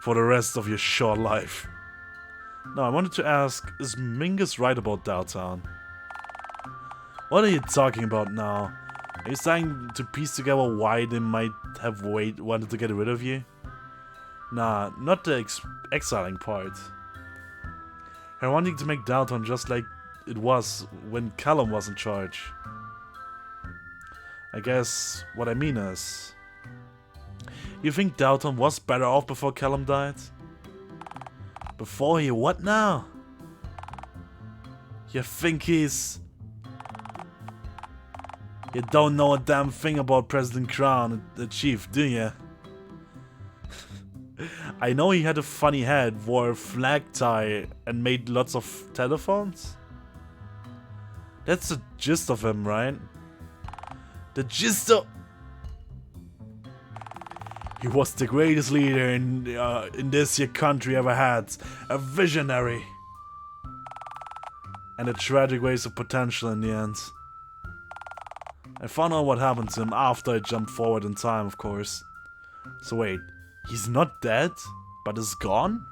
for the rest of your short life. No, I wanted to ask, is Mingus right about Dialtown? What are you talking about now? Are you starting to piece together why they might have wanted to get rid of you? Nah, not the exiling part. They're wanting to make Dialtown just like it was when Callum was in charge. I guess what I mean is, you think Dialtown was better off before Callum died? Before he what now? You think he's... You don't know a damn thing about President Crown, the chief, do you? I know he had a funny head, wore a flag tie, and made lots of telephones. That's the gist of him, right? The gist of... He was the greatest leader in this here country ever had. A visionary. And a tragic waste of potential in the end. I found out what happened to him after I jumped forward in time, of course. So wait, he's not dead, but is gone?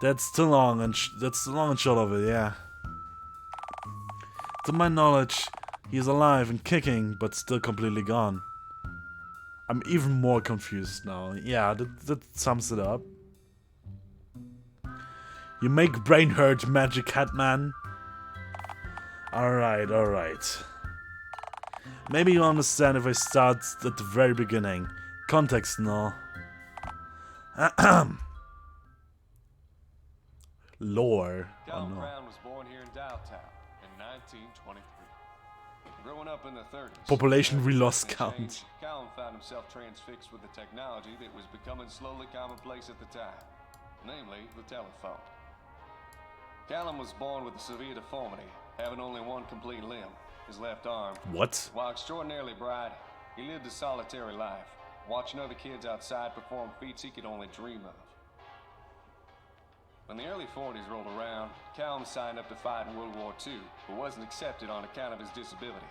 That's the long and short of it, yeah. To my knowledge, he's alive and kicking, but still completely gone. I'm even more confused now. Yeah, that sums it up. You make brain hurt, Magic Hat Man. Alright, alright. Maybe you'll understand if I start at the very beginning. Context and all. Lore. Callum Brown was born here in Dialtown in 1923. Growing up in the 30s, Population we lost count. Callum found himself transfixed with the technology that was becoming slowly commonplace at the time, namely the telephone. Callum was born with a severe deformity, having only one complete limb, his left arm. What? While extraordinarily bright, he lived a solitary life, watching other kids outside perform feats he could only dream of. When the early 40s rolled around, Callum signed up to fight in World War II, but wasn't accepted on account of his disability.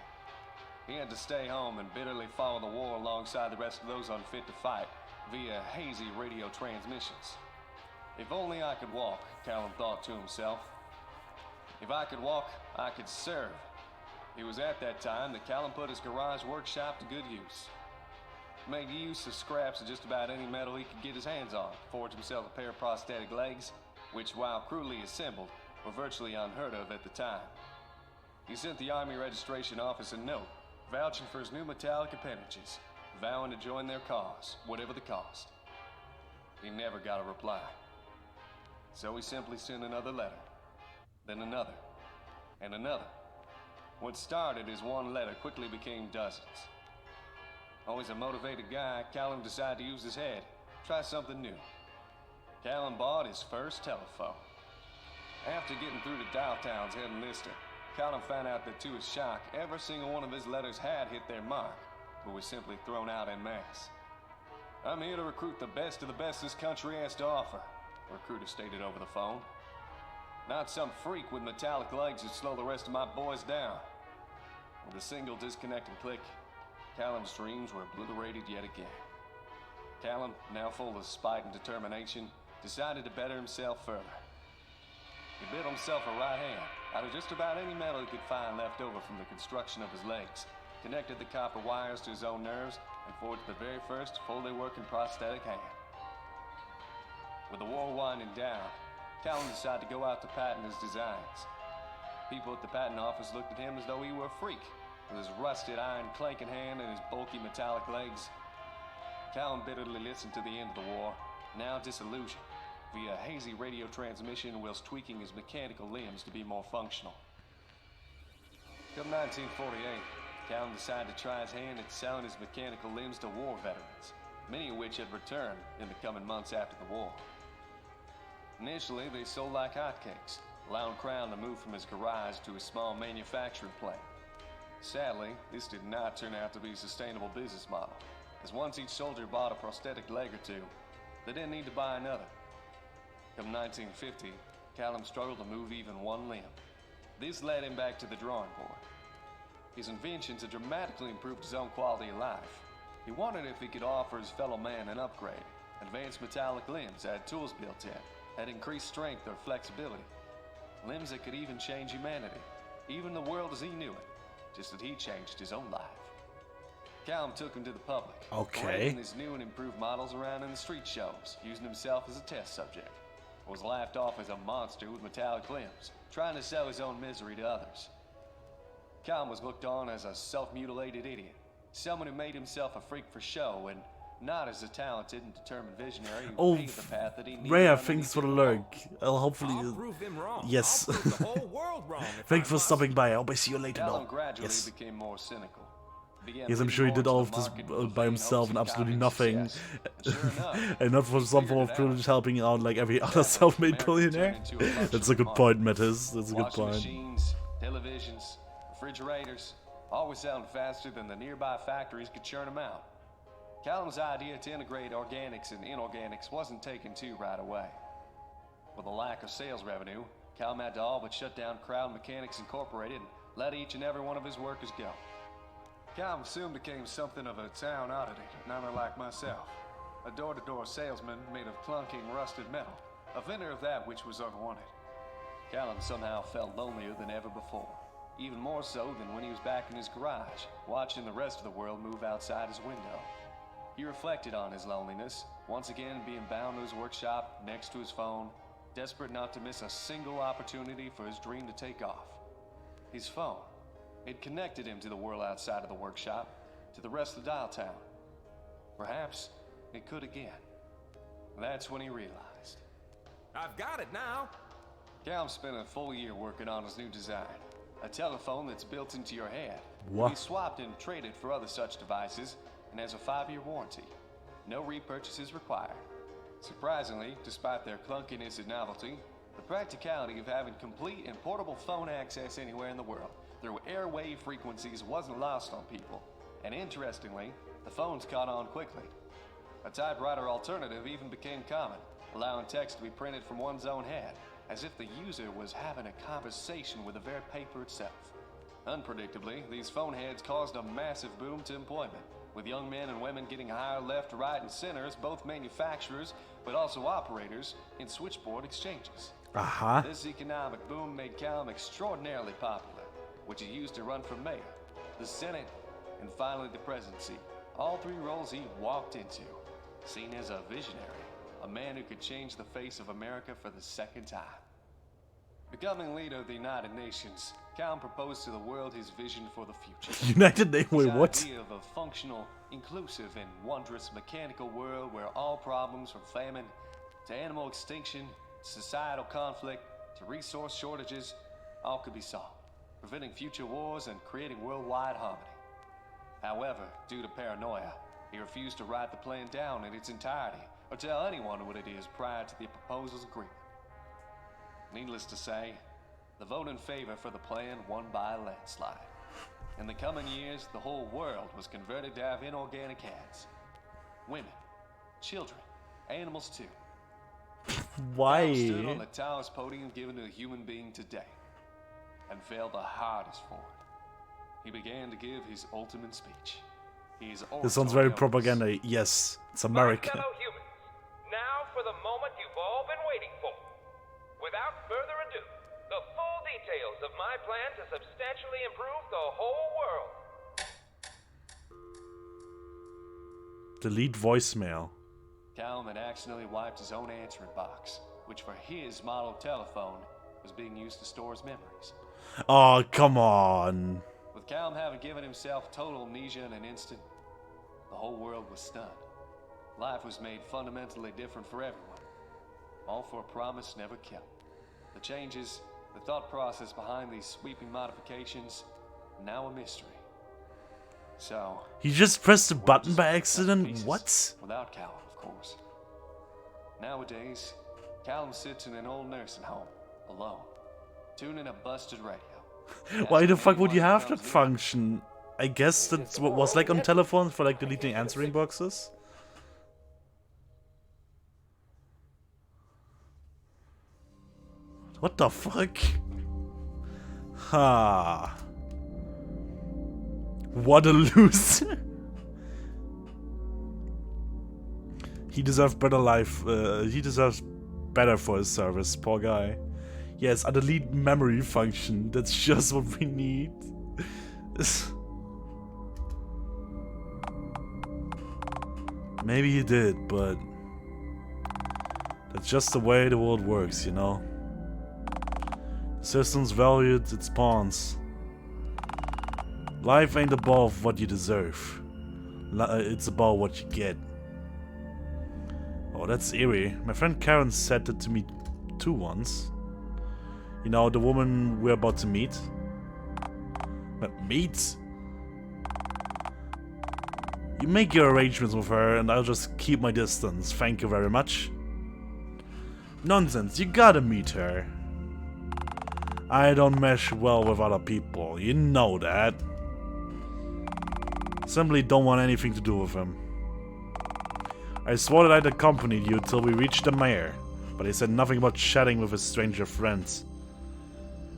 He had to stay home and bitterly follow the war alongside the rest of those unfit to fight via hazy radio transmissions. If only I could walk, Callum thought to himself. If I could walk, I could serve. It was at that time that Callum put his garage workshop to good use. Made use of scraps of just about any metal he could get his hands on, forged himself a pair of prosthetic legs, which, while crudely assembled, were virtually unheard of at the time. He sent the Army Registration Office a note, vouching for his new metallic appendages, vowing to join their cause, whatever the cost. He never got a reply. So he simply sent another letter, then another, and another. What started as one letter quickly became dozens. Always a motivated guy, Callum decided to use his head, try something new. Callum bought his first telephone. After getting through to Dialtown's head enlister, Callum found out that to his shock, every single one of his letters had hit their mark, but was simply thrown out en masse. I'm here to recruit the best of the best this country has to offer, the recruiter stated over the phone. Not some freak with metallic legs that slow the rest of my boys down. With a single disconnecting click, Callum's dreams were obliterated yet again. Callum, now full of spite and determination, decided to better himself further. He built himself a right hand out of just about any metal he could find left over from the construction of his legs, connected the copper wires to his own nerves, and forged the very first fully working prosthetic hand. With the war winding down, Callum decided to go out to patent his designs. People at the patent office looked at him as though he were a freak, with his rusted iron clanking hand and his bulky metallic legs. Callum bitterly listened to the end of the war, now disillusioned, via hazy radio transmission whilst tweaking his mechanical limbs to be more functional. Come 1948, Callum decided to try his hand at selling his mechanical limbs to war veterans, many of which had returned in the coming months after the war. Initially, they sold like hotcakes, allowing Crown to move from his garage to a small manufacturing plant. Sadly, this did not turn out to be a sustainable business model, as once each soldier bought a prosthetic leg or two, they didn't need to buy another. Come 1950, Callum struggled to move even one limb. This led him back to the drawing board. His inventions had dramatically improved his own quality of life. He wondered if he could offer his fellow man an upgrade. Advanced metallic limbs had tools built in, had increased strength or flexibility. Limbs that could even change humanity, even the world as he knew it, just that he changed his own life. Callum took him to the public, parading his new and improved models around in the street shows, using himself as a test subject. Was laughed off as a monster with metallic limbs, trying to sell his own misery to others. Callum was looked on as a self-mutilated idiot, someone who made himself a freak for show and not as a talented and determined visionary who paved the path that he needed. Rare, thanks for the lurk. I'll hopefully... I'll prove him wrong. Yes. I'll prove the whole world wrong. Thanks for stopping by. I hope I see you later. Callum No. gradually Yes. became more cynical. Yes, I'm sure he did all of this by himself and absolutely nothing. And not for some form of privilege helping out like every other self-made billionaire. That's a good point, Mattis. That's a good point. Machines, televisions, refrigerators, always sound faster than the nearby factories could churn them out. Callum's idea to integrate organics and inorganics wasn't taken to right away. With a lack of sales revenue, Callum had to all but shut down Crowd Mechanics Incorporated and let each and every one of his workers go. Callum soon became something of a town oddity, none unlike myself. A door-to-door salesman made of clunking rusted metal, a vendor of that which was unwanted. Callum somehow felt lonelier than ever before, even more so than when he was back in his garage, watching the rest of the world move outside his window. He reflected on his loneliness, once again being bound to his workshop, next to his phone, desperate not to miss a single opportunity for his dream to take off. His phone. It connected him to the world outside of the workshop, to the rest of Dialtown. Perhaps it could again. That's when he realized. I've got it now. Callum spent a full year working on his new design. A telephone that's built into your head. What? He swapped and traded for other such devices and has a 5-year warranty. No repurchases required. Surprisingly, despite their clunkiness and novelty, the practicality of having complete and portable phone access anywhere in the world through airwave frequencies wasn't lost on people. And interestingly, the phones caught on quickly. A typewriter alternative even became common, allowing text to be printed from one's own head, as if the user was having a conversation with the very paper itself. Unpredictably, these phone heads caused a massive boom to employment, with young men and women getting hired left, right, and center as both manufacturers, but also operators in switchboard exchanges. This economic boom made Callum extraordinarily popular, which he used to run for mayor, the Senate, and finally the presidency. All 3 roles he walked into, seen as a visionary, a man who could change the face of America for the second time. Becoming leader of the United Nations, Callum proposed to the world his vision for the future. United Nations? Wait, what? His idea of a functional, inclusive, and wondrous mechanical world where all problems from famine to animal extinction, societal conflict to resource shortages, all could be solved, preventing future wars and creating worldwide harmony. However, due to paranoia, he refused to write the plan down in its entirety or tell anyone what it is prior to the proposal's agreement. Needless to say, the vote in favor for the plan won by a landslide. In the coming years, the whole world was converted to have inorganic hands. Women, children, animals too. Why? Callum stood on the tallest podium given to a human being today, and failed the hardest for it. He began to give his ultimate speech. This sounds very propaganda. Yes, it's America. My fellow humans, now for the moment you've all been waiting for. Without further ado, the full details of my plan to substantially improve the whole world. Delete voicemail. Callum had accidentally wiped his own answering box, which for his model telephone was being used to store his memories. Oh, come on. With Callum having given himself total amnesia in an instant, the whole world was stunned. Life was made fundamentally different for everyone, all for a promise never kept. The changes, the thought process behind these sweeping modifications, now a mystery. So, He just pressed a button by just accident? pieces, What? Without Callum, of course. Nowadays, Callum sits in an old nursing home, alone, tuning a busted radio. Why the fuck would you have that function? I guess that's what was like on telephones for like deleting answering boxes. What the fuck? Ha. What a loser. He deserves better life. He deserves better for his service, poor guy. Yes, a delete memory function. That's just what we need. Maybe he did, but that's just the way the world works, you know? The system's valued its pawns. Life ain't about what you deserve. It's about what you get. Oh, that's eerie. My friend Karen said that to me too once. You know, the woman we're about to meet. Meet? You make your arrangements with her and I'll just keep my distance. Thank you very much. Nonsense, you gotta meet her. I don't mesh well with other people, you know that. Simply don't want anything to do with him. I swore that I'd accompany you till we reached the mayor, but he said nothing about chatting with his stranger friends.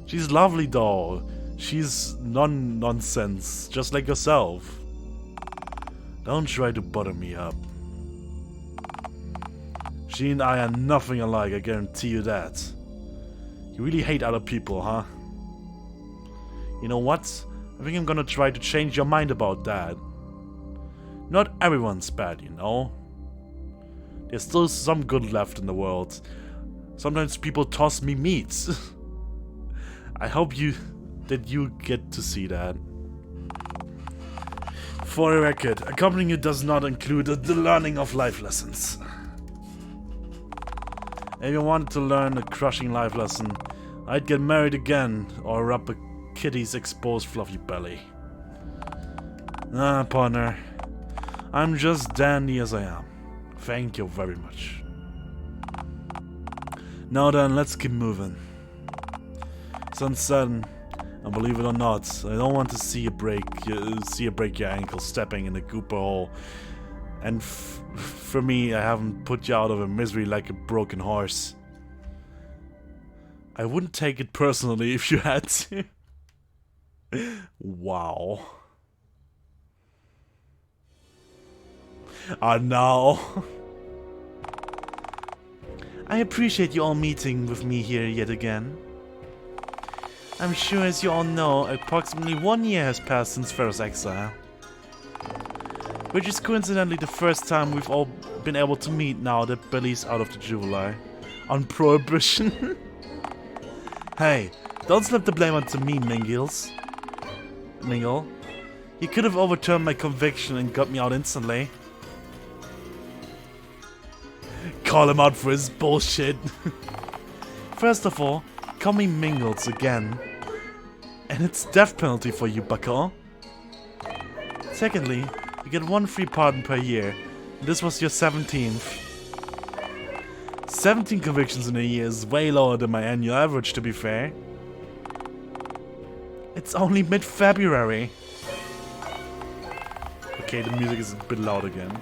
She's lovely though. She's nonsense, just like yourself. Don't try to butter me up. She and I are nothing alike, I guarantee you that. You really hate other people, huh? You know what? I think I'm gonna try to change your mind about that. Not everyone's bad, you know? There's still some good left in the world. Sometimes people toss me meat. I hope that you get to see that. For the record, accompanying you does not include the learning of life lessons. If you wanted to learn a crushing life lesson, I'd get married again or rub a kitty's exposed fluffy belly. Nah, partner. I'm just dandy as I am. Thank you very much. Now then, let's keep moving. Sun's setting, and believe it or not, I don't want to see you break your ankle stepping in the Cooper hole. And for me, I haven't put you out of a misery like a broken horse. I wouldn't take it personally if you had to. Wow. Ah, no. I appreciate you all meeting with me here yet again. I'm sure, as you all know, approximately 1 year has passed since Pharaoh's exile. Which is coincidentally the first time we've all been able to meet now that Billy's out of the July. On prohibition. Hey, don't slip the blame onto me, Mingles. Mingle. You could have overturned my conviction and got me out instantly. Call him out for his bullshit. First of all, call me Mingles again. And it's death penalty for you, bucko. Secondly, you get 1 free pardon per year. This was your 17th. 17 convictions in a year is way lower than my annual average, to be fair. It's only mid-February. Okay, the music is a bit loud again.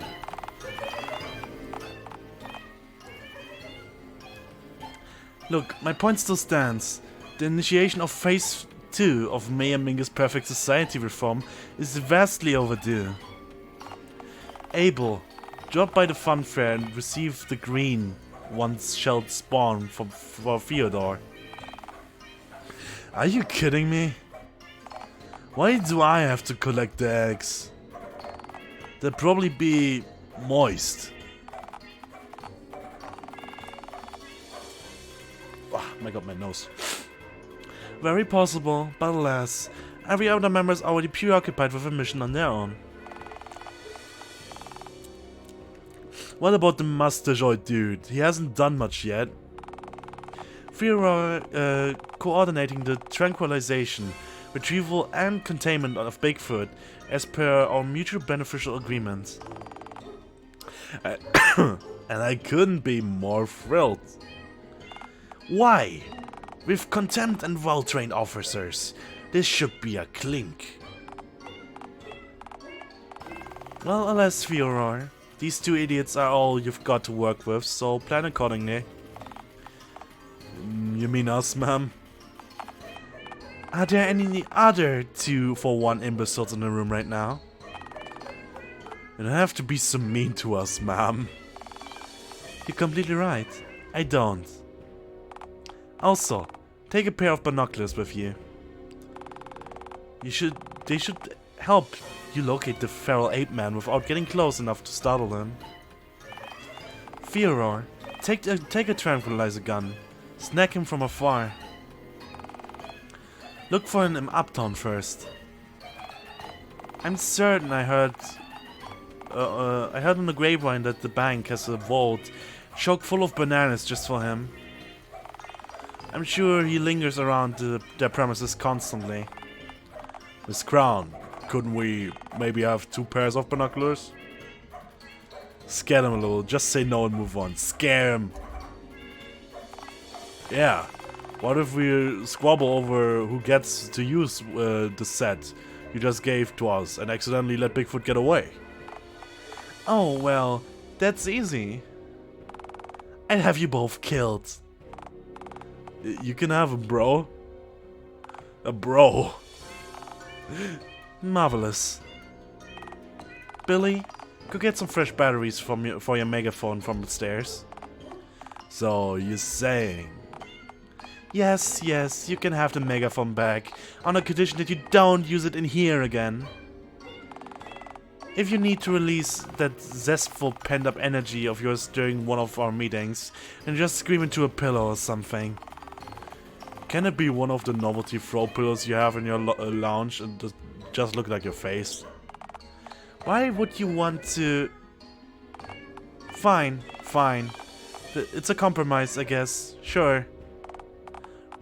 Look, my point still stands. The initiation of Phase 2 of Mayor Mingus' Perfect Society reform is vastly overdue. Abel, drop by the fun fair and receive the green once shall spawn for Theodore. Are you kidding me? Why do I have to collect the eggs? They'll probably be moist. Oh my god, my nose. Very possible, but alas, every other member is already preoccupied with a mission on their own. What about the mustachoid dude? He hasn't done much yet. We are coordinating the tranquilization, retrieval and containment of Bigfoot as per our mutual beneficial agreement. And I couldn't be more thrilled. Why? With contempt and well-trained officers, this should be a clink. Well, alas, Theodore, these two idiots are all you've got to work with, so plan accordingly. You mean us, ma'am? Are there any other 2-for-1 imbeciles in the room right now? You don't have to be so mean to us, ma'am. You're completely right. I don't. Also, take a pair of binoculars with you. They should help you locate the feral ape man without getting close enough to startle him. Theodore, take a tranquilizer gun. Snag him from afar. Look for him in Uptown first. I'm certain I heard on the grapevine that the bank has a vault chock full of bananas just for him. I'm sure he lingers around their premises constantly. Miss Crown, couldn't we maybe have 2 pairs of binoculars? Scare him a little, just say no and move on. Scare him. Yeah. What if we squabble over who gets to use the set you just gave to us and accidentally let Bigfoot get away? Oh, well, that's easy. I'd have you both killed. You can have a bro. A bro. Marvelous. Billy, go get some fresh batteries for your megaphone from upstairs. So, you're saying... Yes, you can have the megaphone back, on a condition that you don't use it in here again. If you need to release that zestful pent-up energy of yours during one of our meetings, then just scream into a pillow or something. Can it be one of the novelty throw pillows you have in your lounge and just look like your face? Why would you want to... Fine. It's a compromise, I guess. Sure.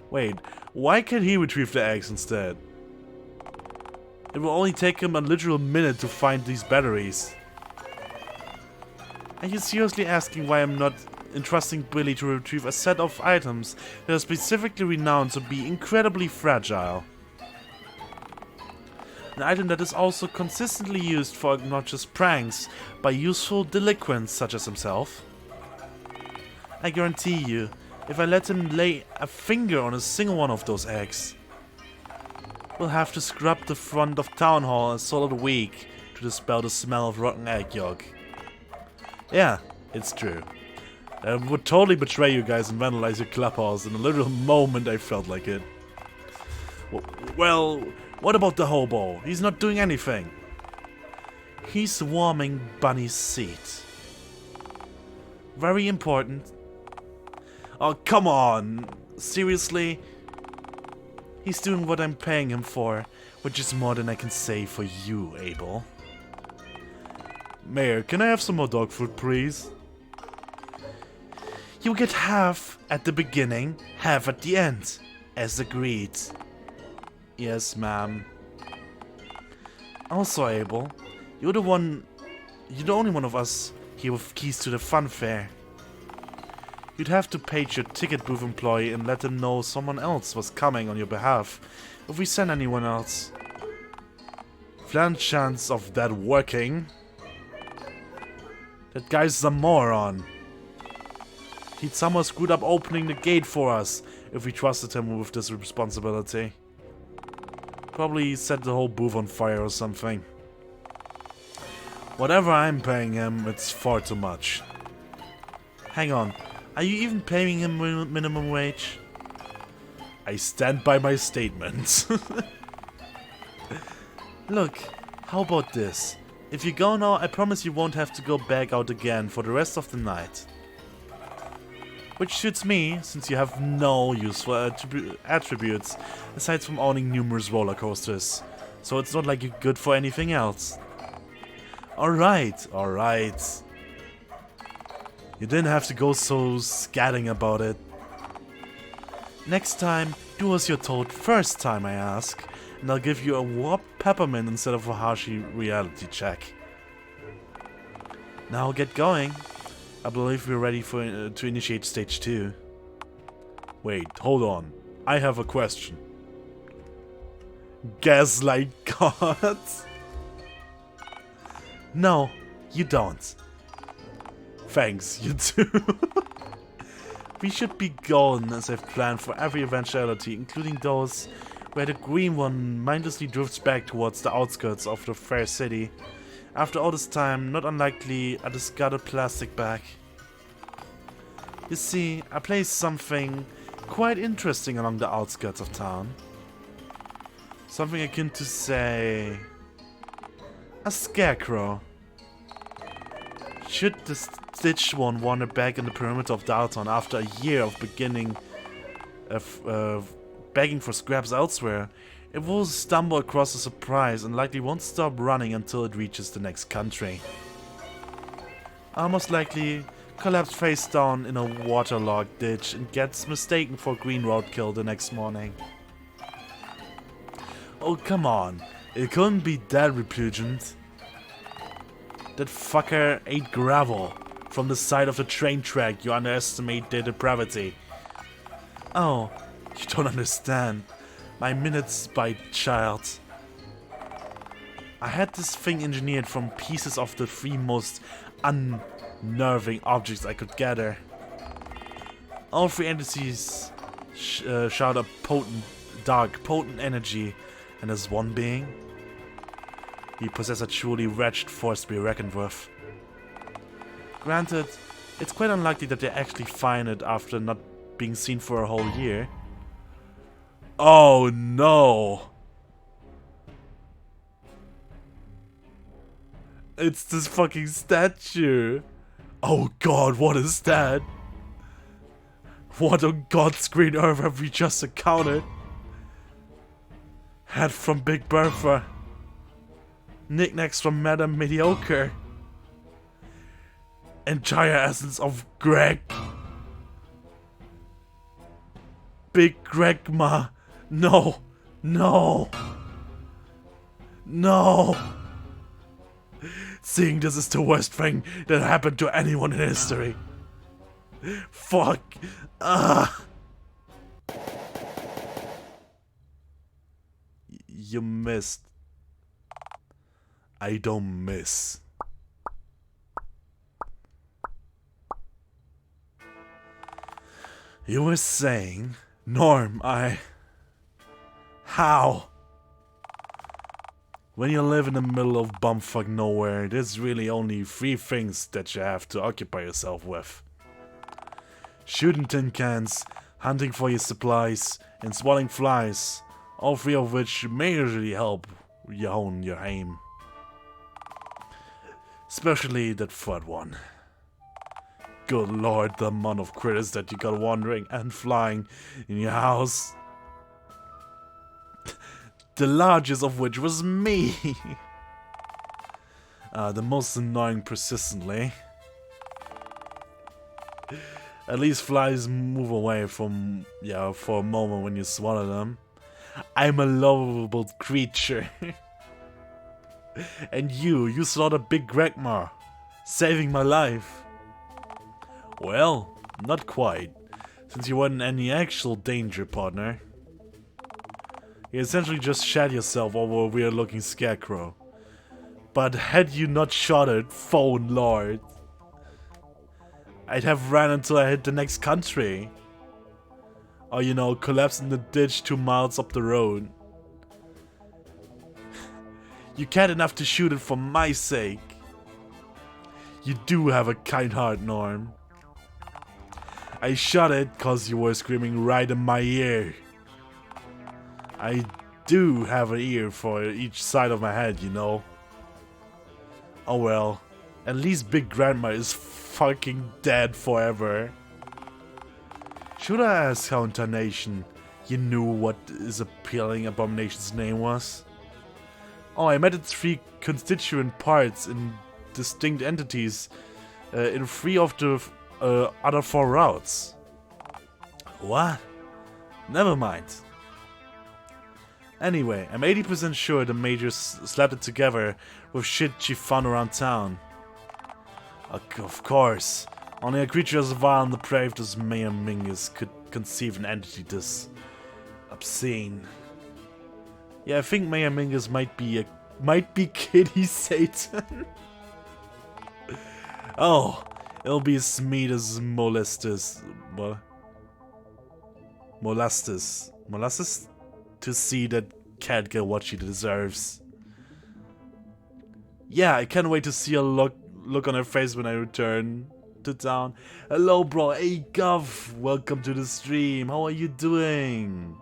Wait, why can't he retrieve the eggs instead? It will only take him a literal minute to find these batteries. Are you seriously asking why I'm not entrusting Billy to retrieve a set of items that are specifically renowned to be incredibly fragile? An item that is also consistently used for obnoxious pranks by useful delinquents such as himself? I guarantee you, if I let him lay a finger on a single one of those eggs, we'll have to scrub the front of Town Hall a solid week to dispel the smell of rotten egg yolk. Yeah, it's true. I would totally betray you guys and vandalize your clubhouse in a literal moment I felt like it. Well, what about the hobo? He's not doing anything. He's warming Bunny's seat. Very important. Oh, come on. Seriously? He's doing what I'm paying him for, which is more than I can say for you, Abel. Mayor, can I have some more dog food, please? You get half at the beginning, half at the end, as agreed. Yes, ma'am. Also, Abel, you're the only one of us here with keys to the fun fair. You'd have to page your ticket booth employee and let them know someone else was coming on your behalf if we send anyone else. Flan chance of that working. That guy's a moron. He'd somehow screwed up opening the gate for us if we trusted him with this responsibility. Probably set the whole booth on fire or something. Whatever I'm paying him, it's far too much. Hang on. Are you even paying him minimum wage? I stand by my statements. Look, how about this? If you go now, I promise you won't have to go back out again for the rest of the night. Which suits me, since you have no useful attributes, aside from owning numerous roller coasters. So it's not like you're good for anything else. Alright. You didn't have to go so scatting about it. Next time, do as you're told first time, I ask, and I'll give you a warped peppermint instead of a harshy reality check. Now get going. I believe we're ready to initiate stage 2. Wait, hold on. I have a question. Gaslight gods? No, you don't. Thanks, you too. We should be golden as I've planned for every eventuality, including those where the green one mindlessly drifts back towards the outskirts of the fair city. After all this time, not unlikely a discarded plastic bag. You see, I placed something quite interesting along the outskirts of town. Something akin to, say, a scarecrow. Should the stitched one wander back in the perimeter of Dialtown after a year of begging for scraps elsewhere, it will stumble across a surprise and likely won't stop running until it reaches the next country. I'll most likely collapse face down in a waterlogged ditch and gets mistaken for green roadkill the next morning. Oh, come on. It couldn't be that repugnant. That fucker ate gravel from the side of the train track. You underestimate their depravity. Oh, you don't understand. My minutes by child. I had this thing engineered from pieces of the three most unnerving objects I could gather. All three entities shout a potent energy, and there's one being. He possesses a truly wretched force to be reckoned with. Granted, it's quite unlikely that they actually find it after not being seen for a whole year. Oh no! It's this fucking statue! Oh god, what is that? What on God's green earth have we just encountered? Hat from Big Bertha. Knickknacks from Madame Mediocre. Entire essence of Greg. Big Gregma. No. No. No. Seeing this is the worst thing that happened to anyone in history. Fuck. You missed. I don't miss. You were saying, Norm, How? When you live in the middle of bumfuck nowhere, there's really only three things that you have to occupy yourself with. Shooting tin cans, hunting for your supplies, and swatting flies, all three of which majorly help you hone your aim. Especially that third one. Good lord, the amount of critters that you got wandering and flying in your house. The largest of which was me. The most annoying persistently. At least flies move away from, for a moment when you swallow them. I'm a lovable creature. And you slaughtered Big Gregmar, saving my life. Well, not quite, since you weren't in any actual danger, partner. You essentially just shat yourself over a weird-looking scarecrow. But had you not shot it, phone lord, I'd have ran until I hit the next country. Or, collapsed in the ditch 2 miles up the road. You cared enough to shoot it for my sake. You do have a kind heart, Norm. I shot it cause you were screaming right in my ear. I do have an ear for each side of my head, Oh well, at least Big Grandma is fucking dead forever. Should I ask how in Tarnation you knew what his appealing abomination's name was? Oh, I met its 3 constituent parts in distinct entities in 3 of the other 4 routes. What? Never mind. Anyway, I'm 80% sure the Major slapped it together with shit she found around town. Of course, only a creature as vile and depraved as Mayor Mingus could conceive an entity this obscene. Yeah, I think Mayor Mingus might be Kitty Satan. Oh, it'll be as meat as molesters. What? Molestus. Molestus to see that cat get what she deserves. Yeah, I can't wait to see a look on her face when I return to town. Hello, bro. Hey, Gov. Welcome to the stream. How are you doing?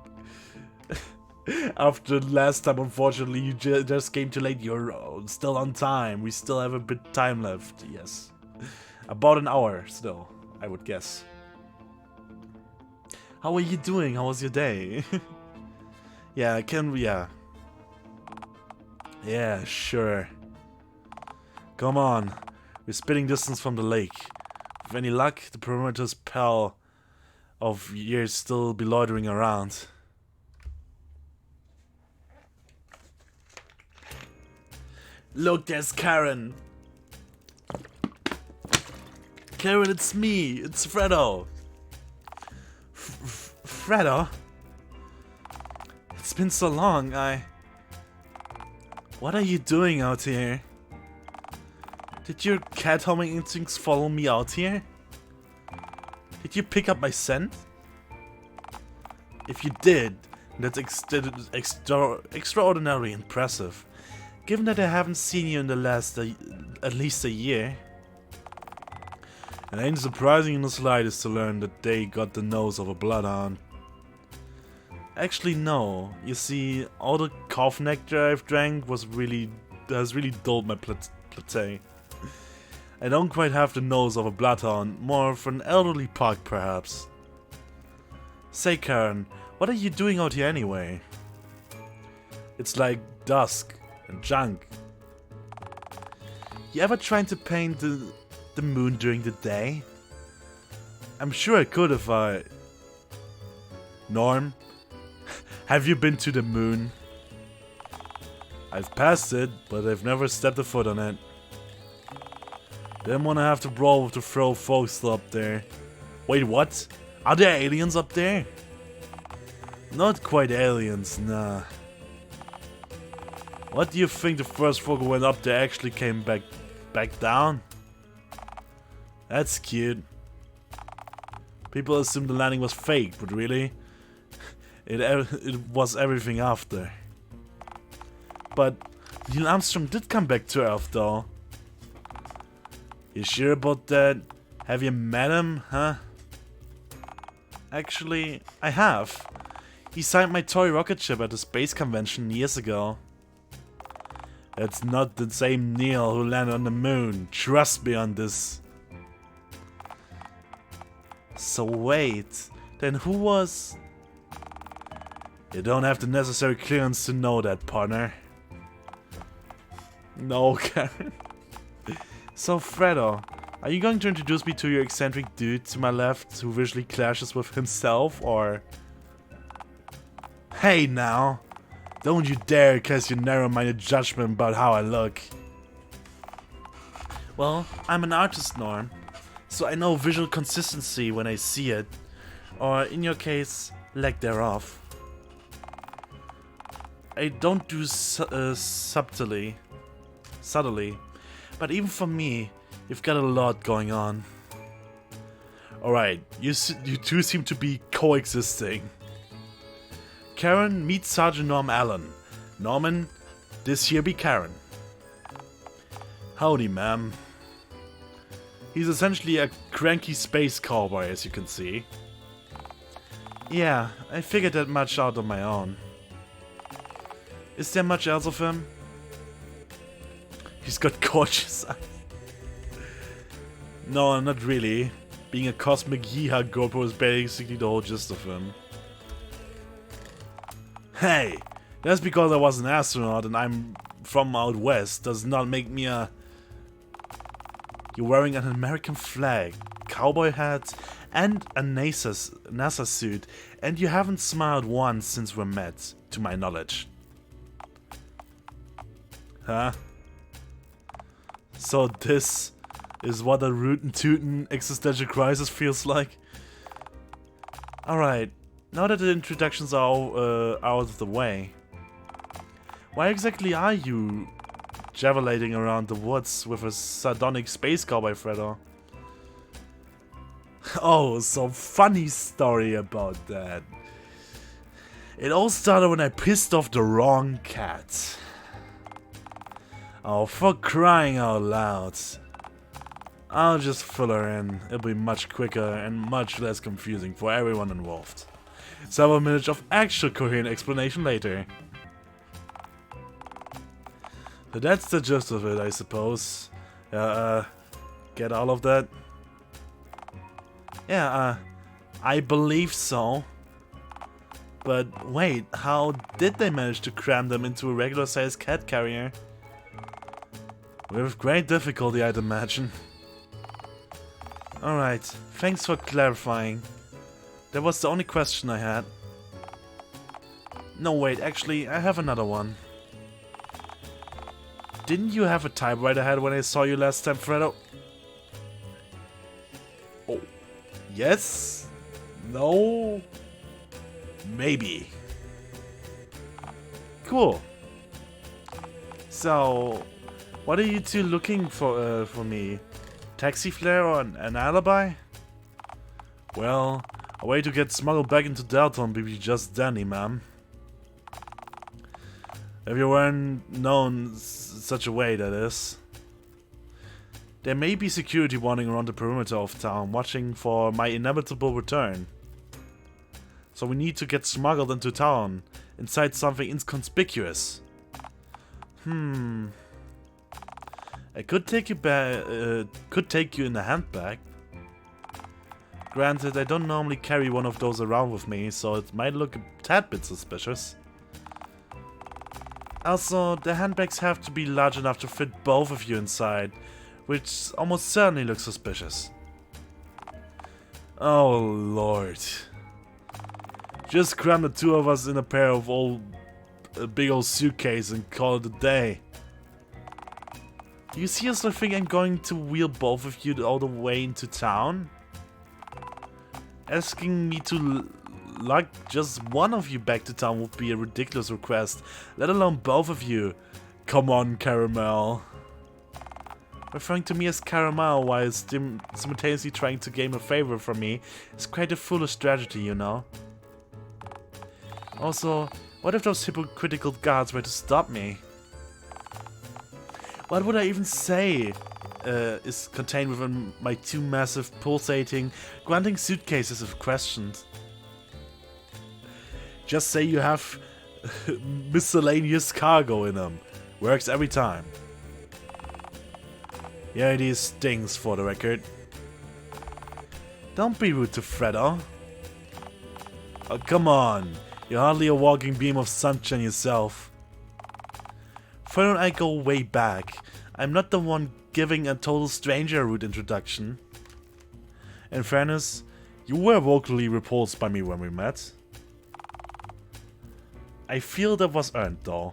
After last time, unfortunately, you just came too late. You're still on time. We still have a bit time left. Yes. About an hour still, I would guess. How are you doing? How was your day? Yeah, yeah, sure. Come on. We're spitting distance from the lake. With any luck, the perimeter's pal of years still be loitering around. Look, there's Karen. Karen, it's me. It's Fredo. Fredo? It's been so long, What are you doing out here? Did your cat homing instincts follow me out here? Did you pick up my scent? If you did, that's extraordinarily impressive. Given that I haven't seen you in the last at least a year. It ain't surprising in the slightest to learn that they got the nose of a bloodhound. Actually, no. You see, all the cough nectar I've drank has really dulled my plate. I don't quite have the nose of a bloodhound, more of an elderly pug, perhaps. Say, Karen, what are you doing out here anyway? It's like dusk and junk. You ever tried to paint the moon during the day? I'm sure I could if I... Norm, have you been to the moon? I've passed it, but I've never stepped a foot on it. Didn't want to have to brawl with the fro folks up there. Wait, what? Are there aliens up there? Not quite aliens, nah. What do you think the first folk who went up there actually came back down? That's cute. People assumed the landing was fake, but really, it was everything after. But Neil Armstrong did come back to Earth, though. You sure about that? Have you met him, huh? Actually, I have. He signed my toy rocket ship at the space convention years ago. It's not the same Neil who landed on the moon. Trust me on this. So wait, then who was... You don't have the necessary clearance to know that, partner. No, Karen. So, Fredo, are you going to introduce me to your eccentric dude to my left who visually clashes with himself, or... Hey now, don't you dare cast your narrow-minded judgment about how I look. Well, I'm an artist, Norm, so I know visual consistency when I see it, or in your case, lack thereof. I don't do subtly, but even for me, you've got a lot going on. Alright, you two seem to be coexisting. Karen, meet Sergeant Norm Allen. Norman, this here be Karen. Howdy, ma'am. He's essentially a cranky space cowboy, as you can see. Yeah, I figured that much out on my own. Is there much else of him? He's got gorgeous eyes. No, not really. Being a cosmic yeehaw GoPro is basically the whole gist of him. Hey, that's because I was an astronaut and I'm from out west does not make me a... You're wearing an American flag, cowboy hat, and a NASA suit, and you haven't smiled once since we met, to my knowledge. Huh? So this is what a rootin' tootin' existential crisis feels like? Alright, now that the introductions are out of the way, why exactly are you javelating around the woods with a sardonic space cowboy, Fredo? Oh, so funny story about that. It all started when I pissed off the wrong cat. Oh, for crying out loud. I'll just fill her in. It'll be much quicker and much less confusing for everyone involved. Several minutes of actual coherent explanation later. So that's the gist of it, I suppose. Get all of that? Yeah, I believe so. But wait, how did they manage to cram them into a regular-sized cat carrier? With great difficulty, I'd imagine. Alright, thanks for clarifying. That was the only question I had. No, wait, actually, I have another one. Didn't you have a typewriter head when I saw you last time, Fredo? Oh, yes? No? Maybe. Cool. So, what are you two looking for me? Taxi flare or an alibi? Well, a way to get smuggled back into Dialtown would be just dandy, ma'am. If you weren't known such a way, that is. There may be security wandering around the perimeter of town, watching for my inevitable return. So we need to get smuggled into town, inside something inconspicuous. I could take you back. Could take you in a handbag. Granted, I don't normally carry one of those around with me, so it might look a tad bit suspicious. Also, the handbags have to be large enough to fit both of you inside, which almost certainly looks suspicious. Oh lord. Just cram the two of us in a pair of a big old suitcase and call it a day. Do you seriously think I'm going to wheel both of you all the way into town? Asking me to lug just one of you back to town would be a ridiculous request, let alone both of you. Come on, Caramel. Referring to me as Caramel while simultaneously trying to gain a favor from me is quite a foolish strategy, you know. Also, what if those hypocritical guards were to stop me? What would I even say is contained within my two massive, pulsating, grunting suitcases if questioned? Just say you have miscellaneous cargo in them. Works every time. The idea stings, for the record. Don't be rude to Fredo. Oh, come on. You're hardly a walking beam of sunshine yourself. Fredo and I go way back. I'm not the one giving a total stranger a rude introduction. In fairness, you were vocally repulsed by me when we met. I feel that was earned, though.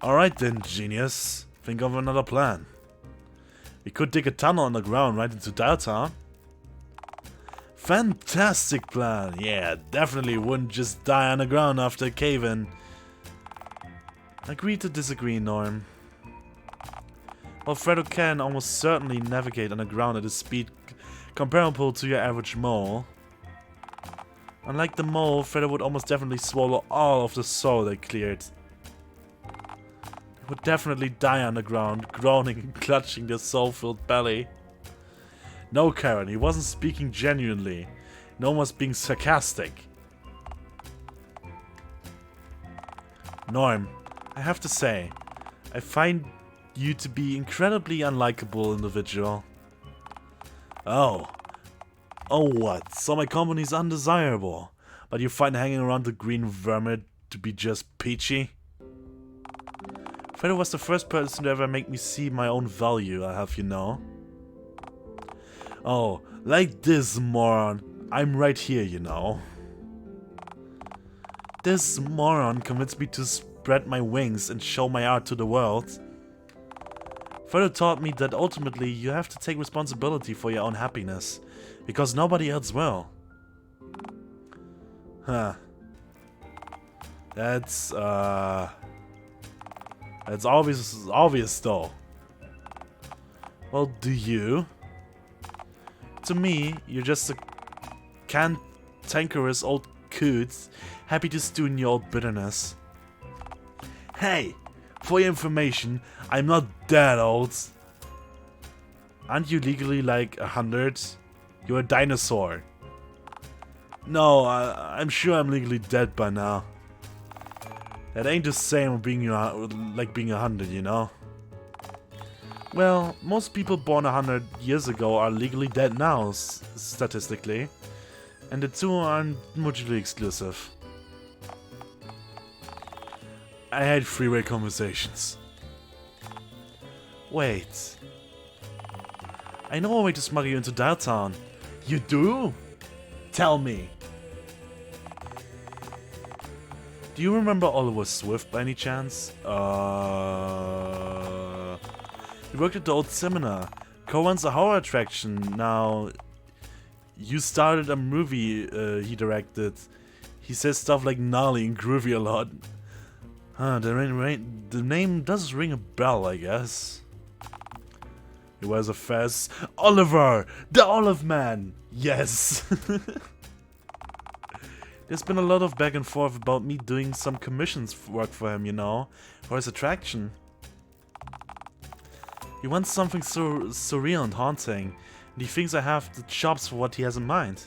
Alright then, genius. Think of another plan. We could dig a tunnel underground right into Dialtown. Fantastic plan! Yeah, definitely wouldn't just die underground after a cave-in. Agree to disagree, Norm. While Fredo can almost certainly navigate underground at a speed comparable to your average mole. Unlike the mole, Fredo would almost definitely swallow all of the soul they cleared. They would definitely die underground, groaning and clutching their soul-filled belly. No, Karen, he wasn't speaking genuinely. No one was being sarcastic. Norm, I have to say, I find you to be incredibly unlikable individual. Oh what? So my company's undesirable, but you find hanging around the green vermin to be just peachy? Fredo was the first person to ever make me see my own value, I have you know. Oh, like this, moron. I'm right here, you know. This moron convinced me to spread my wings and show my art to the world. Fredo taught me that ultimately you have to take responsibility for your own happiness, because nobody else will. Huh. That's obvious though. Well, do you? To me, you're just a cantankerous old could. Happy to stew in your old bitterness. Hey, for your information, I'm not that old. Aren't you legally like 100? You're a dinosaur. No, I'm sure I'm legally dead by now. That ain't the same as being like being 100, you know? Well, most people born 100 years ago are legally dead now, statistically. And the two aren't mutually exclusive. I hate freeway conversations. Wait. I know a way to smuggle you into Dialtown. You do? Tell me. Do you remember Oliver Swift by any chance? He worked at the old seminar. Co-runs a horror attraction now. You started a movie he directed. He says stuff like gnarly and groovy a lot. Huh, the name does ring a bell, I guess. He wears a fez. Oliver! The Olive Man! Yes! There's been a lot of back and forth about me doing some commissions work for him, you know, for his attraction. He wants something so surreal and haunting, and he thinks I have the chops for what he has in mind.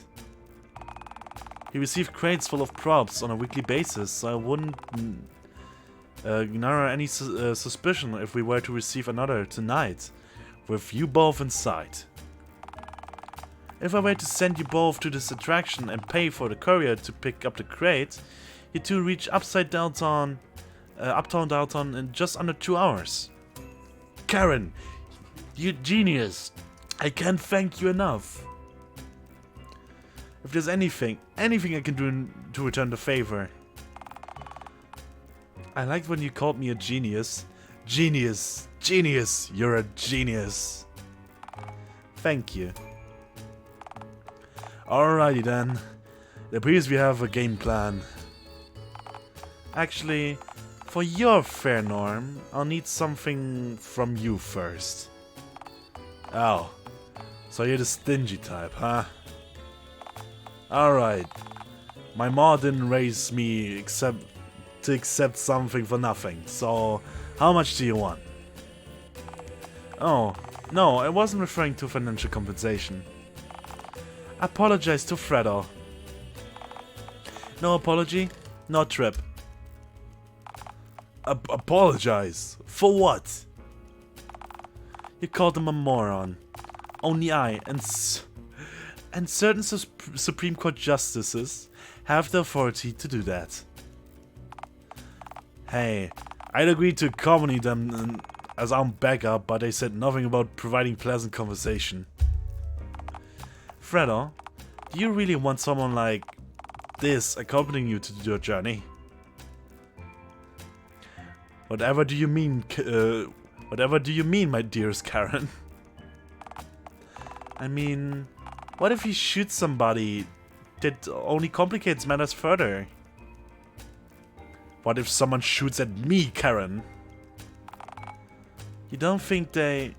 He received crates full of props on a weekly basis, so I wouldn't narrow any suspicion if we were to receive another tonight, with you both inside. If I were to send you both to this attraction and pay for the courier to pick up the crate, you two reach uptown Dialtown in just under 2 hours. Karen, you genius! I can't thank you enough. If there's anything I can do to return the favor. I liked when you called me a genius. Genius! Genius! You're a genius! Thank you. Alrighty then. It appears we have a game plan. Actually, for your fair norm, I'll need something from you first. Oh, so you're the stingy type, huh? Alright. My ma didn't raise me to accept something for nothing, so how much do you want? Oh, no, I wasn't referring to financial compensation. Apologize to Fredo. No apology, no trip. Apologize? For what? You called him a moron. Only I and certain Supreme Court justices have the authority to do that. Hey, I'd agree to accompany them as our backup, but they said nothing about providing pleasant conversation. Fredo, do you really want someone like this accompanying you to your journey? Whatever do you mean, my dearest Karen? I mean, what if he shoots somebody? That only complicates matters further. What if someone shoots at me, Karen? You don't think they...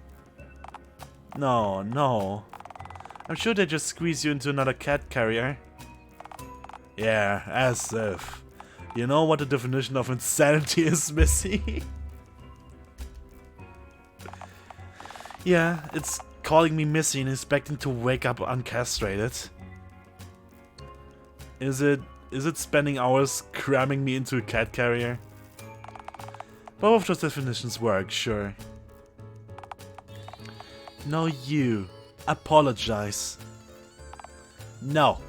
No. I'm sure they just squeeze you into another cat carrier. Yeah, as if. You know what the definition of insanity is, Missy? Yeah, it's calling me Missy and expecting to wake up uncastrated. Is it spending hours cramming me into a cat carrier? Both of those definitions work, sure. No, you. Apologize. No.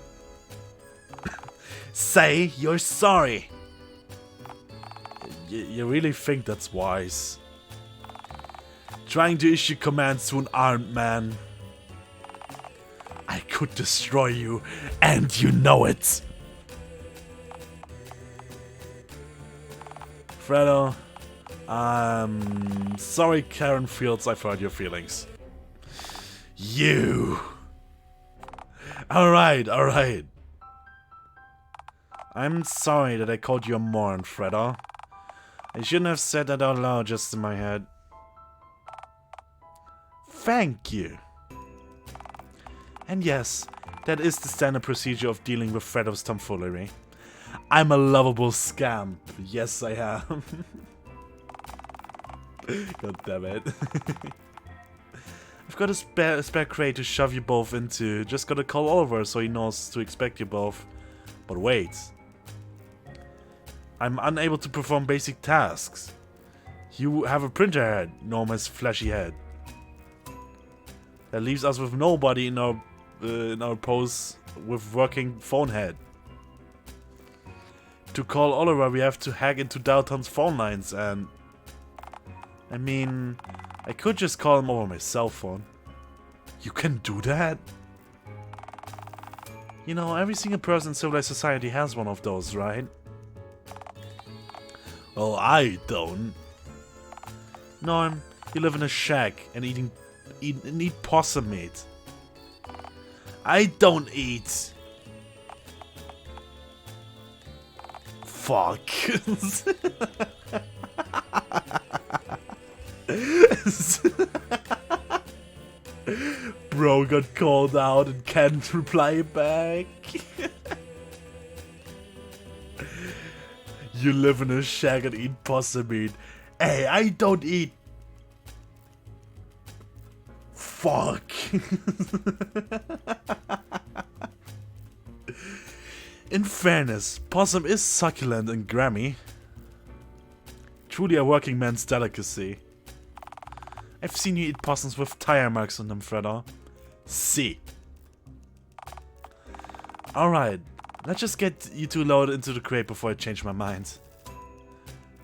Say you're sorry. You really think that's wise? Trying to issue commands to an armed man. I could destroy you, and you know it. Fredo, I'm sorry Karen feels I've hurt your feelings. You. Alright. I'm sorry that I called you a moron, Fredo. I shouldn't have said that out loud just in my head. Thank you. And yes, that is the standard procedure of dealing with Fredo's tomfoolery. I'm a lovable scamp. Yes, I am. God damn it. I've got a spare crate to shove you both into. Just gotta call Oliver so he knows to expect you both. But wait. I'm unable to perform basic tasks. You have a printer head, Norma's flashy head. That leaves us with nobody in our pose with working phone head. To call Oliver, we have to hack into Dialtown's phone lines, and I mean, I could just call him over my cell phone. You can do that? You know, every single person in civilized society has one of those, right? Well, I don't. Norm, you live in a shack and eat possum meat. I don't eat. Fuck. Bro got called out and can't reply back. You live in a shack and eat possum meat. Hey, I don't eat. Fuck. In fairness, possum is succulent and grimy. Truly a working man's delicacy. I've seen you eat possums with tire marks on them, Freddo. See. Alright, let's just get you two loaded into the crate before I change my mind.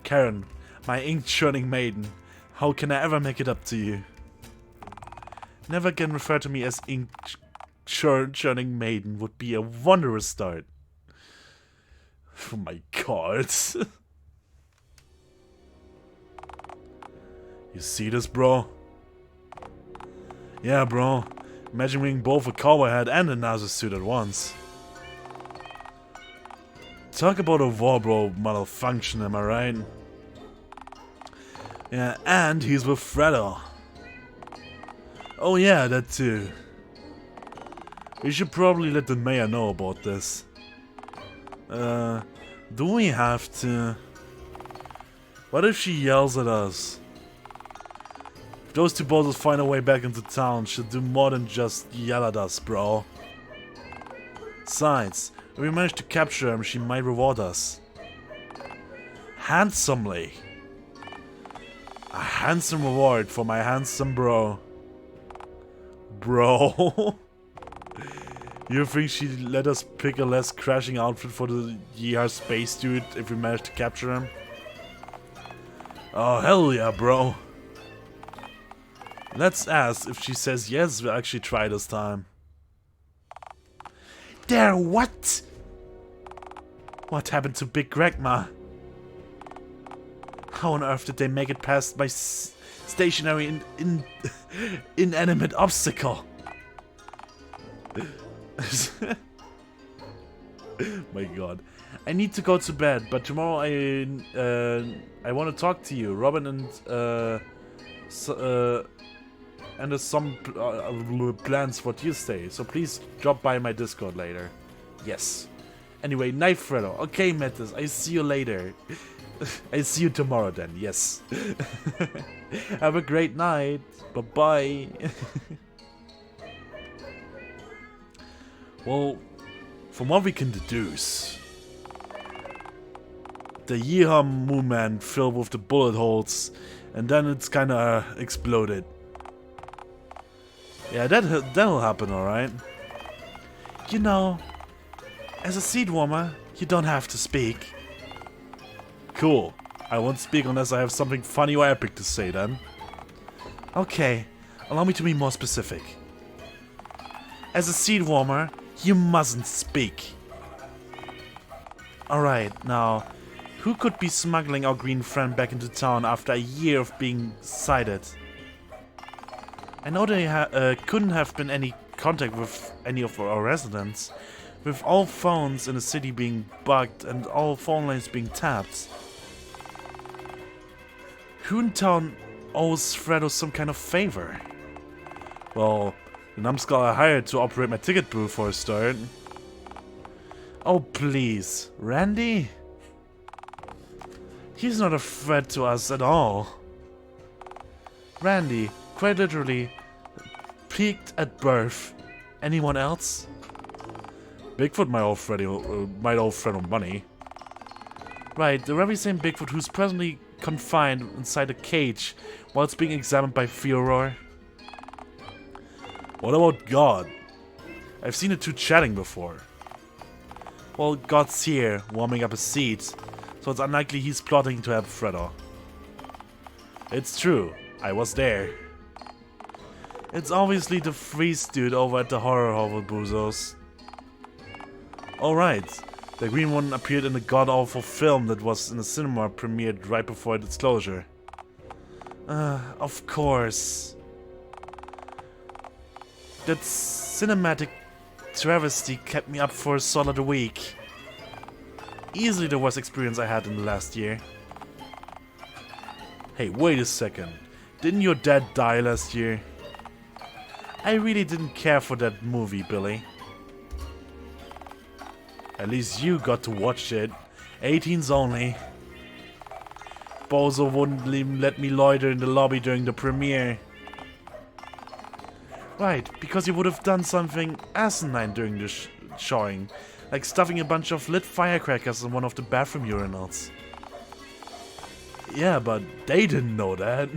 Karen, my ink-churning maiden, how can I ever make it up to you? Never again refer to me as ink-churning maiden would be a wondrous start. Oh my god. You see this, bro? Yeah, bro. Imagine wearing both a cowboy hat and a NASA suit at once. Talk about a wardrobe malfunction, am I right? Yeah, and he's with Freddo. Oh yeah, that too. We should probably let the mayor know about this. Do we have to? What if she yells at us? If those two bozos find a way back into town, she'll do more than just yell at us, bro. Besides, if we manage to capture him, she might reward us. Handsomely. A handsome reward for my handsome bro. Bro. You think she'd let us pick a less crashing outfit for the YR space dude if we manage to capture him? Oh, hell yeah, bro. Let's ask. If she says yes, we'll actually try this time. There, what? What happened to Big Gregma? How on earth did they make it past my stationary inanimate obstacle? My god. I need to go to bed, but tomorrow I want to talk to you, Robin, and there's some plans for Tuesday, so please drop by my Discord later. Yes. Anyway, night, Freddo. Okay, Mattis, I see you later. I see you tomorrow then, yes. Have a great night. Bye-bye. Well, from what we can deduce, the Yeehaw Moon Man filled with the bullet holes, and then it's kinda exploded. Yeah, that'll happen, alright. You know, as a seed warmer, you don't have to speak. Cool. I won't speak unless I have something funny or epic to say then. Okay, allow me to be more specific. As a seed warmer, you mustn't speak. Alright, now, who could be smuggling our green friend back into town after a year of being sighted? I know there couldn't have been any contact with any of our residents, with all phones in the city being bugged and all phone lines being tapped. Who in town owes Freddo some kind of favor? Well, the numbskull I hired to operate my ticket booth for a start. Oh, please. Randy? He's not a threat to us at all. Randy, quite literally, peaked at birth. Anyone else? Bigfoot, my old friend of money. Right, the very same Bigfoot who's presently confined inside a cage while it's being examined by Theodore. What about God? I've seen the two chatting before. Well, God's here, warming up a seat, so it's unlikely he's plotting to help Freddo. It's true, I was there. It's obviously the freeze dude over at the horror hovel boozos. Alright, the green one appeared in the god-awful film that was in the cinema premiered right before its closure. Of course. That cinematic travesty kept me up for a solid week. Easily the worst experience I had in the last year. Hey, wait a second. Didn't your dad die last year? I really didn't care for that movie, Billy. At least you got to watch it. 18s only. Bozo wouldn't let me loiter in the lobby during the premiere. Right, because you would have done something asinine during the showing. Like stuffing a bunch of lit firecrackers in one of the bathroom urinals. Yeah, but they didn't know that.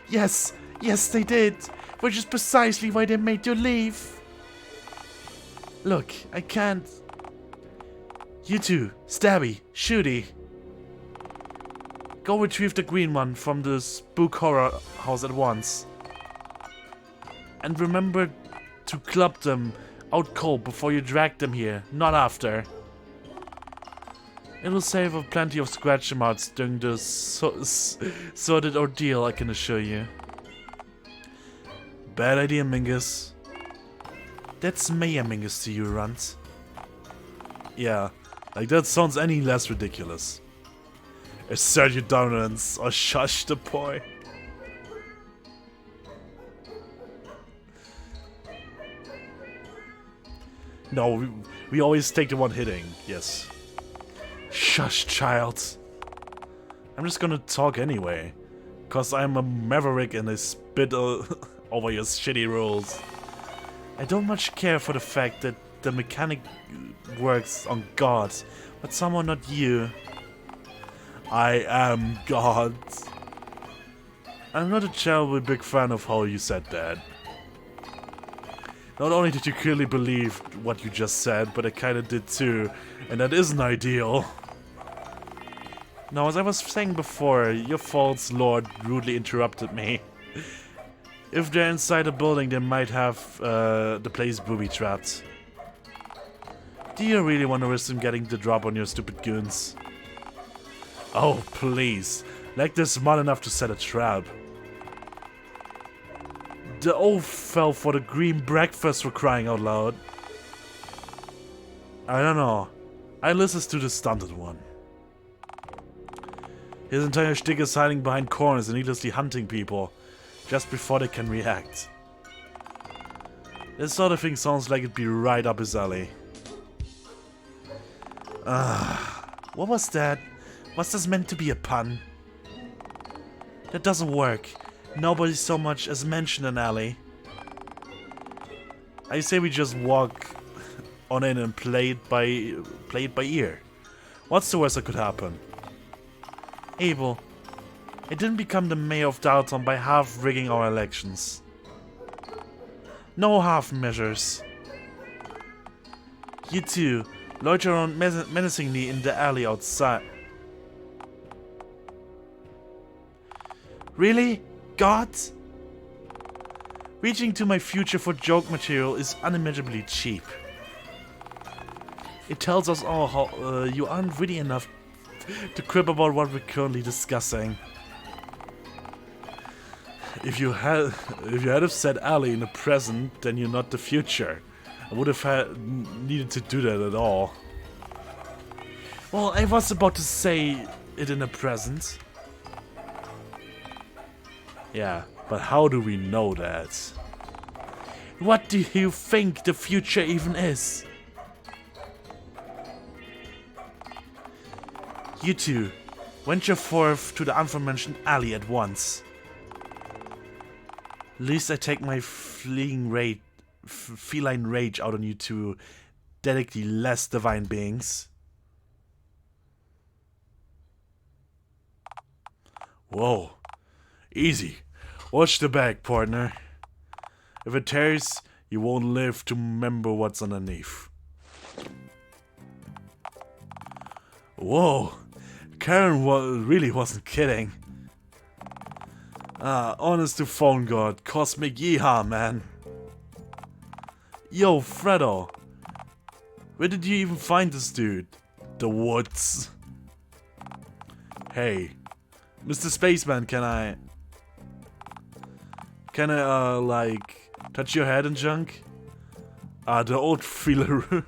Yes, they did. Which is precisely why they made you leave. Look, I can't. You two, Stabby, Shooty. Go retrieve the green one from the spook horror house at once. And remember to club them out cold before you drag them here, not after. It'll save up plenty of scratch marks during the sordid ordeal, I can assure you. Bad idea, Mingus. That's Mayor Mingus to you, Runt. Yeah, like that sounds any less ridiculous. Assert your dominance or shush the boy. No, we always take the one hitting, yes. Shush, child. I'm just gonna talk anyway. Cause I'm a maverick and I spit over your shitty rules. I don't much care for the fact that the mechanic works on God, but someone not you. I am God. I'm not a terribly big fan of how you said that. Not only did you clearly believe what you just said, but I kinda did too, and that isn't ideal. Now, as I was saying before, your false lord rudely interrupted me. If they're inside a building, they might have the place booby-trapped. Do you really want to risk them getting the drop on your stupid goons? Oh, please. Like they're smart enough to set a trap. The oaf fell for the green breakfast for crying out loud. I don't know. I listened to the stunted one. His entire shtick is hiding behind corners and needlessly hunting people just before they can react. This sort of thing sounds like it'd be right up his alley. What was that? Was this meant to be a pun? That doesn't work. Nobody so much as mentioned an alley. I say we just walk on in and play it by ear. What's the worst that could happen? Abel, I didn't become the mayor of Dialtown by half-rigging our elections. No half measures. You two, loiter around menacingly in the alley outside. Really? God? Reaching to my future for joke material is unimaginably cheap. It tells us all how you aren't witty enough to crib about what we're currently discussing. If you had said alley in the present, then you're not the future. I would have needed to do that at all. Well, I was about to say it in the present. Yeah, but how do we know that? What do you think the future even is? You two, venture forth to the aforementioned alley at once. Least I take my feline rage out on you two delicately less divine beings. Whoa. Easy. Watch the back, partner. If it tears, you won't live to remember what's underneath. Whoa. Karen really wasn't kidding. Honest to phone god, cosmic yeehaw, man. Yo, Fredo. Where did you even find this dude? The woods. Hey, Mr. Spaceman, can I, like, touch your head and junk? The old feeler.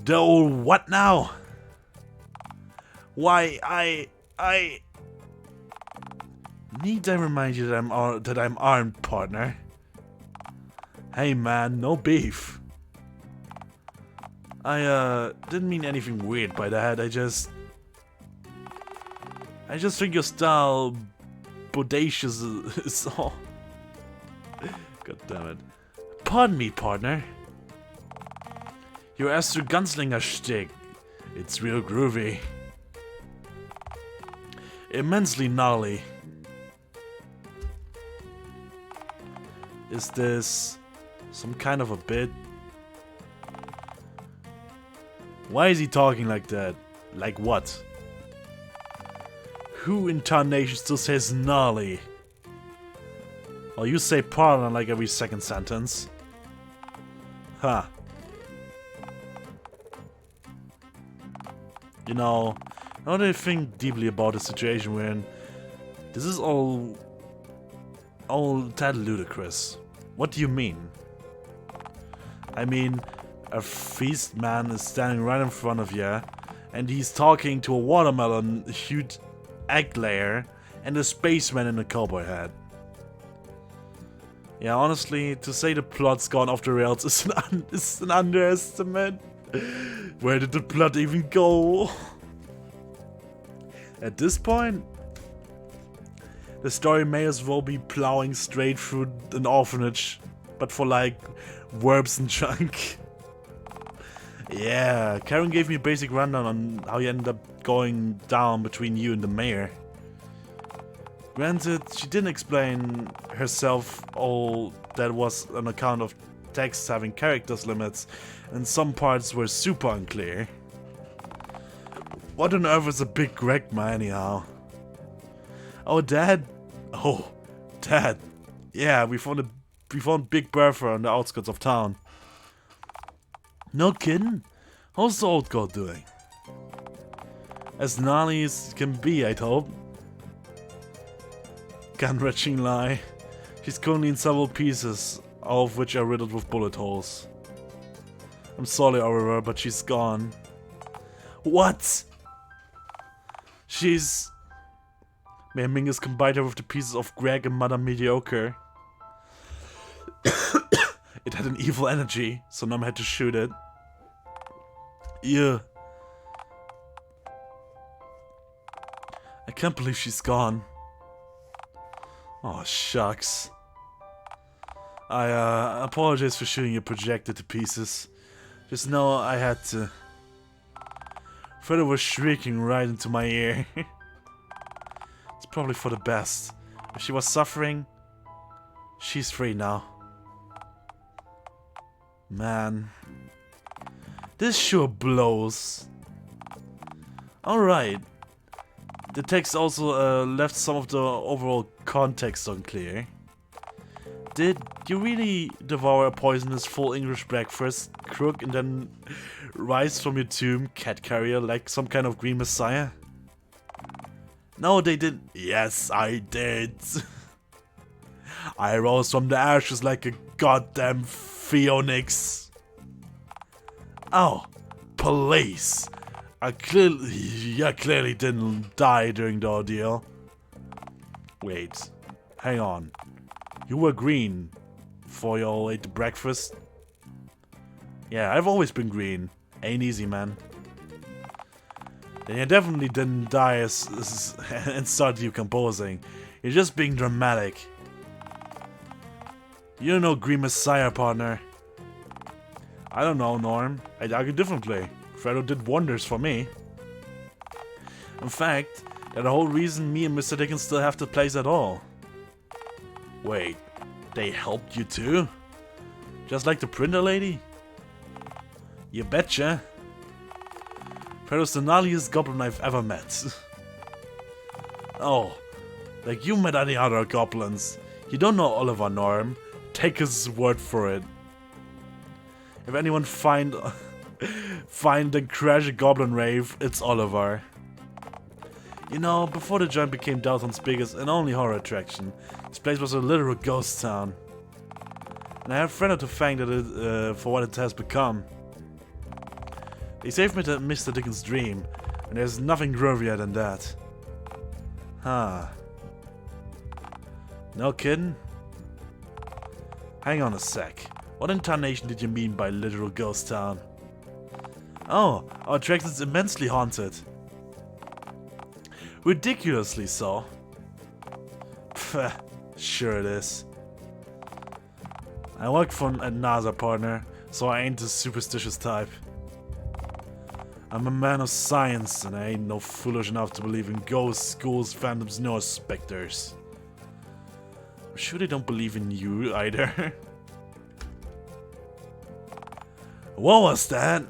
The old what now? Why, I... Need I remind you that I'm armed, partner? Hey man, no beef. I didn't mean anything weird by that. I just think your style bodacious is all. God damn it. Pardon me, partner. Your Astro Gunslinger shtick. It's real groovy. Immensely gnarly. Is this some kind of a bit? Why is he talking like that? Like what? Who in tarnation still says gnarly? Well, you say partner like every second sentence. Huh. You know, now that I think deeply about the situation we're in, this is all tad ludicrous. What do you mean? I mean, a feast man is standing right in front of you, and he's talking to a watermelon-hued egg layer and a spaceman in a cowboy hat. Yeah, honestly, to say the plot's gone off the rails is an underestimate. Where did the plot even go? At this point, the story may as well be plowing straight through an orphanage, but for like verbs and junk. Yeah, Karen gave me a basic rundown on how you ended up going down between you and the mayor. Granted, she didn't explain herself all that was on account of text having characters limits, and some parts were super unclear. What on earth is a big Gregma anyhow? Oh, Dad? Oh, Dad. Yeah, we found Big Bertha on the outskirts of town. No kidding? How's the old girl doing? As gnarly as can be, I'd hope. Gun-wrenching lie. She's currently in several pieces, all of which are riddled with bullet holes. I'm sorry, Aurora, but she's gone. What? She's... May Mingus combined her with the pieces of Greg and Madame Mediocre. It had an evil energy, so Nam had to shoot it. Yeah. I can't believe she's gone. Oh, shucks. I apologize for shooting your projector to pieces. Just know I had to. Freddo was shrieking right into my ear. It's probably for the best. If she was suffering, she's free now. Man. This sure blows. Alright. The text also left some of the overall context unclear. Did you really devour a poisonous full English breakfast, crook, and then rise from your tomb, cat carrier, like some kind of green messiah? No, they didn't. Yes, I did. I rose from the ashes like a goddamn phoenix. Oh, police. I clearly didn't die during the ordeal. Wait, hang on. You were green before you all ate the breakfast? Yeah, I've always been green. Ain't easy, man. then you definitely didn't die and start decomposing. You're just being dramatic. You don't know Green Messiah, partner. I don't know, Norm. I'd argue differently. Fredo did wonders for me. In fact, they're the whole reason me and Mr. Dickens still have the place at all. Wait, they helped you too? Just like the printer lady? You betcha. Fredo's the gnarliest goblin I've ever met. Oh, like you met any other goblins. You don't know Oliver, Norm. Take his word for it. If anyone find and crash a goblin rave, it's Oliver. You know, before the joint became Dialtown's biggest and only horror attraction, this place was a literal ghost town. And I have Fredo to thank for what it has become. They saved me to Mr. Dickens' dream, and there's nothing groovier than that. Huh. No kidding? Hang on a sec. What incarnation did you mean by literal ghost town? Oh, our attraction's immensely haunted. Ridiculously so. Pfft, sure it is. I work at NASA, partner, so I ain't the superstitious type. I'm a man of science, and I ain't no foolish enough to believe in ghosts, ghouls, phantoms, nor specters. I'm sure they don't believe in you either. What was that?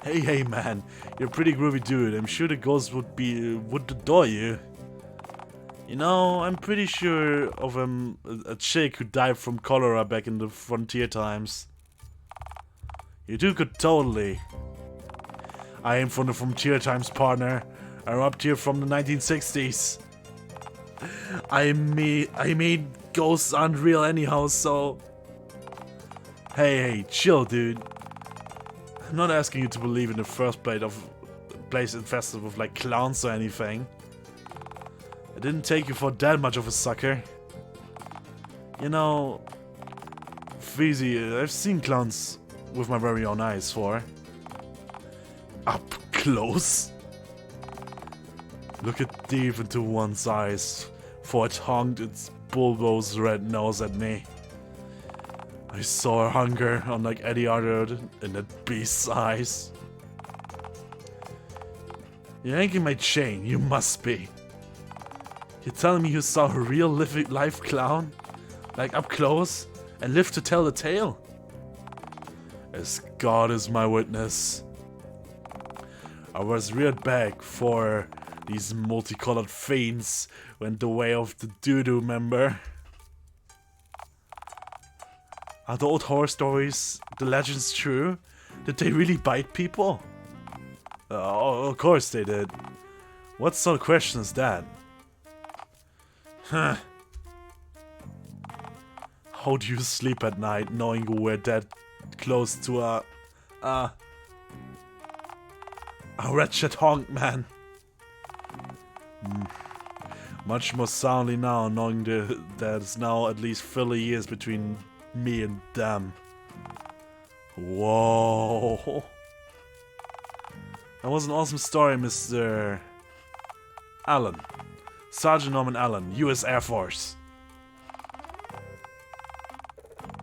Hey man, you're a pretty groovy dude. I'm sure the ghost would adore you. You know, I'm pretty sure of a chick who died from cholera back in the frontier times. You two could totally. I am from the frontier times, partner. I robbed here from the 1960s. I made ghosts unreal anyhow, so... Hey, chill, dude. I'm not asking you to believe in the first place infested with like clowns or anything. I didn't take you for that much of a sucker. You know, Feezy, I've seen clowns with my very own eyes for. Up close? Look at deep into one's eyes, for it honked its bulbous red nose at me. I saw her hunger unlike any other in that beast's eyes. You're yanking my chain, you must be. You're telling me you saw a real live clown? Like up close? And lived to tell the tale? As God is my witness. I was reared back for these multicolored fiends went the way of the doo-doo member. Are the old horror stories, the legends true? Did they really bite people? Oh, of course they did. What sort of question is that? Huh. How do you sleep at night knowing you were that close to a wretched honk, man? Much more soundly now, knowing there's now at least 30 years between me and them. Whoa. That was an awesome story, Mr. Allen. Sergeant Norman Allen, US Air Force.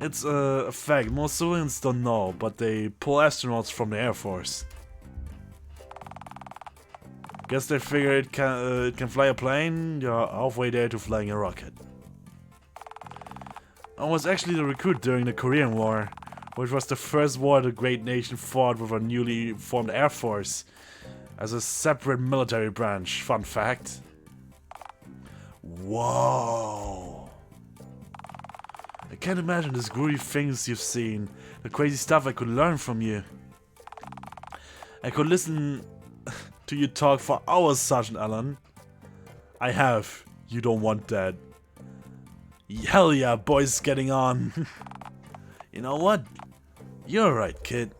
It's a fact, most civilians don't know, but they pull astronauts from the Air Force. Guess they figure it can fly a plane, you're halfway there to flying a rocket. I was actually the recruit during the Korean War, which was the first war the great nation fought with a newly formed Air Force as a separate military branch. Fun fact. Whoa. I can't imagine the groovy things you've seen, the crazy stuff I could learn from you. I could listen to you talk for hours, Sergeant Allen. I have. You don't want that. Hell yeah, boys getting on. You know what? You're right, kid.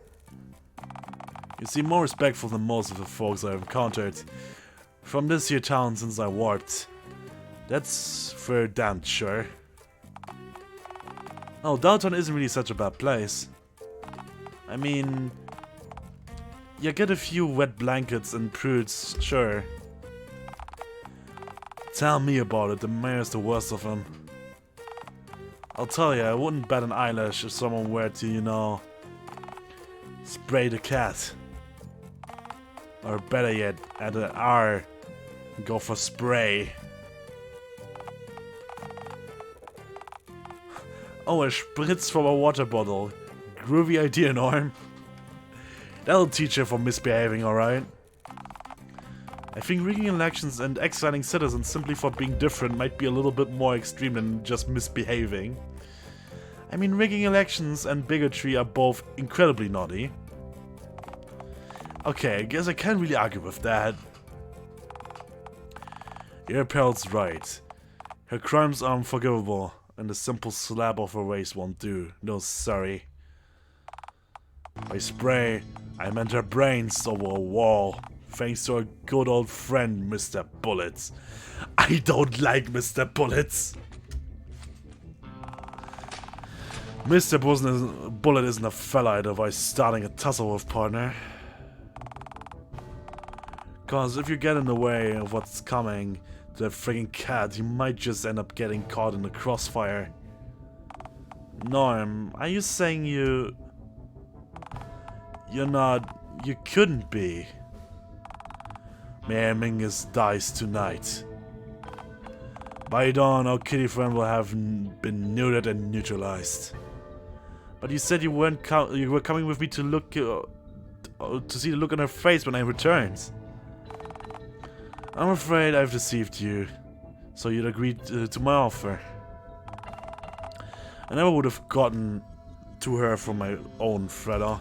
You seem more respectful than most of the folks I've encountered from this here town since I warped. That's for damn sure. Oh, Dialtown isn't really such a bad place. I mean, You get a few wet blankets and prudes, sure. Tell me about it, the mayor's the worst of them. I'll tell you, I wouldn't bat an eyelash if someone were to, you know, spray the cat. Or better yet, add an R and go for spray. Oh, a spritz from a water bottle. Groovy idea, Norm. That'll teach you for misbehaving, alright? I think rigging elections and exiling citizens simply for being different might be a little bit more extreme than just misbehaving. I mean, rigging elections and bigotry are both incredibly naughty. Okay, I guess I can't really argue with that. Your pal's right. Her crimes are unforgivable, and a simple slap of her waist won't do. No, sorry. By spray, I meant her brains over a wall. Thanks to our good old friend, Mr. Bullets. I don't like Mr. Bullets. Mr. Bullet isn't a fella I'd advise starting a tussle with, partner. Cause if you get in the way of what's coming to that friggin' cat, you might just end up getting caught in the crossfire. Norm, are you saying you're not... you couldn't be? Mayor Mingus dies tonight. By dawn, our kitty friend will have been neutered and neutralized. But you said you were coming with me to look to see the look on her face when I returned. I'm afraid I've deceived you, so you'd agreed to my offer. I never would have gotten to her from my own, Freddo.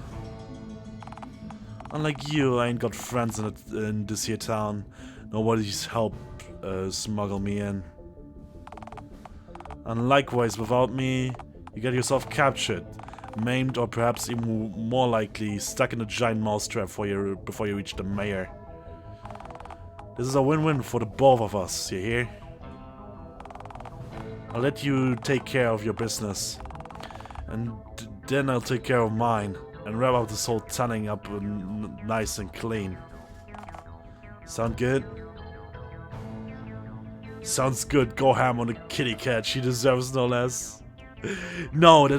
Unlike you, I ain't got friends in this here town. Nobody's helped smuggle me in. And likewise, without me, you get yourself captured, maimed, or perhaps even more likely, stuck in a giant mousetrap before you reach the mayor. This is a win-win for the both of us, you hear? I'll let you take care of your business. And then I'll take care of mine. And wrap up this whole tanning up nice and clean. Sound good? Sounds good. Go ham on the kitty cat. She deserves no less. No, that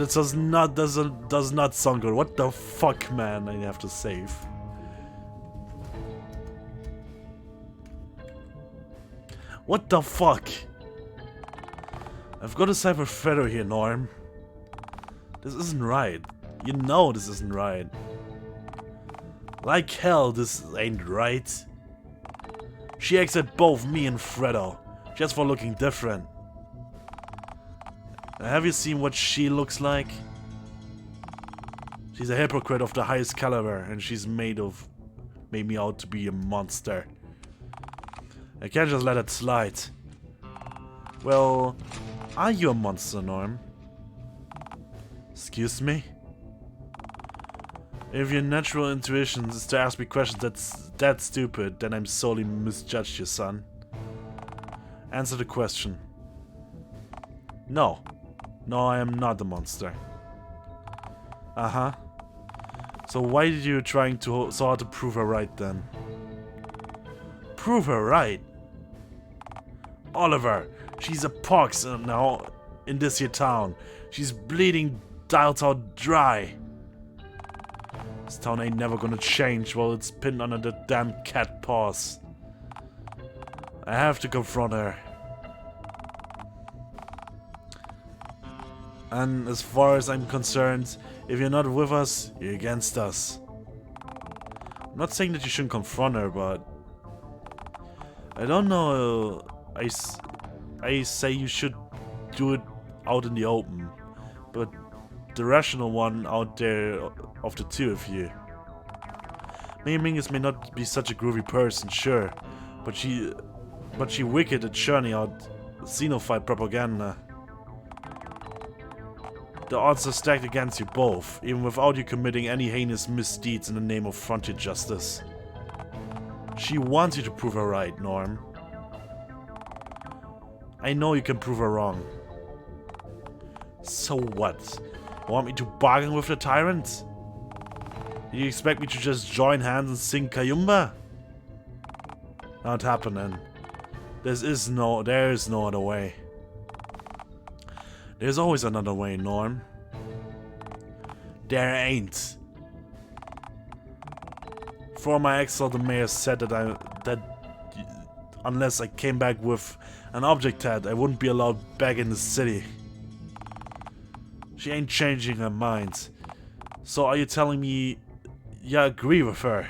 does not sound good. What the fuck, man? I have to save. What the fuck? I've got to side with Freddo here, Norm. This isn't right. You know this isn't right. Like hell, this ain't right. She exited both me and Freddo, just for looking different. Have you seen what she looks like? She's a hypocrite of the highest caliber, and she's made me out to be a monster. I can't just let it slide. Well, are you a monster, Norm? Excuse me? If your natural intuition is to ask me questions that's that stupid, then I'm sorely misjudged you, son. Answer the question. No. No, I am not a monster. Uh-huh. So why did you trying so hard to prove her right then? Prove her right? Oliver, she's a pox now in this here town. She's bleeding Dialtown dry. This town ain't never gonna change while it's pinned under the damn cat paws. I have to confront her. And as far as I'm concerned, if you're not with us, you're against us. I'm not saying that you shouldn't confront her, but... I don't know... I say you should do it out in the open. But the rational one out there of the two of you. Mei Mingus may not be such a groovy person, sure, but she wicked at churning out xenophobe propaganda. The odds are stacked against you both, even without you committing any heinous misdeeds in the name of frontier justice. She wants you to prove her right, Norm. I know you can prove her wrong. So what? Want me to bargain with the tyrant? You expect me to just join hands and sing Kayumba? Not happening. There is no other way. There's always another way, Norm. There ain't. For my ex, the mayor said that unless I came back with an object tag, I wouldn't be allowed back in the city. She ain't changing her mind. So are you telling me you agree with her?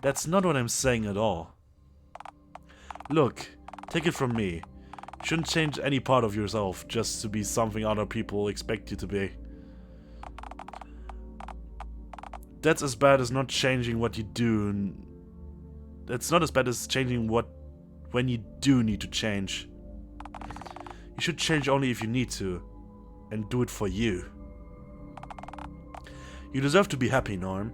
That's not what I'm saying at all. Look, take it from me. You shouldn't change any part of yourself just to be something other people expect you to be. That's as bad as not changing what you do. That's not as bad as changing when you do need to change. You should change only if you need to. And do it for you. You deserve to be happy, Norm.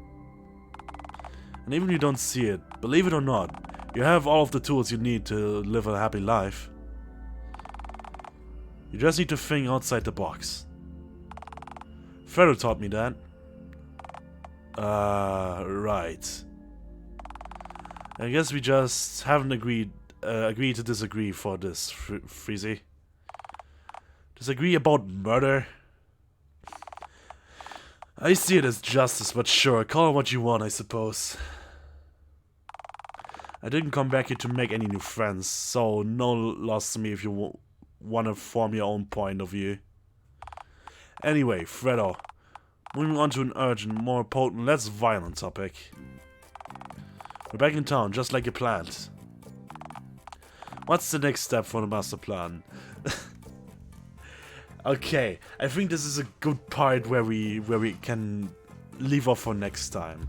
And even if you don't see it, believe it or not, you have all of the tools you need to live a happy life. You just need to think outside the box. Fredo taught me that. Right. I guess we just haven't agreed to disagree for this, Freezy. Disagree about murder? I see it as justice, but sure, call it what you want, I suppose. I didn't come back here to make any new friends, so no loss to me if you want to form your own point of view. Anyway, Fredo, moving on to an urgent, more potent, less violent topic. We're back in town, just like you planned. What's the next step for the master plan? Okay, I think this is a good part where we can leave off for next time.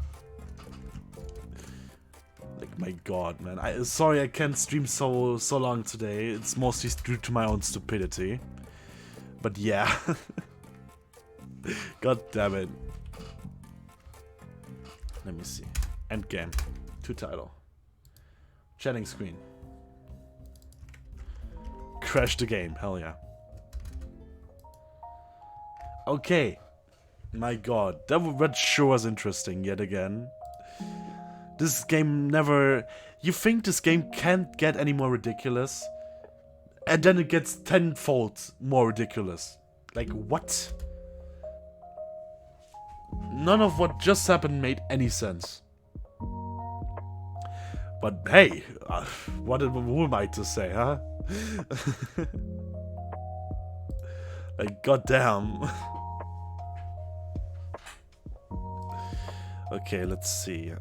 Like, my god, man. Sorry I can't stream so long today. It's mostly due to my own stupidity. But yeah. God damn it. Let me see. Endgame. To title. Chatting screen. Crash the game. Hell yeah. Okay. My god. That sure was interesting yet again. This game never... You think this game can't get any more ridiculous? And then it gets tenfold more ridiculous. Like, what? None of what just happened made any sense. But hey, who am I to say, huh? Like, goddamn. Okay, let's see.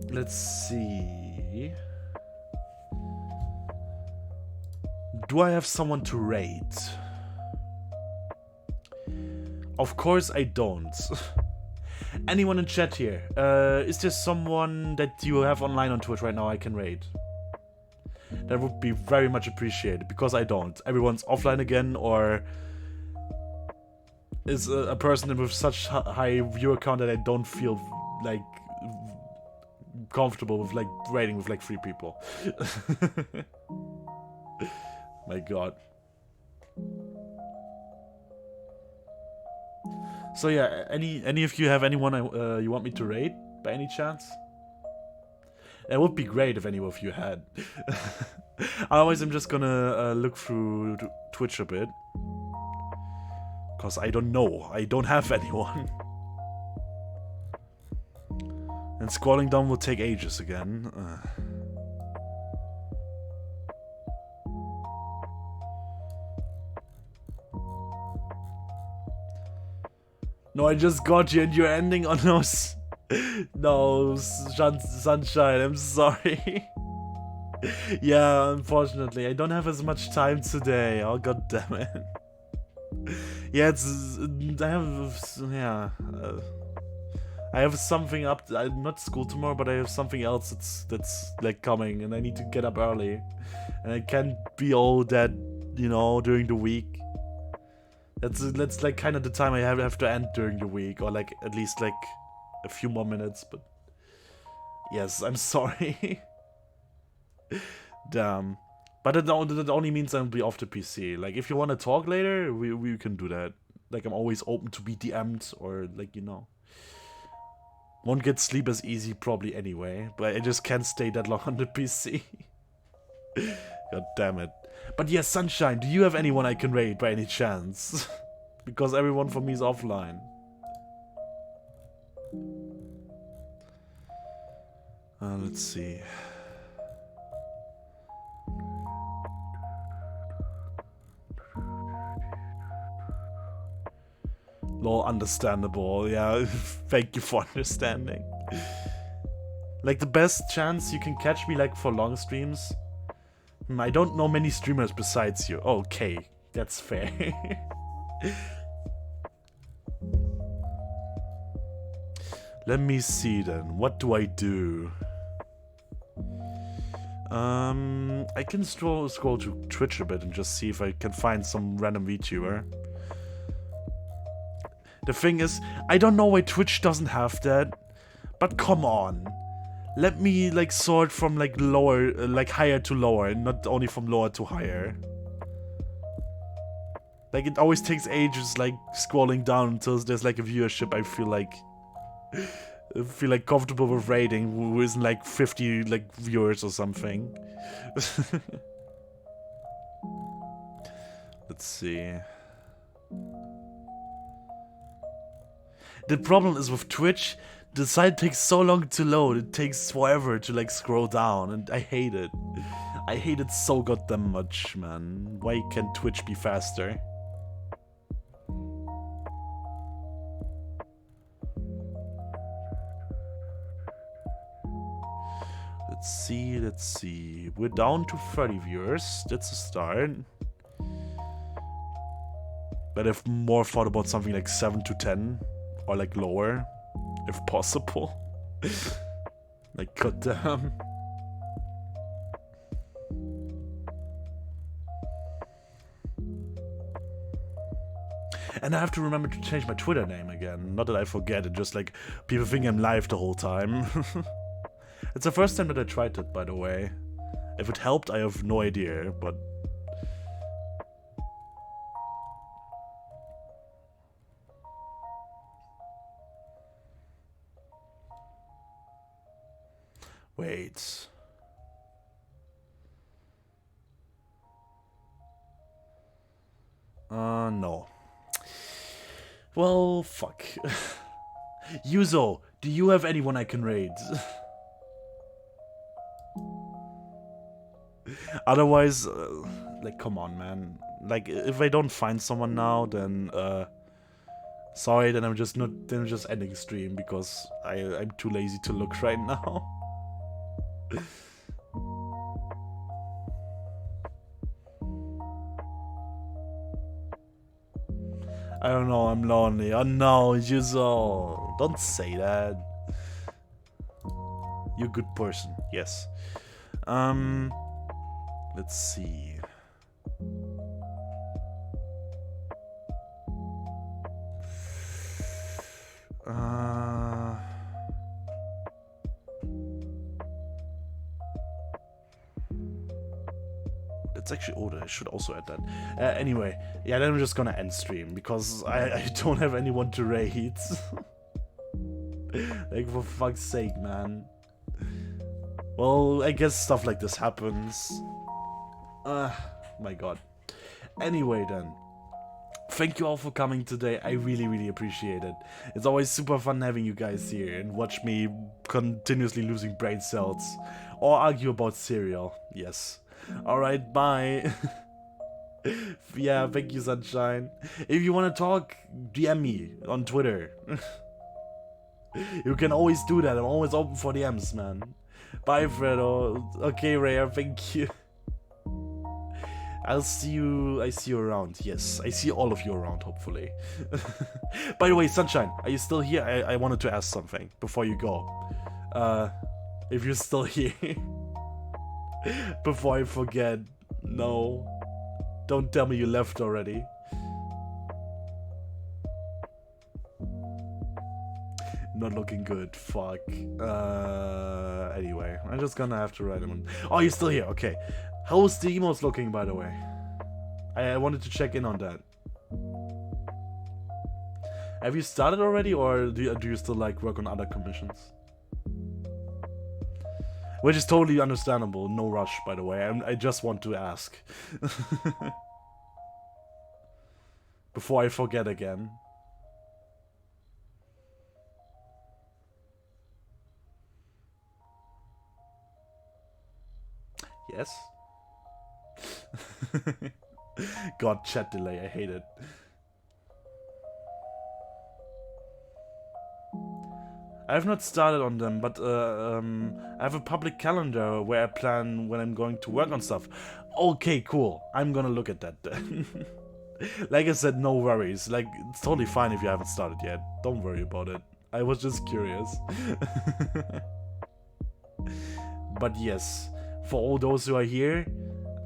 Let's see. Do I have someone to raid? Of course I don't. Anyone in chat here? Is there someone that you have online on Twitch right now I can raid? That would be very much appreciated, because I don't. Everyone's offline again, or is a person with such high viewer count that I don't feel like comfortable with like raiding with like 3 people. My god. So yeah, any of you have anyone you want me to raid by any chance? It would be great if any of you had. Otherwise, I'm just gonna look through Twitch a bit. Because I don't know. I don't have anyone. And scrolling down will take ages again. No, I just got you and you're ending on those... No, Sunshine, I'm sorry. Yeah, unfortunately, I don't have as much time today. Oh, god damn it. Yeah, I have something up. Not school tomorrow, but I have something else that's like coming, and I need to get up early, and I can't be all that, you know, during the week. That's like kind of the time I have to end during the week, or like at least like a few more minutes. But yes, I'm sorry. Damn. But that only means I'll be off the PC. Like, if you want to talk later, we can do that. Like, I'm always open to be DM'd or, like, you know. Won't get sleep as easy probably anyway, but I just can't stay that long on the PC. God damn it. But yeah, Sunshine, do you have anyone I can raid by any chance? Because everyone for me is offline. Let's see. Lol, understandable. Yeah, thank you for understanding. Like, the best chance you can catch me, like, for long streams? I don't know many streamers besides you. Okay, that's fair. Let me see then. What do I do? I can scroll to Twitch a bit and just see if I can find some random VTuber. The thing is, I don't know why Twitch doesn't have that, but come on. Let me, like, sort from, like, lower, like, higher to lower, and not only from lower to higher. Like, it always takes ages, like, scrolling down until there's, like, a viewership I feel like comfortable with rating, who isn't, like, 50, like, viewers or something. Let's see. The problem is with Twitch, the site takes so long to load, it takes forever to, like, scroll down, and I hate it. I hate it so goddamn much, man. Why can't Twitch be faster? Let's see. We're down to 30 viewers. That's a start. But I've more thought about something like 7 to 10. Or like lower. If possible. Like, goddamn. And I have to remember to change my Twitter name again. Not that I forget it, just like people think I'm live the whole time. It's the first time that I tried it, by the way. If it helped, I have no idea, but... Wait... no. Well, fuck. Yuzo, do you have anyone I can raid? Otherwise, like, come on, man. Like, if I don't find someone now, then, sorry, then I'm just ending stream, because I'm too lazy to look right now. I don't know, I'm lonely. Oh no, Yuzo. Don't say that. You're a good person, yes. Let's see. That's actually older. I should also add that. Anyway, yeah, then I'm just gonna end stream because I don't have anyone to raid. Like, for fuck's sake, man. Well, I guess stuff like this happens. My god. Anyway then. Thank you all for coming today. I really, really appreciate it. It's always super fun having you guys here and watch me continuously losing brain cells. Or argue about cereal. Yes. Alright, bye. Yeah, thank you, Sunshine. If you want to talk, DM me on Twitter. You can always do that. I'm always open for DMs, man. Bye, Fredo. Okay, Rare, thank you. I see you around. Yes, I see all of you around, hopefully. By the way, Sunshine, are you still here? I wanted to ask something before you go. If you're still here. Before I forget. No. Don't tell me you left already. Not looking good. Fuck. Anyway, I'm just gonna have to write him. Oh, you're still here. Okay. How's the emotes looking, by the way? I wanted to check in on that. Have you started already, or do you still like work on other commissions? Which is totally understandable. No rush, by the way. I just want to ask. Before I forget again. Yes? God, chat delay. I hate it. I have not started on them, but I have a public calendar where I plan when I'm going to work on stuff. Okay, cool. I'm gonna look at that then. Like I said, no worries. Like, it's totally fine if you haven't started yet. Don't worry about it. I was just curious. But yes, for all those who are here,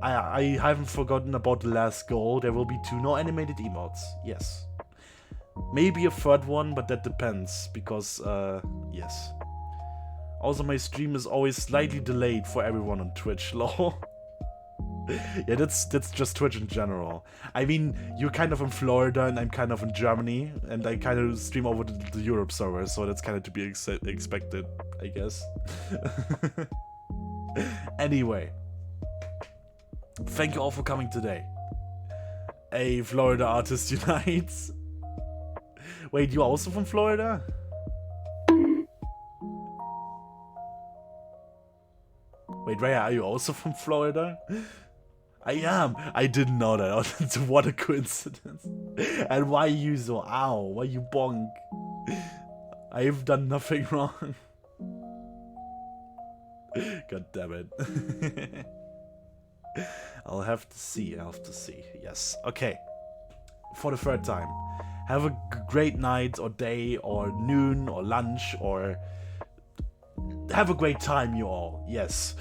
I haven't forgotten about the last goal. There will be 2 no animated emotes. Yes. Maybe a 3rd one, but that depends, because, yes. Also, my stream is always slightly delayed for everyone on Twitch, lol. Yeah, that's just Twitch in general. I mean, you're kind of in Florida, and I'm kind of in Germany, and I kind of stream over the Europe server, so that's kind of to be expected, I guess. Anyway. Thank you all for coming today. A Florida Artist Unites. Wait, you're also from Florida? Wait, Raya, are you also from Florida? I am. I didn't know that. What a coincidence. And why you so ow? Why you bonk? I've done nothing wrong. God damn it. I'll have to see. Yes. Okay. For the 3rd time. Have a great night or day or noon or lunch or... Have a great time, you all. Yes.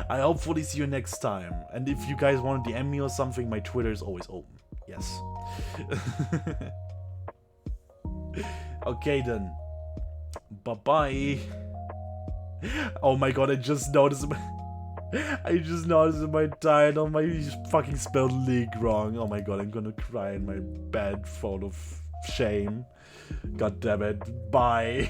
I hopefully see you next time. And if you guys want to DM me or something, my Twitter is always open. Yes. Okay then. Bye-bye. Oh my god, I just noticed my title, my fucking spelled league wrong. Oh my god, I'm gonna cry in my bed full of shame. God damn it. Bye.